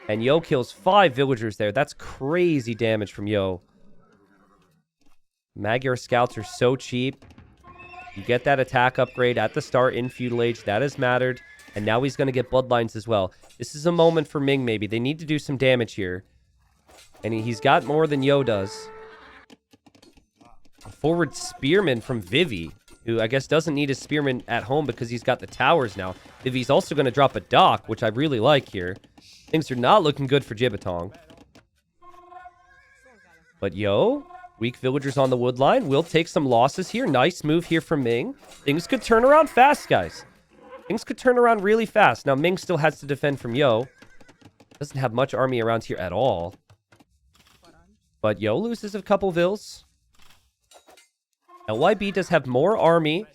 And Yo kills 5 villagers there. That's crazy damage from Yo. Magyar scouts are so cheap. You get that attack upgrade at the start in Feudal Age. That has mattered. And now he's going to get bloodlines as well. This is a moment for Ming, maybe. They need to do some damage here. And he's got more than Yo does. A forward spearman from Vivi, who I guess doesn't need a spearman at home because he's got the towers now. Vivi's also going to drop a dock, which I really like here. Things are not looking good for Jiatong. But Yo, weak villagers on the wood line, will take some losses here. Nice move here from Ming. Things could turn around fast, guys. Things could turn around really fast. Now, Ming still has to defend from Yo. Doesn't have much army around here at all. But Yo loses a couple vills. LYB does have more army.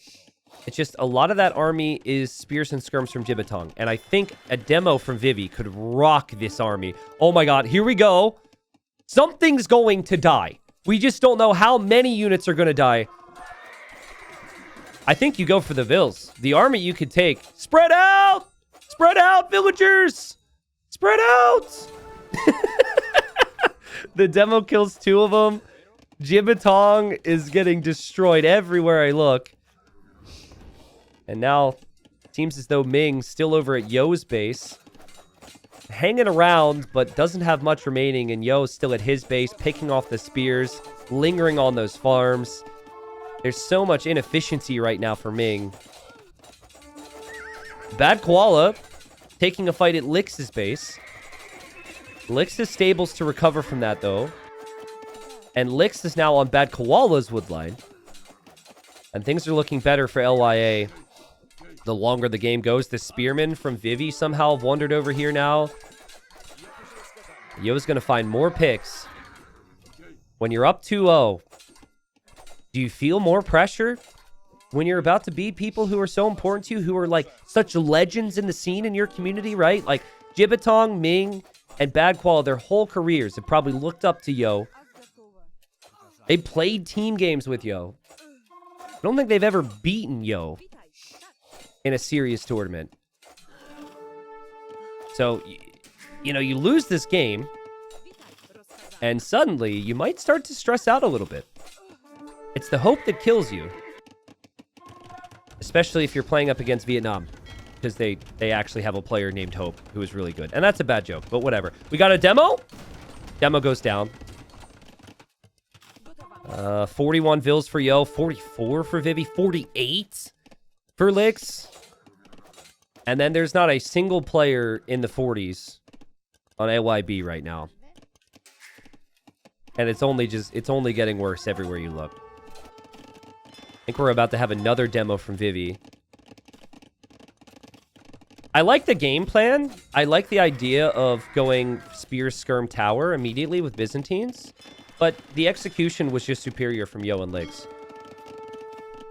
It's just a lot of that army is spears and skirms from Jiatong. And I think a demo from Vivi could rock this army. Oh my god, here we go. Something's going to die. We just don't know how many units are going to die. I think you go for the vills. The army you could take. Spread out! Spread out, villagers! Spread out! The demo kills 2 of them. Jiatong is getting destroyed everywhere I look. And now, seems as though Ming's still over at Yo's base. Hanging around, but doesn't have much remaining. And Yo's still at his base, picking off the spears, lingering on those farms. There's so much inefficiency right now for Ming. Bad Koala taking a fight at Lix's base. Lix's stables to recover from that, though. And Lix is now on Bad Koala's woodline. And things are looking better for LYA. The longer the game goes, the spearmen from Vivi somehow have wandered over here now. Yo's going to find more picks. When you're up 2-0, do you feel more pressure when you're about to beat people who are so important to you, who are like such legends in the scene in your community, right? Like Jiatong, Ming, and Bad Koala, their whole careers have probably looked up to Yo. They played team games with Yo. I don't think they've ever beaten Yo in a serious tournament. So, you know, you lose this game, and suddenly you might start to stress out a little bit. It's the hope that kills you. Especially if you're playing up against Vietnam. Because they actually have a player named Hope who is really good. And that's a bad joke, but whatever. We got a demo. Demo goes down. 41 vills for Yo. 44 for Vivi. 48 for Lix. And then there's not a single player in the 40s on LYB right now. And it's only getting worse everywhere you look. I think we're about to have another demo from Vivi. I like the game plan. I like the idea of going Spear Skirm Tower immediately with Byzantines. But the execution was just superior from Yo and Lix.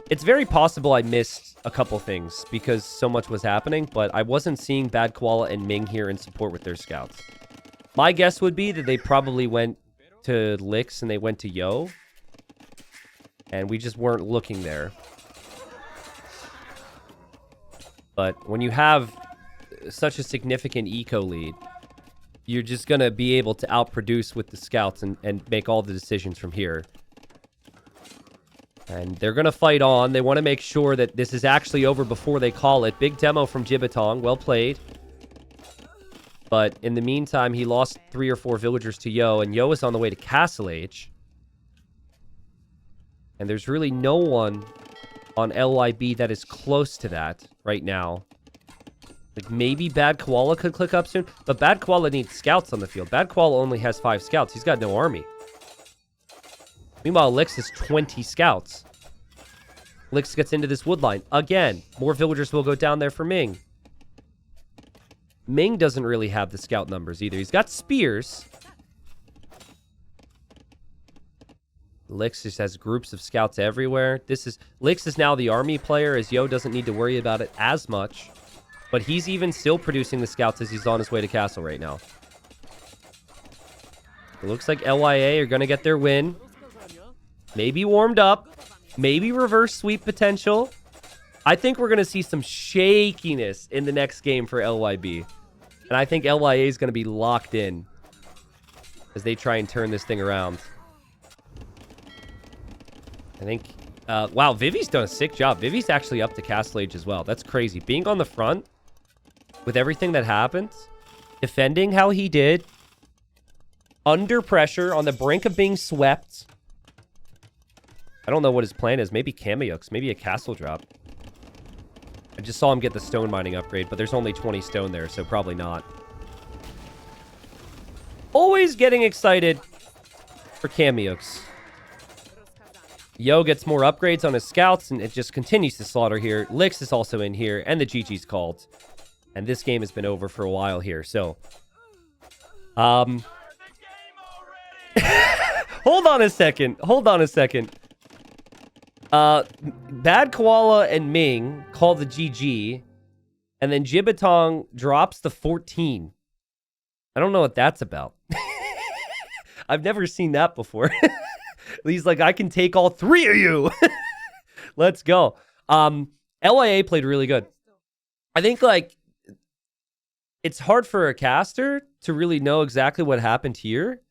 It's very possible I missed a couple things because so much was happening, but I wasn't seeing Bad Koala and Ming here in support with their scouts. My guess would be that they probably went to Licks and they went to Yo. And we just weren't looking there. But when you have such a significant eco lead, you're just going to be able to outproduce with the scouts and make all the decisions from here. And they're going to fight on. They want to make sure that this is actually over before they call it. Big demo from Jiatong. Well played. But in the meantime, he lost 3 or 4 villagers to Yo. And Yo is on the way to Castle Age. And there's really no one on LYB that is close to that right now. Like, maybe Bad Koala could click up soon. But Bad Koala needs scouts on the field. Bad Koala only has 5 scouts. He's got no army. Meanwhile, Lix has 20 scouts. Lix gets into this wood line. Again, more villagers will go down there for Ming. Ming doesn't really have the scout numbers either. He's got spears. Lix just has groups of scouts everywhere. Lix is now the army player, as Yo doesn't need to worry about it as much. But he's even still producing the scouts as he's on his way to castle right now. It looks like LYA are going to get their win. Maybe warmed up. Maybe reverse sweep potential. I think we're going to see some shakiness in the next game for LYB. And I think LYA is going to be locked in as they try and turn this thing around. I think... wow, Vivi's done a sick job. Vivi's actually up to Castle Age as well. That's crazy. Being on the front with everything that happened, defending how he did, under pressure, on the brink of being swept. I don't know what his plan is. Maybe Kameyux. Maybe a castle drop. I just saw him get the stone mining upgrade, but there's only 20 stone there, so probably not. Always getting excited for Kameyux. Yo gets more upgrades on his scouts, and it just continues to slaughter here. Lix is also in here, and the GG's called. And this game has been over for a while here, so... Hold on a second. Hold on a second. Bad Koala and Ming call the GG, and then Jiatong drops the 14. I don't know what that's about. I've never seen that before. He's like, I can take all 3 of you. Let's go. LYA played really good. I think, like, it's hard for a caster to really know exactly what happened here.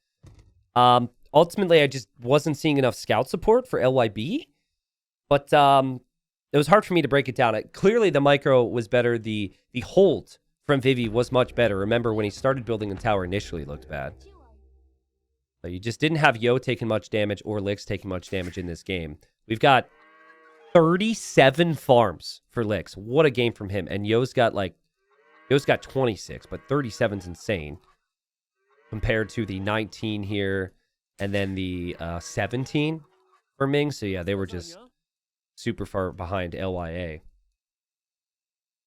Ultimately, I just wasn't seeing enough scout support for LYB. But it was hard for me to break it down. Clearly, the micro was better. The hold from Vivi was much better. Remember, when he started building the tower initially, it looked bad. But you just didn't have Yo taking much damage or Lix taking much damage in this game. We've got 37 farms for Lix. What a game from him. And Yo's got 26, but 37's insane. Compared to the 19 here and then the 17 for Ming. So yeah, they were just super far behind LYA.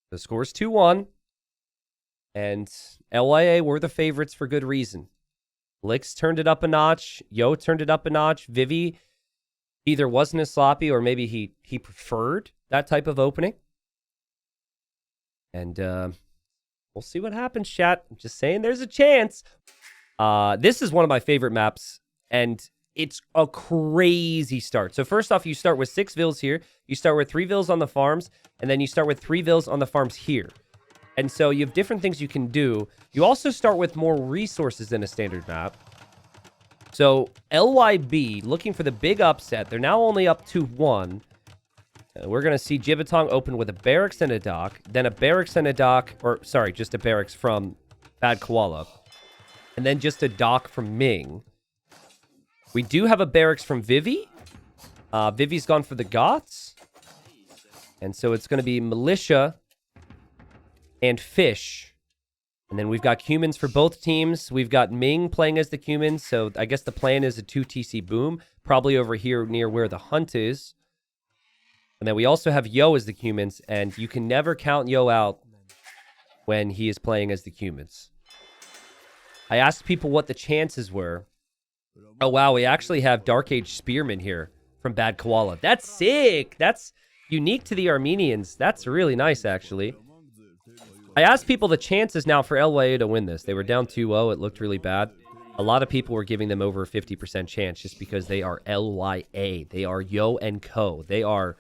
The score's 2-1. And LYA were the favorites for good reason. Lix turned it up a notch. Yo turned it up a notch. Vivi either wasn't as sloppy or maybe he preferred that type of opening. And we'll see what happens, chat. I'm just saying there's a chance. This is one of my favorite maps, and it's a crazy start. So first off, you start with 6 vills here. You start with 3 vills on the farms, and then you start with 3 vills on the farms here. And so you have different things you can do. You also start with more resources than a standard map. So LYB, looking for the big upset. They're now only up 2-1. We're going to see Jiatong open with a barracks and a dock. Then a barracks and a dock. Or, sorry, just a barracks from Bad Koala. And then just a dock from Ming. We do have a barracks from Vivi. Vivi's gone for the Goths. And so it's going to be militia and fish. And then we've got humans for both teams. We've got Ming playing as the humans. So I guess the plan is a 2 TC boom. Probably over here near where the hunt is. And then we also have Yo as the humans. And you can never count Yo out when he is playing as the humans. I asked people what the chances were. Oh, wow. We actually have Dark Age Spearmen here from Bad Koala. That's sick. That's unique to the Armenians. That's really nice, actually. I asked people the chances now for LYA to win this. They were down 2-0. It looked really bad. A lot of people were giving them over a 50% chance just because they are LYA. They are Yo and Co. They are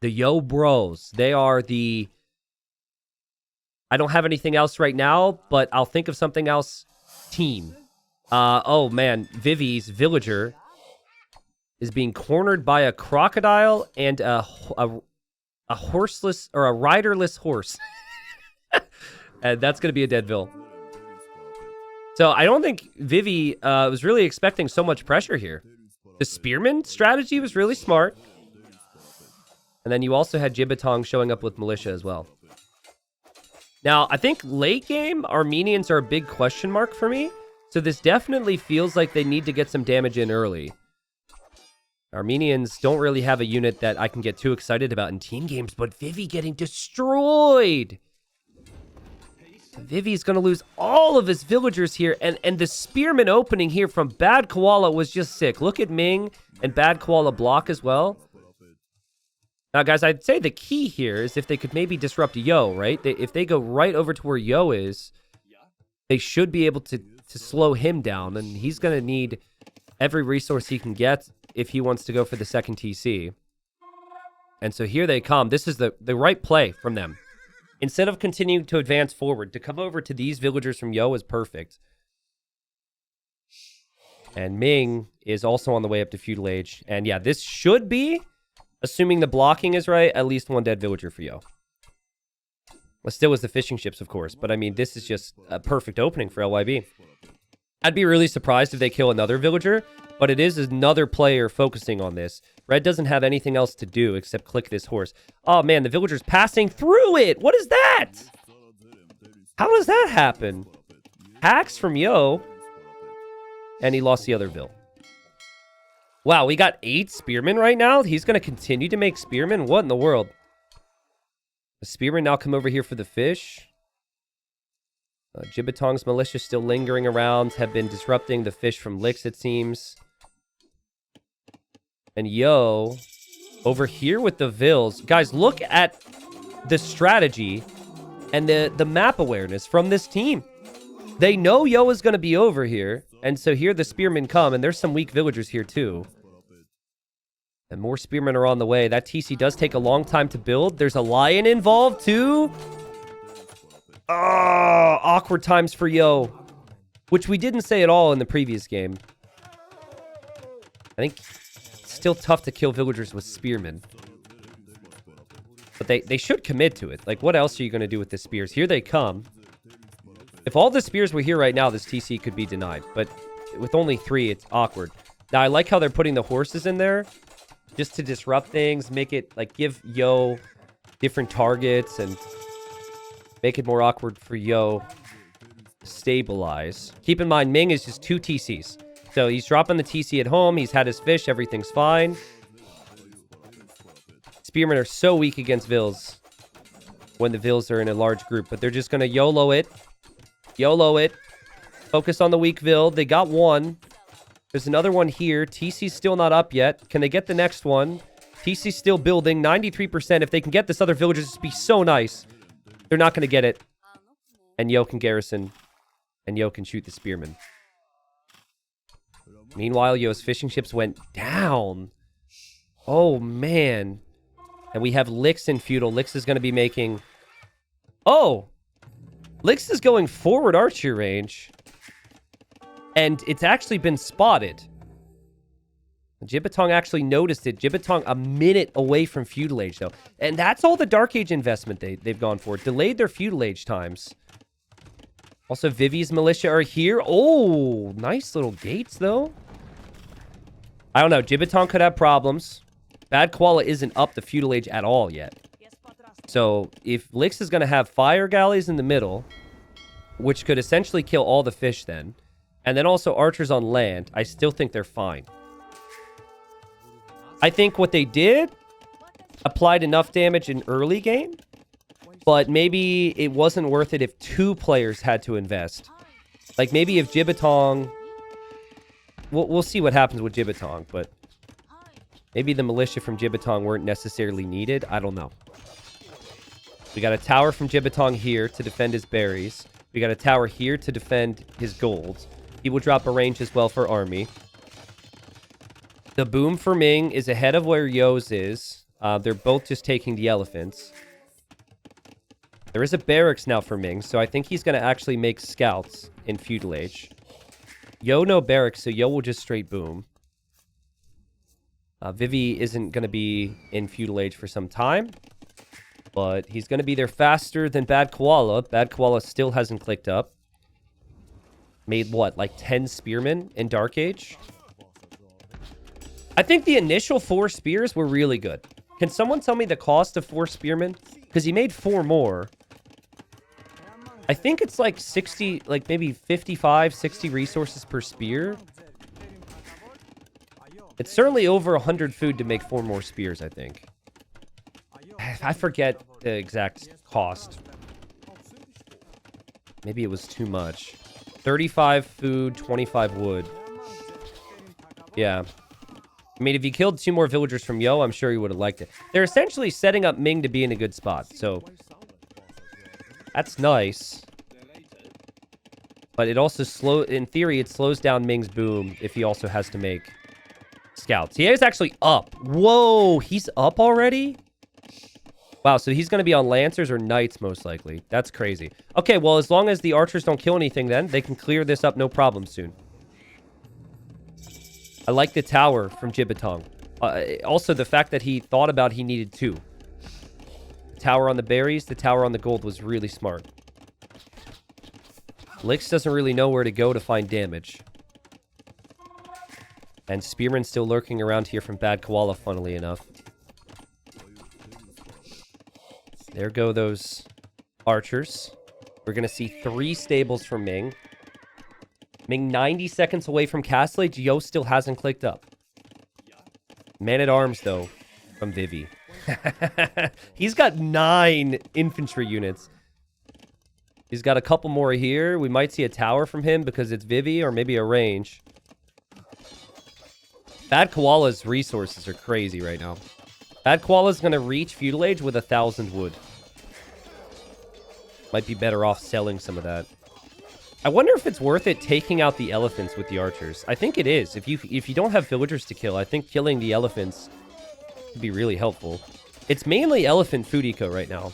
the Yo Bros. They are the... I don't have anything else right now, but I'll think of something else. Team. Oh, man. Vivi's villager is being cornered by a crocodile and a horseless or a riderless horse. And that's going to be a Deadville. So I don't think Vivi was really expecting so much pressure here. The Spearman strategy was really smart. And then you also had Jiatong showing up with Militia as well. Now, I think late game, Armenians are a big question mark for me. So this definitely feels like they need to get some damage in early. Armenians don't really have a unit that I can get too excited about in team games, but Vivi getting destroyed. Vivi's going to lose all of his villagers here, and the Spearman opening here from Bad Koala was just sick. Look at Ming and Bad Koala block as well. Now, guys, I'd say the key here is if they could maybe disrupt Yo, right? If they go right over to where Yo is, they should be able to slow him down, and he's going to need every resource he can get if he wants to go for the second TC. And so here they come. This is the right play from them. Instead of continuing to advance forward, to come over to these villagers from Yo is perfect. And Ming is also on the way up to Feudal Age. And yeah, this should be, assuming the blocking is right, at least one dead villager for Yo. Well, still is the fishing ships, of course. But I mean, this is just a perfect opening for LYB. I'd be really surprised if they kill another villager, but it is another player focusing on this. Red doesn't have anything else to do except click this horse. Oh, man, the villager's passing through it. What is that? How does that happen? Hacks from Yo, and he lost the other vill. Wow, we got 8 spearmen right now? He's going to continue to make spearmen? What in the world? The spearmen now come over here for the fish. Jiatong's militia still lingering around, have been disrupting the fish from Licks, it seems. And Yo, over here with the vills. Guys, look at the strategy and the map awareness from this team. They know Yo is going to be over here. And so here the spearmen come, and there's some weak villagers here too. And more spearmen are on the way. That TC does take a long time to build. There's a lion involved too. Oh, awkward times for Yo, which we didn't say at all in the previous game. I think it's still tough to kill villagers with spearmen. But they should commit to it. Like, what else are you going to do with the spears? Here they come. If all the spears were here right now, this TC could be denied. But with only 3, it's awkward. Now, I like how they're putting the horses in there just to disrupt things, make it, like, give Yo different targets and make it more awkward for Yo to stabilize. Keep in mind, Ming is just 2 TCs. So he's dropping the TC at home. He's had his fish. Everything's fine. Spearmen are so weak against vills when the vills are in a large group. But they're just going to YOLO it. YOLO it. Focus on the weak vill. They got one. There's another one here. TC's still not up yet. Can they get the next one? TC's still building. 93%. If they can get this other villager, this would be so nice. They're not going to get it. And Yo can garrison. And Yo can shoot the spearmen. Meanwhile, Yo's fishing ships went down. Oh, man. And we have Licks in feudal. Licks is going to be making... Oh! Licks is going forward archer range. And it's actually been spotted. Jiatong actually noticed it. Jiatong a minute away from feudal age, though. And that's all the Dark Age investment they've gone for. Delayed their feudal age times. Also, Vivi's militia are here. Oh, nice little gates, though. I don't know. Jiatong could have problems. Bad Koala isn't up the feudal age at all yet. So, if Licks is going to have fire galleys in the middle, which could essentially kill all the fish then, and then also archers on land, I still think they're fine. I think what they did applied enough damage in early game, but maybe it wasn't worth it if 2 players had to invest. Like, maybe if Jiatong... We'll see what happens with Jiatong, but maybe the militia from Jiatong weren't necessarily needed. I don't know. We got a tower from Jiatong here to defend his berries. We got a tower here to defend his gold. He will drop a range as well for army. The boom for Ming is ahead of where Yo's is. They're both just taking the elephants. There is a barracks now for Ming, so I think he's going to actually make scouts in feudal age. Yo no barracks, so Yo will just straight boom. Vivi isn't going to be in feudal age for some time, but he's going to be there faster than Bad Koala. Bad Koala still hasn't clicked up. Made what, like 10 spearmen in Dark Age? I think the initial 4 spears were really good. Can someone tell me the cost of 4 spearmen? Because he made 4 more. I think it's like 60, like maybe 55, 60 resources per spear. It's certainly over 100 food to make 4 more spears, I think. I forget the exact cost. Maybe it was too much. 35 food, 25 wood. Yeah. I mean, if he killed 2 more villagers from Yo, I'm sure he would have liked it. They're essentially setting up Ming to be in a good spot, so that's nice. But it also in theory, it slows down Ming's boom if he also has to make scouts. He is actually up. Whoa, he's up already? Wow, so he's going to be on Lancers or Knights, most likely. That's crazy. Okay, well, as long as the archers don't kill anything then, they can clear this up no problem soon. I like the tower from Jiatong. Also, the fact that he thought about he needed 2. The tower on the berries, the tower on the gold was really smart. Lix doesn't really know where to go to find damage. And Spearman's still lurking around here from Bad Koala, funnily enough. There go those archers. We're going to see 3 stables from Ming. Ming 90 seconds away from Castle Age. Yo still hasn't clicked up. Man-at-Arms, though, from Vivi. He's got 9 infantry units. He's got a couple more here. We might see a tower from him because it's Vivi, or maybe a range. Bad Koala's resources are crazy right now. Bad Koala's going to reach feudal age with 1,000 wood. Might be better off selling some of that. I wonder if it's worth it taking out the elephants with the archers. I think it is. If you don't have villagers to kill, I think killing the elephants would be really helpful. It's mainly elephant food eco right now.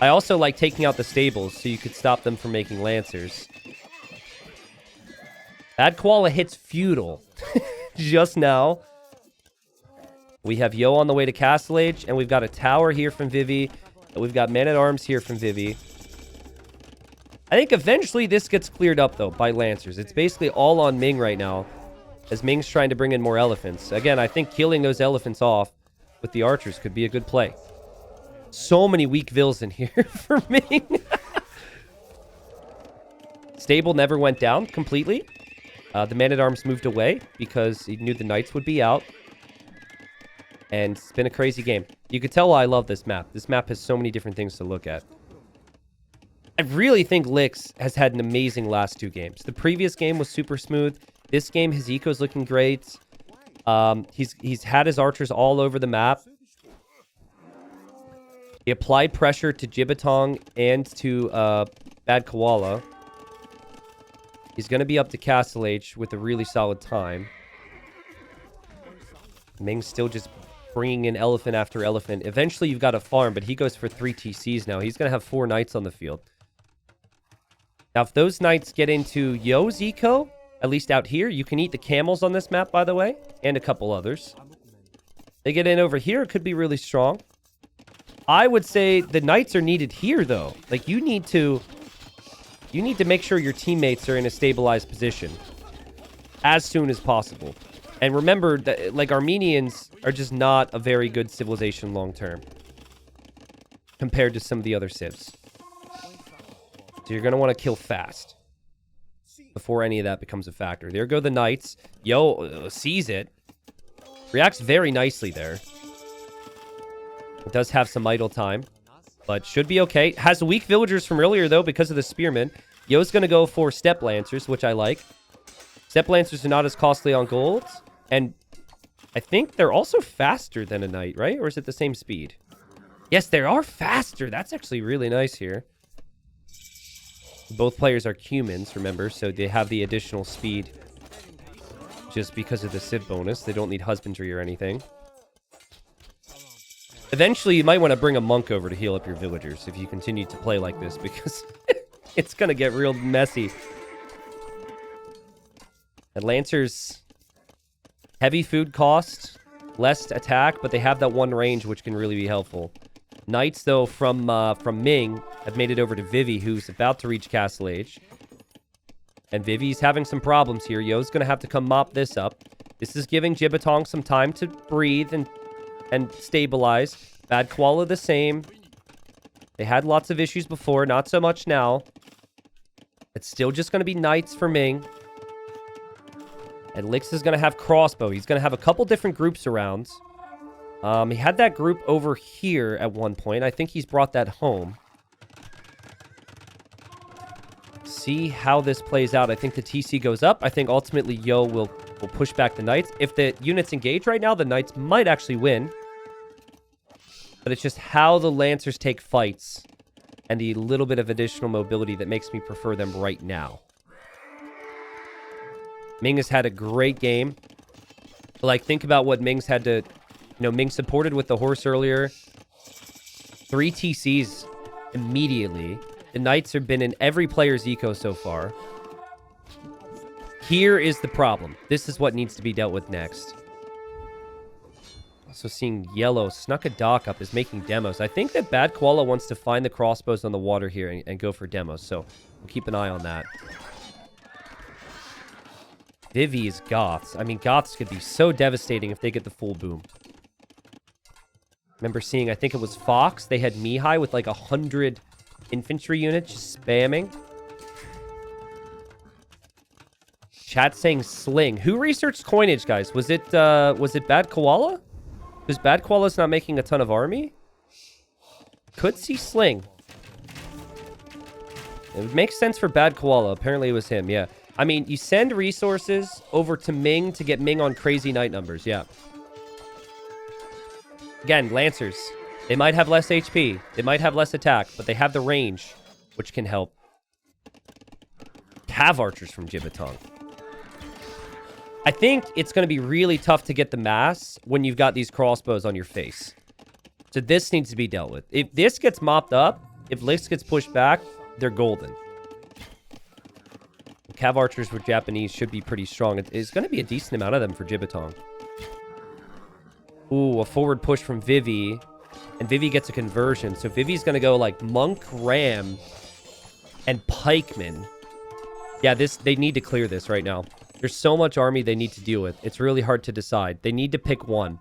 I also like taking out the stables so you could stop them from making lancers. Bad Koala hits feudal just now. We have Yo on the way to Castle Age, and we've got a tower here from Vivi, and we've got Man-at-Arms here from Vivi. I think eventually this gets cleared up, though, by Lancers. It's basically all on Ming right now, as Ming's trying to bring in more elephants. Again, I think killing those elephants off with the archers could be a good play. So many weak vills in here for Ming. Stable never went down completely. The Man-at-Arms moved away because he knew the Knights would be out. And it's been a crazy game. You could tell why I love this map. This map has so many different things to look at. I really think Lix has had an amazing last 2 games. The previous game was super smooth. This game, his eco's looking great. He's had his archers all over the map. He applied pressure to Jiatong and to Bad Koala. He's going to be up to Castle Age with a really solid time. Ming's still just bringing in elephant after elephant. Eventually, you've got a farm, but he goes for 3 TCs now. He's going to have 4 knights on the field. Now, if those knights get into Yo's eco, at least out here, you can eat the camels on this map, by the way, and a couple others. They get in over here, it could be really strong. I would say the knights are needed here, though. Like, you need to make sure your teammates are in a stabilized position as soon as possible. And remember that, like, Armenians are just not a very good civilization long-term compared to some of the other civs. So you're going to want to kill fast before any of that becomes a factor. There go the knights. Yo sees it. Reacts very nicely there. It does have some idle time, but should be okay. Has weak villagers from earlier, though, because of the spearmen. Yo's going to go for step lancers, which I like. Step lancers are not as costly on gold, and I think they're also faster than a knight, right? Or is it the same speed? Yes, they are faster. That's actually really nice here. Both players are humans, remember, so they have the additional speed just because of the Civ bonus. They don't need husbandry or anything. Eventually, you might want to bring a monk over to heal up your villagers if you continue to play like this, because it's going to get real messy. And Lancers, heavy food cost, less attack, but they have that one range, which can really be helpful. Knights, though, from Ming have made it over to Vivi, who's about to reach Castle Age. And Vivi's having some problems here. Yo's going to have to come mop this up. This is giving Jiatong some time to breathe and stabilize. Bad Koala the same. They had lots of issues before, not so much now. It's still just going to be Knights for Ming. And Lix is going to have Crossbow. He's going to have a couple different groups around. He had that group over here at one point. I think he's brought that home. See how this plays out. I think the TC goes up. I think ultimately Yo will push back the Knights. If the units engage right now, the Knights might actually win. But it's just how the Lancers take fights and the little bit of additional mobility that makes me prefer them right now. Ming has had a great game. Like, think about what Ming's had to... You know, Ming supported with the horse earlier. 3 TCs immediately. The Knights have been in every player's eco so far. Here is the problem. This is what needs to be dealt with next. Also seeing Yellow snuck a dock up is making demos. I think that Bad Koala wants to find the crossbows on the water here and go for demos. So we'll keep an eye on that. Vivi is Goths. I mean, Goths could be so devastating if they get the full boom. Remember seeing, I think it was Fox. They had Mihai with like 100 infantry units just spamming. Chat saying Sling. Who researched coinage, guys? Was it Bad Koala? Because Bad Koala's not making a ton of army? Could see Sling. It would make sense for Bad Koala. Apparently it was him, yeah. I mean, you send resources over to Ming to get Ming on crazy knight numbers, yeah. Again, Lancers. They might have less HP. They might have less attack, but they have the range, which can help. Cav archers from Jiatong. I think it's going to be really tough to get the mass when you've got these crossbows on your face. So this needs to be dealt with. If this gets mopped up, if Lix gets pushed back, they're golden. Cav archers with Japanese should be pretty strong. It's going to be a decent amount of them for Jiatong. Ooh, a forward push from Vivi. And Vivi gets a conversion. So Vivi's going to go like Monk, Ram, and Pikeman. Yeah, they need to clear this right now. There's so much army they need to deal with. It's really hard to decide. They need to pick one.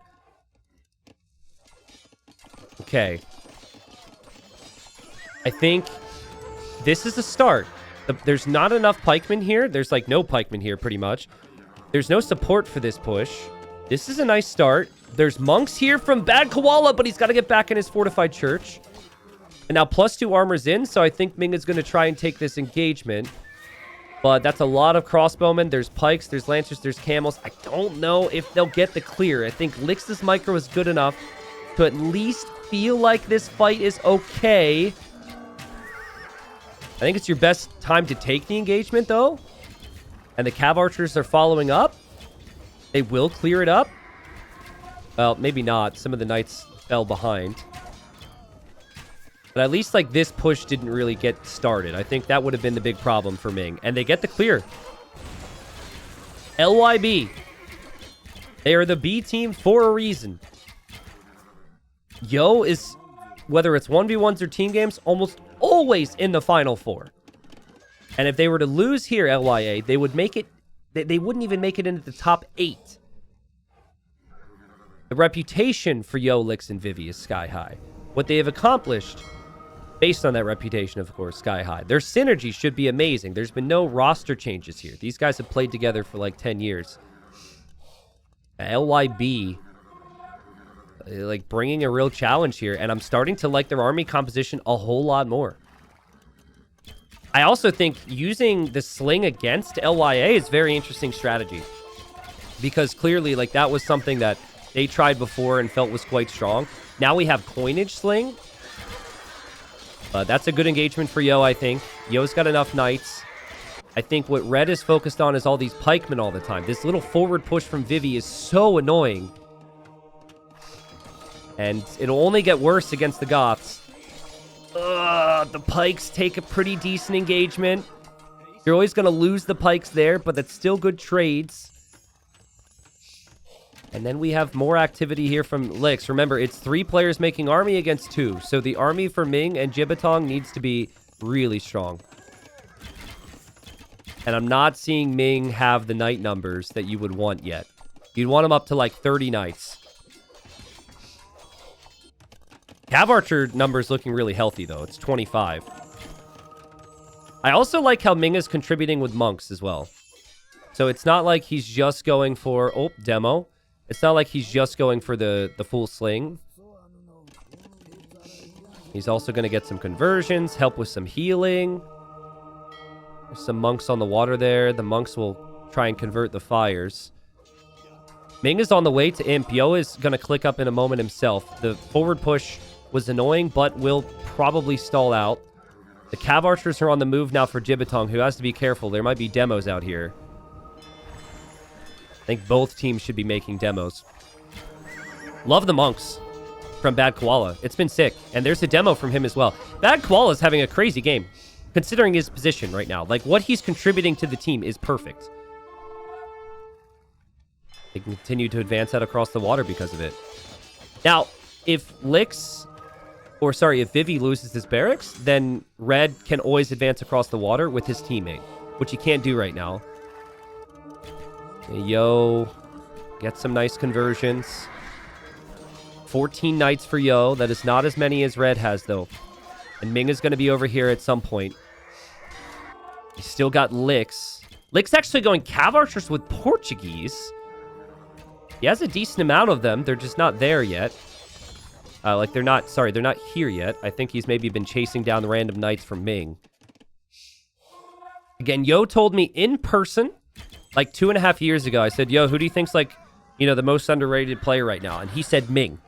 Okay. I think this is a start. There's not enough pikemen here. There's like no pikemen here pretty much. There's no support for this push. This is a nice start. There's monks here from Bad Koala, but he's got to get back in his fortified church. And now +2 armor's in, so I think Ming is going to try and take this engagement. But that's a lot of crossbowmen. There's pikes, there's lancers, there's camels. I don't know if they'll get the clear. I think Lix's micro is good enough to at least feel like this fight is okay. I think it's your best time to take the engagement, though. And the Cav archers are following up. They will clear it up. Well, maybe not. Some of the knights fell behind. But at least, like, this push didn't really get started. I think that would have been the big problem for Ming. And they get the clear. LYB. They are the B team for a reason. Yo is, whether it's 1v1s or team games, almost always in the final 4. And if they were to lose here, LYA, they would make it... They wouldn't even make it into the top 8. The reputation for Yo, Lix, and Vivi is sky high. What they have accomplished, based on that reputation, of course, sky high. Their synergy should be amazing. There's been no roster changes here. These guys have played together for like 10 years. LYB, like, bringing a real challenge here. And I'm starting to like their army composition a whole lot more. I also think using the sling against LYA is very interesting strategy. Because clearly, like, that was something that they tried before and felt was quite strong. Now we have coinage sling. That's a good engagement for Yo, I think. Yo's got enough knights. I think what Red is focused on is all these pikemen all the time. This little forward push from Vivi is so annoying. And it'll only get worse against the Goths. The pikes take a pretty decent engagement. You're always going to lose the pikes there, but that's still good trades. And then we have more activity here from Lix. Remember, it's 3 players making army against 2. So the army for Ming and Jiatong needs to be really strong. And I'm not seeing Ming have the knight numbers that you would want yet. You'd want him up to like 30 knights. Cav Archer numbers looking really healthy, though. It's 25. I also like how Ming is contributing with monks as well. So it's not like he's just going for... Oh, demo. It's not like he's just going for the full sling. He's also going to get some conversions, help with some healing. There's some monks on the water there. The monks will try and convert the fires. Ming is on the way to Imp. Yo is going to click up in a moment himself. The forward push was annoying, but will probably stall out. The Cav Archers are on the move now for Jiatong, who has to be careful. There might be demos out here. I think both teams should be making demos. Love the monks from Bad Koala. It's been sick. And there's a demo from him as well. Bad Koala is having a crazy game, considering his position right now. Like, what he's contributing to the team is perfect. They continue to advance out across the water because of it. Now, if if Vivi loses his barracks, then Red can always advance across the water with his teammate, which he can't do right now. Yo, get some nice conversions. 14 knights for Yo. That is not as many as Red has, though. And Ming is going to be over here at some point. He's still got Lix. Lix actually going Cav Archers with Portuguese. He has a decent amount of them. They're just not there yet. They're not here yet. I think he's maybe been chasing down the random knights from Ming. Again, Yo told me in person, like 2.5 years ago, I said, Yo, who do you think's like, the most underrated player right now? And he said Ming.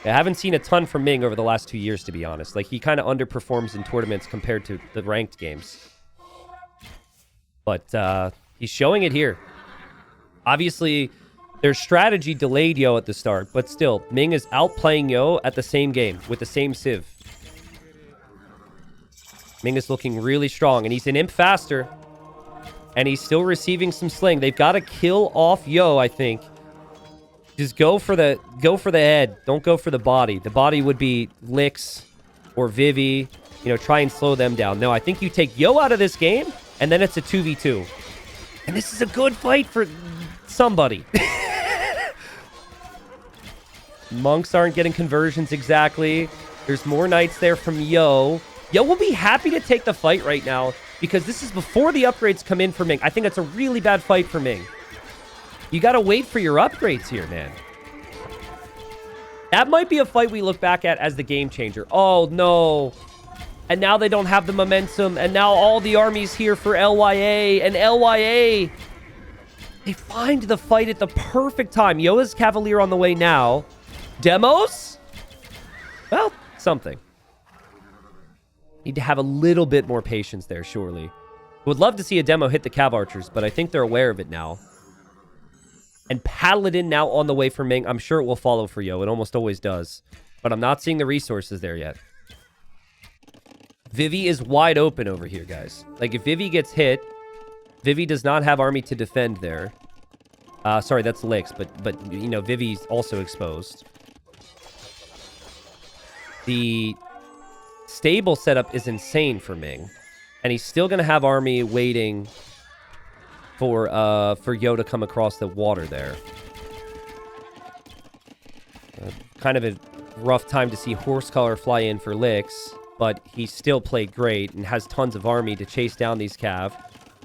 I haven't seen a ton from Ming over the last 2 years, to be honest. Like, he kind of underperforms in tournaments compared to the ranked games. But he's showing it here. Obviously, their strategy delayed Yo at the start, but still, Ming is outplaying Yo at the same game with the same civ. Ming is looking really strong, and he's an imp faster. And he's still receiving some sling. They've got to kill off Yo, I think. Just go for the head. Don't go for the body. The body would be Lix or Vivi. Try and slow them down. No, I think you take Yo out of this game, and then it's a 2v2. And this is a good fight for somebody. Monks aren't getting conversions exactly. There's more knights there from Yo. Yo will be happy to take the fight right now because this is before the upgrades come in for Ming. I think it's a really bad fight for Ming. You got to wait for your upgrades here, man. That might be a fight we look back at as the game changer. Oh, no. And now they don't have the momentum. And now all the armies here for LYA. And LYA, they find the fight at the perfect time. Yo is Cavalier on the way now. Demos? Well, something. Need to have a little bit more patience there, surely. Would love to see a demo hit the Cav Archers, but I think they're aware of it now. And Paladin now on the way for Ming. I'm sure it will follow for Yo. It almost always does. But I'm not seeing the resources there yet. Vivi is wide open over here, guys. Like, if Vivi gets hit, Vivi does not have army to defend there. Sorry, that's Lix, but Vivi's also exposed. The stable setup is insane for Ming. And he's still going to have army waiting for Yo to come across the water there. Kind of a rough time to see Horsecollar fly in for Lix, but he still played great and has tons of army to chase down these Cav.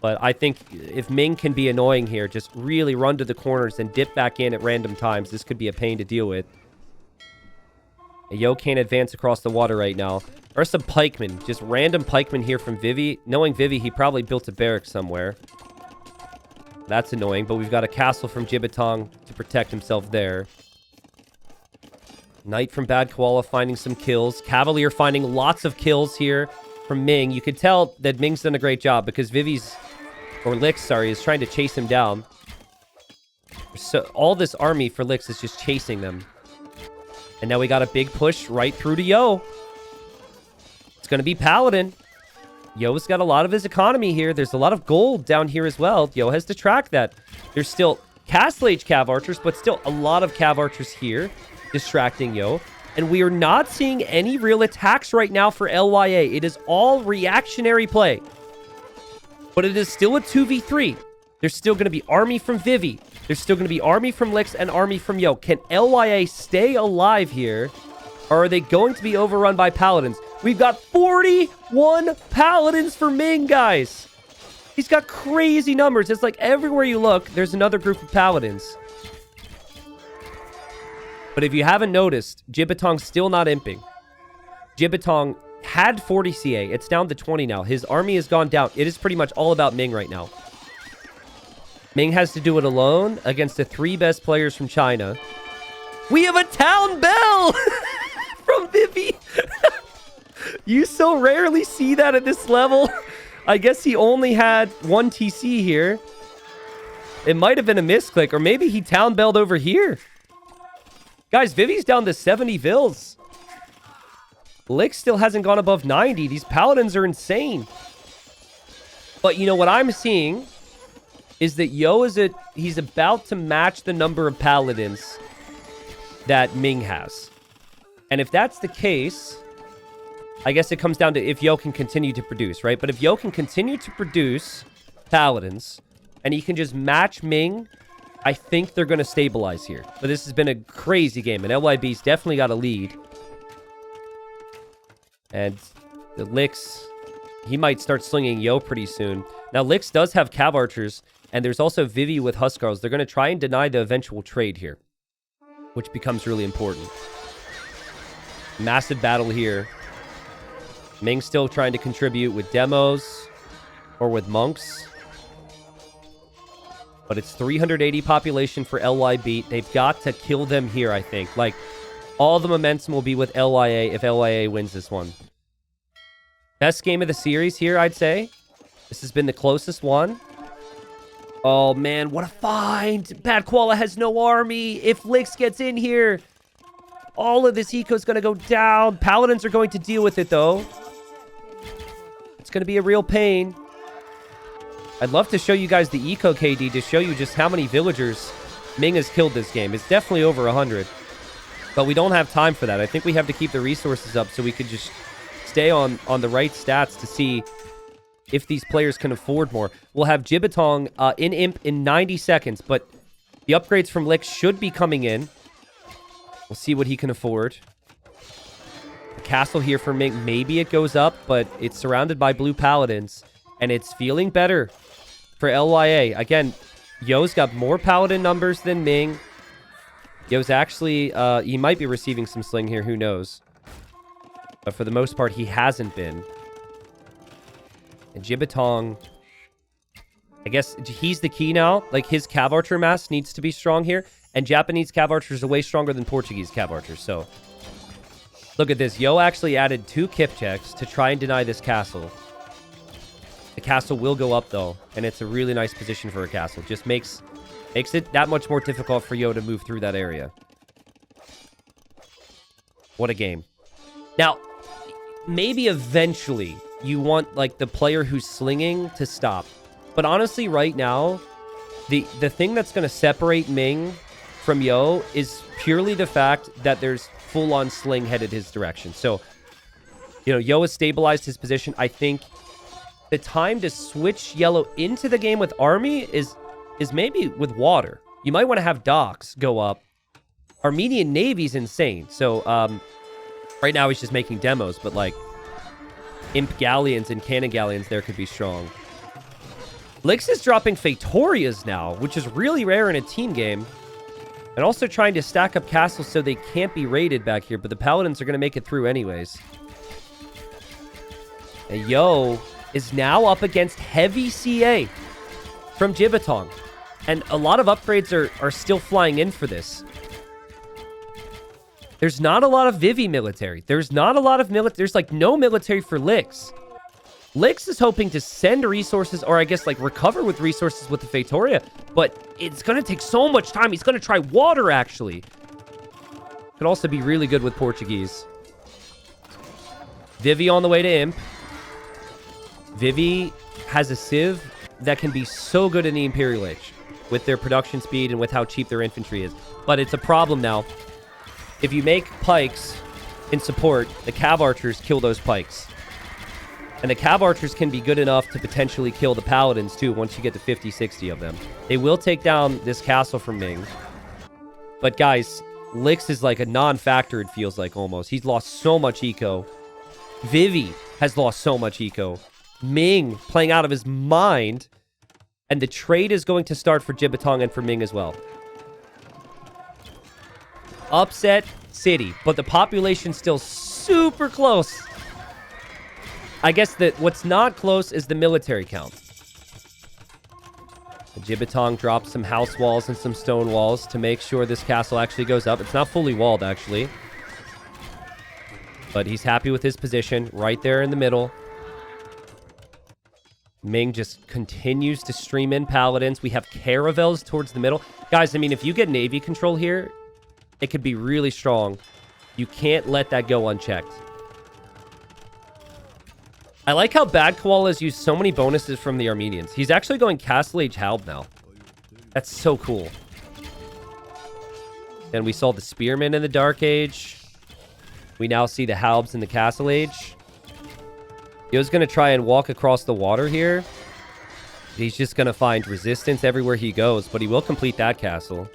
But I think if Ming can be annoying here, just really run to the corners and dip back in at random times, this could be a pain to deal with. Yo can't advance across the water right now. Or some pikemen, just random pikemen here from Vivi. Knowing Vivi, he probably built a barrack somewhere. That's annoying, but we've got a castle from Jiatong to protect himself there. Knight from Bad Koala finding some kills. Cavalier finding lots of kills here from Ming. You could tell that Ming's done a great job because Lix, sorry, is trying to chase him down. So all this army for Lix is just chasing them. And now we got a big push right through to Yo. It's going to be Paladin. Yo's got a lot of his economy here. There's a lot of gold down here as well. Yo has to track that. There's still Castle Age Cav Archers, but still a lot of Cav Archers here distracting Yo. And we are not seeing any real attacks right now for LYA. It is all reactionary play. But it is still a 2v3. There's still going to be army from Vivi. There's still going to be army from Lix and army from Yo. Can LYA stay alive here? Or are they going to be overrun by Paladins? We've got 41 Paladins for Ming, guys. He's got crazy numbers. It's like everywhere you look, there's another group of Paladins. But if you haven't noticed, Jiatong's still not imping. Jiatong had 40 CA. It's down to 20 now. His army has gone down. It is pretty much all about Ming right now. Ming has to do it alone against the 3 best players from China. We have a town bell from Vivi. You so rarely see that at this level. I guess he only had 1 TC here. It might have been a misclick, or maybe he town belled over here. Guys, Vivi's down to 70 Vils. Lix still hasn't gone above 90. These Paladins are insane. But you know what I'm seeing is that Yo he's about to match the number of Paladins that Ming has. And if that's the case, I guess it comes down to if Yo can continue to produce, right? But if Yo can continue to produce Paladins and he can just match Ming, I think they're going to stabilize here. But this has been a crazy game, and LYB's definitely got a lead. And the Lix, he might start slinging Yo pretty soon. Now, Lix does have Cav Archers, and there's also Vivi with Huskarls. They're going to try and deny the eventual trade here, which becomes really important. Massive battle here. Ming still trying to contribute with demos or with monks. But it's 380 population for LYB. They've got to kill them here, I think. Like, all the momentum will be with LYA if LYA wins this one. Best game of the series here, I'd say. This has been the closest one. Oh, man, what a find. Bad Koala has no army. If Lix gets in here, all of this eco is going to go down. Paladins are going to deal with it, though. It's going to be a real pain. I'd love to show you guys the eco KD to show you just how many villagers Ming has killed this game. It's definitely over 100. But we don't have time for that. I think we have to keep the resources up so we could just stay on the right stats to see if these players can afford more. We'll have Jiatong in Imp in 90 seconds, but the upgrades from Lix should be coming in. We'll see what he can afford. The castle here for Ming, maybe it goes up, but it's surrounded by blue paladins, and it's feeling better for LYA. Again, Yo's got more paladin numbers than Ming. Yo's actually, he might be receiving some sling here, who knows. But for the most part, he hasn't been. And Jiatong, I guess he's the key now. Like, his Cav Archer mass needs to be strong here. And Japanese Cav Archers are way stronger than Portuguese Cav Archers. So, look at this. Yo actually added 2 Kip checks to try and deny this castle. The castle will go up, though. And it's a really nice position for a castle. Just makes it that much more difficult for Yo to move through that area. What a game. Now, maybe eventually you want, like, the player who's slinging to stop. But honestly, right now, the thing that's going to separate Ming from Yo is purely the fact that there's full-on sling headed his direction. So, you know, Yo has stabilized his position. I think the time to switch Yellow into the game with army is maybe with water. You might want to have docks go up. Armenian Navy's insane. So, right now he's just making demos, but, like, Imp Galleons and Cannon Galleons there could be strong. Lix is dropping Fatorias now, which is really rare in a team game. And also trying to stack up castles so they can't be raided back here, but the Paladins are going to make it through anyways. And Yo is now up against heavy CA from Jiatong. And a lot of upgrades are still flying in for this. There's not a lot of Vivi military. There's not a lot of military. There's like no military for Lix. Lix is hoping to send resources, or I guess like recover with resources with the Faitoria, but it's going to take so much time. He's going to try water, actually. Could also be really good with Portuguese. Vivi on the way to Imp. Vivi has a Civ that can be so good in the Imperial Age with their production speed and with how cheap their infantry is. But it's a problem now. If you make pikes in support, the Cav Archers kill those pikes. And the Cav Archers can be good enough to potentially kill the Paladins too once you get to 50, 60 of them. They will take down this castle from Ming. But guys, Lix is like a non-factor, it feels like almost. He's lost so much eco. Vivi has lost so much eco. Ming playing out of his mind. And the trade is going to start for Jiatong and for Ming as well. Upset city, but the population's still super close. I guess that what's not close is the military count. The Jiatong drops some house walls and some stone walls to make sure this castle actually goes up. It's not fully walled, actually. But he's happy with his position right there in the middle. Ming just continues to stream in Paladins. We have Caravels towards the middle. Guys, I mean, if you get Navy control here, it could be really strong. You can't let that go unchecked. I like how Bad Koala has used so many bonuses from the Armenians. He's actually going Castle Age Halb now. That's so cool. Then we saw the Spearmen in the Dark Age. We now see the Halbs in the Castle Age. Yo's going to try and walk across the water here. He's just going to find resistance everywhere he goes, but he will complete that castle.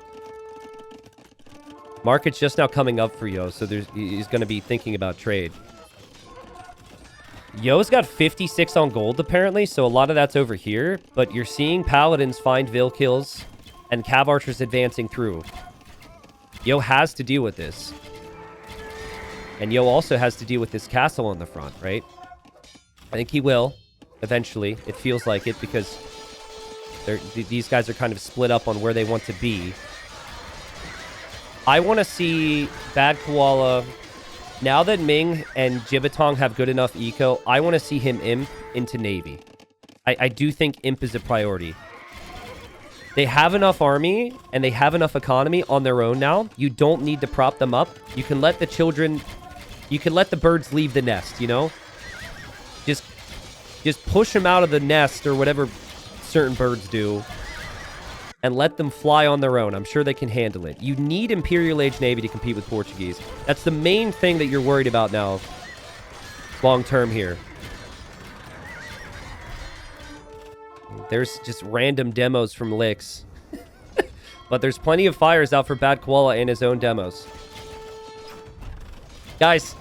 Market's just now coming up for Yo, so he's going to be thinking about trade. Yo's got 56 on gold, apparently, so a lot of that's over here, but you're seeing Paladins find Vil kills and Cav Archers advancing through. Yo has to deal with this. And Yo also has to deal with this castle on the front, right? I think he will, eventually. It feels like it, because these guys are kind of split up on where they want to be. I want to see Bad Koala... Now that Ming and Jiatong have good enough eco, I want to see him imp into Navy. I do think imp is a priority. They have enough army, and they have enough economy on their own now. You don't need to prop them up. You can let the children... You can let the birds leave the nest, you know? Just push them out of the nest or whatever certain birds do and let them fly on their own. I'm sure they can handle it. You need Imperial Age Navy to compete with Portuguese. That's the main thing that you're worried about now long term here. There's just random demos from Lix. But there's plenty of fires out for Bad Koala in his own demos. Guys,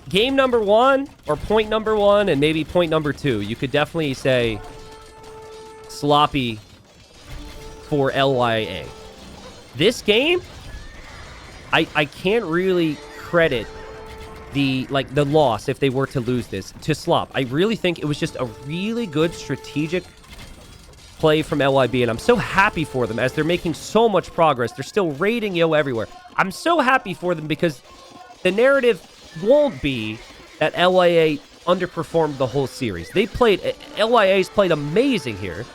game number 1, or point number 1, and maybe point number 2. You could definitely say sloppy for LYA. This game, I can't really credit the loss if they were to lose this to Slop. I really think it was just a really good strategic play from LYB, and I'm so happy for them as they're making so much progress. They're still raiding Yo everywhere. I'm so happy for them because the narrative won't be that LYA underperformed the whole series. LYA's played amazing here.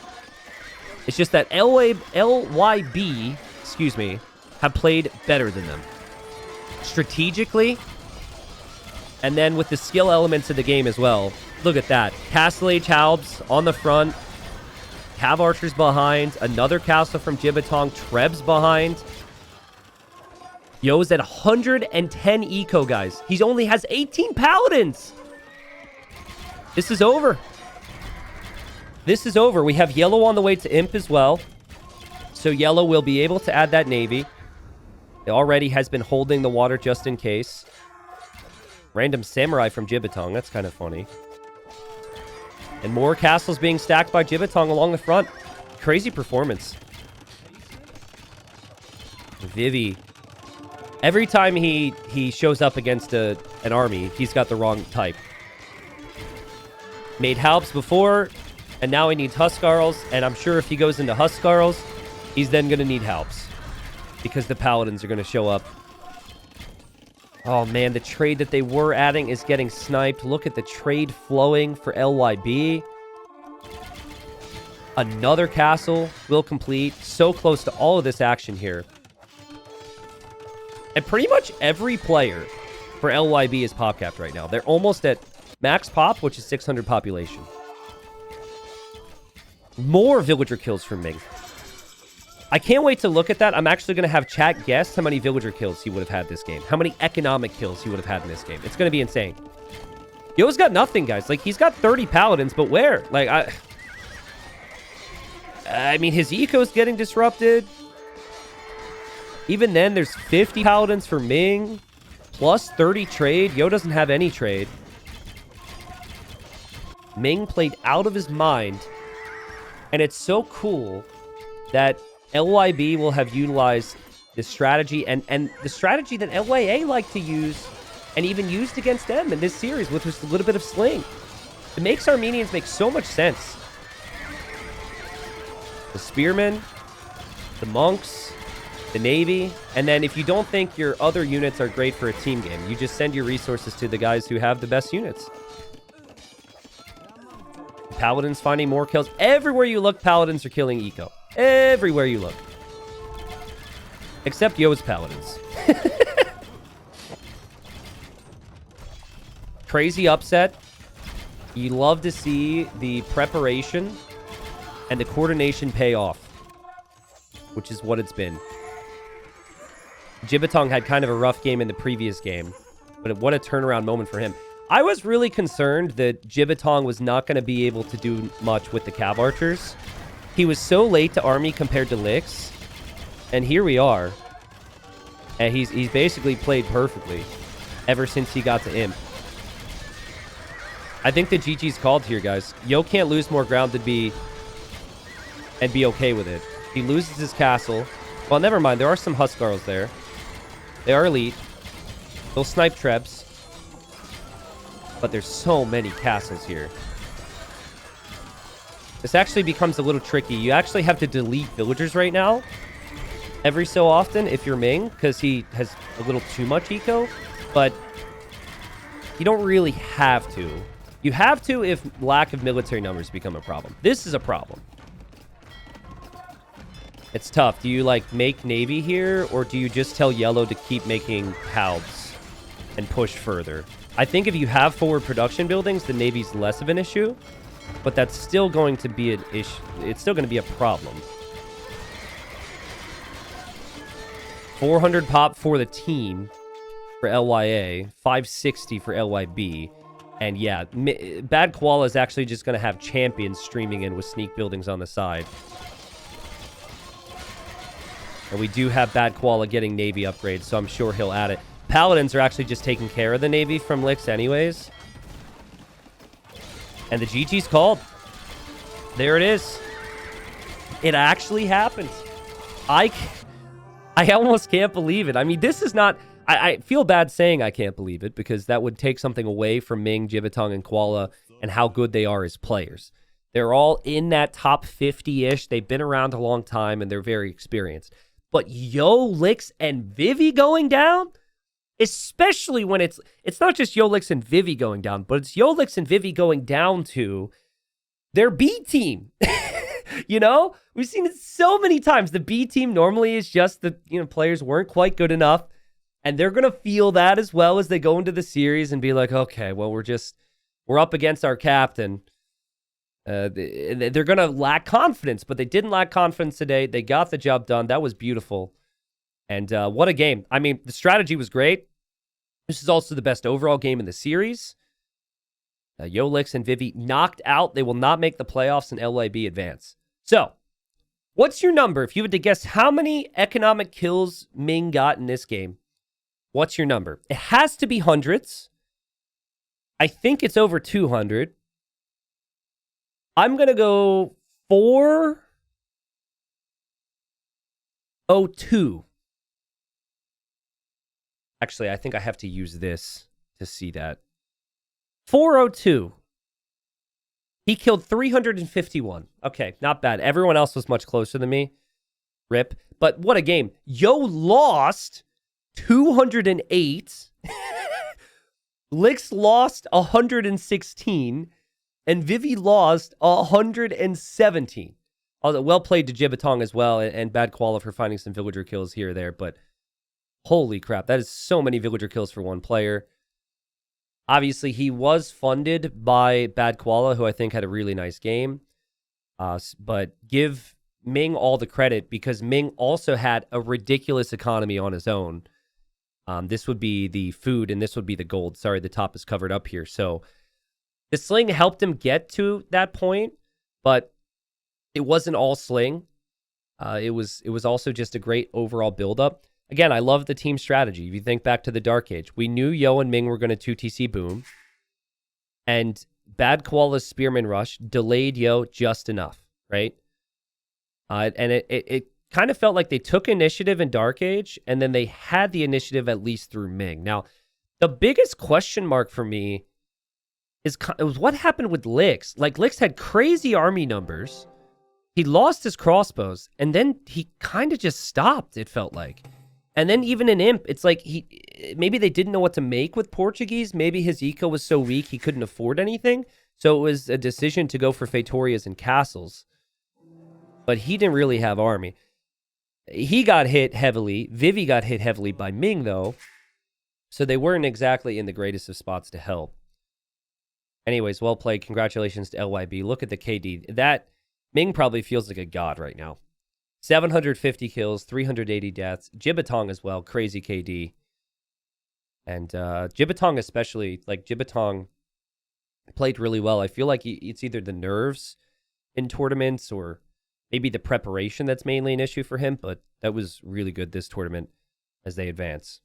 It's just that LYB, excuse me, have played better than them. Strategically, and then with the skill elements of the game as well. Look at that. Castle Age Halbs on the front. Cav Archers behind. Another castle from Jiatong. Trebs behind. Yo's at 110 eco, guys. He only has 18 Paladins. This is over. This is over. We have Yellow on the way to Imp as well. So Yellow will be able to add that Navy. It already has been holding the water just in case. Random Samurai from Jiatong. That's kind of funny. And more castles being stacked by Jiatong along the front. Crazy performance. Vivi. Every time he shows up against an army, he's got the wrong type. Made Halbs before, and now he needs Huskarls, and I'm sure if he goes into Huskarls, he's then going to need Halbs. Because the Paladins are going to show up Oh, man, the trade that they were adding is getting sniped. Look at the trade flowing for LYB. Another castle will complete. So close to all of this action here. And pretty much every player for LYB is pop capped right now. They're almost at max pop, which is 600 population. More villager kills from Ming. I can't wait to look at that. I'm actually going to have chat guess how many villager kills he would have had this game. How many economic kills he would have had in this game. It's going to be insane. Yo's got nothing, guys. Like, he's got 30 paladins, but where? Like, I mean, his eco's getting disrupted. Even then, there's 50 paladins for Ming. Plus 30 trade. Yo doesn't have any trade. Ming played out of his mind. And it's so cool that LYB will have utilized this strategy and the strategy that LYA like to use and even used against them in this series, which was a little bit of sling. It makes Armenians make so much sense. The spearmen, the monks, the navy, and then if you don't think your other units are great for a team game, you just send your resources to the guys who have the best units. Paladins finding more kills. Everywhere you look, Paladins are killing eco. Everywhere you look. Except Yo's Paladins. Crazy upset. You love to see the preparation and the coordination pay off, which is what it's been. Jiatong had kind of a rough game in the previous game, but what a turnaround moment for him. I was really concerned that Jiatong was not going to be able to do much with the Cav Archers. He was so late to army compared to Lix, and here we are. And he's basically played perfectly ever since he got to Imp. I think the GG's called here, guys. Yo can't lose more ground and be okay with it. He loses his castle. Well, never mind. There are some Huskarls there. They are elite. They'll snipe Trebs. But there's so many castles here. This actually becomes a little tricky. You actually have to delete villagers right now every so often if you're Ming, because he has a little too much eco, but you don't really have to. You have to if lack of military numbers become a problem. This is a problem. It's tough. Do you, like, make Navy here, or do you just tell Yellow to keep making halbs and push further? I think if you have forward production buildings, the Navy's less of an issue, but that's still going to be an issue. It's still going to be a problem. 400 pop for the team for LYA, 560 for LYB, and yeah, Bad Koala is actually just going to have champions streaming in with sneak buildings on the side. And we do have Bad Koala getting Navy upgrades, so I'm sure he'll add it. Paladins are actually just taking care of the Navy from Lix anyways. And the GG's called. There it is. It actually happened. I almost can't believe it. I mean, this is not... I feel bad saying I can't believe it, because that would take something away from Ming, Jiatong, and Koala and how good they are as players. They're all in that top 50-ish. They've been around a long time, and they're very experienced. But Yo, Lix, and Vivi going down... Especially when it's not just Yolix and Vivi going down, but it's Yolix and Vivi going down to their B team. You know? We've seen it so many times. The B team normally is just the, players weren't quite good enough. And they're going to feel that as well as they go into the series and be like, okay, well, we're up against our captain. They're going to lack confidence, but they didn't lack confidence today. They got the job done. That was beautiful. And what a game. I mean, the strategy was great. This is also the best overall game in the series. Yolix and Vivi knocked out. They will not make the playoffs and LYB advance. So, what's your number? If you had to guess how many economic kills Ming got in this game, what's your number? It has to be hundreds. I think it's over 200. I'm going to go 402. Actually, I think I have to use this to see that. 402. He killed 351. Okay, not bad. Everyone else was much closer than me. Rip. But what a game. Yo lost 208. Lix lost 116. And Vivi lost 117. Well played to Jiatong as well, and Bad Koala for finding some villager kills here or there. But holy crap, that is so many villager kills for one player. Obviously, he was funded by Bad Koala, who I think had a really nice game. But give Ming all the credit, because Ming also had a ridiculous economy on his own. This would be the food, and this would be the gold. Sorry, the top is covered up here. So the sling helped him get to that point, but it wasn't all sling. It was also just a great overall buildup. Again, I love the team strategy. If you think back to the Dark Age, we knew Yo and Ming were going to 2TC boom, and Bad Koala's Spearman Rush delayed Yo just enough, right? And it kind of felt like they took initiative in Dark Age, and then they had the initiative at least through Ming. Now, the biggest question mark for me was what happened with Lix. Like, Lix had crazy army numbers. He lost his crossbows, and then he kind of just stopped, it felt like. And then even in Imp, it's like maybe they didn't know what to make with Portuguese. Maybe his eco was so weak he couldn't afford anything. So it was a decision to go for Fetorias and Castles. But he didn't really have army. He got hit heavily. Vivi got hit heavily by Ming, though. So they weren't exactly in the greatest of spots to help. Anyways, well played. Congratulations to LYB. Look at the KD. That Ming probably feels like a god right now. 750 kills, 380 deaths. Jiatong as well. Crazy KD. And Jiatong especially. Like, Jiatong played really well. I feel like it's either the nerves in tournaments or maybe the preparation that's mainly an issue for him. But that was really good this tournament as they advance.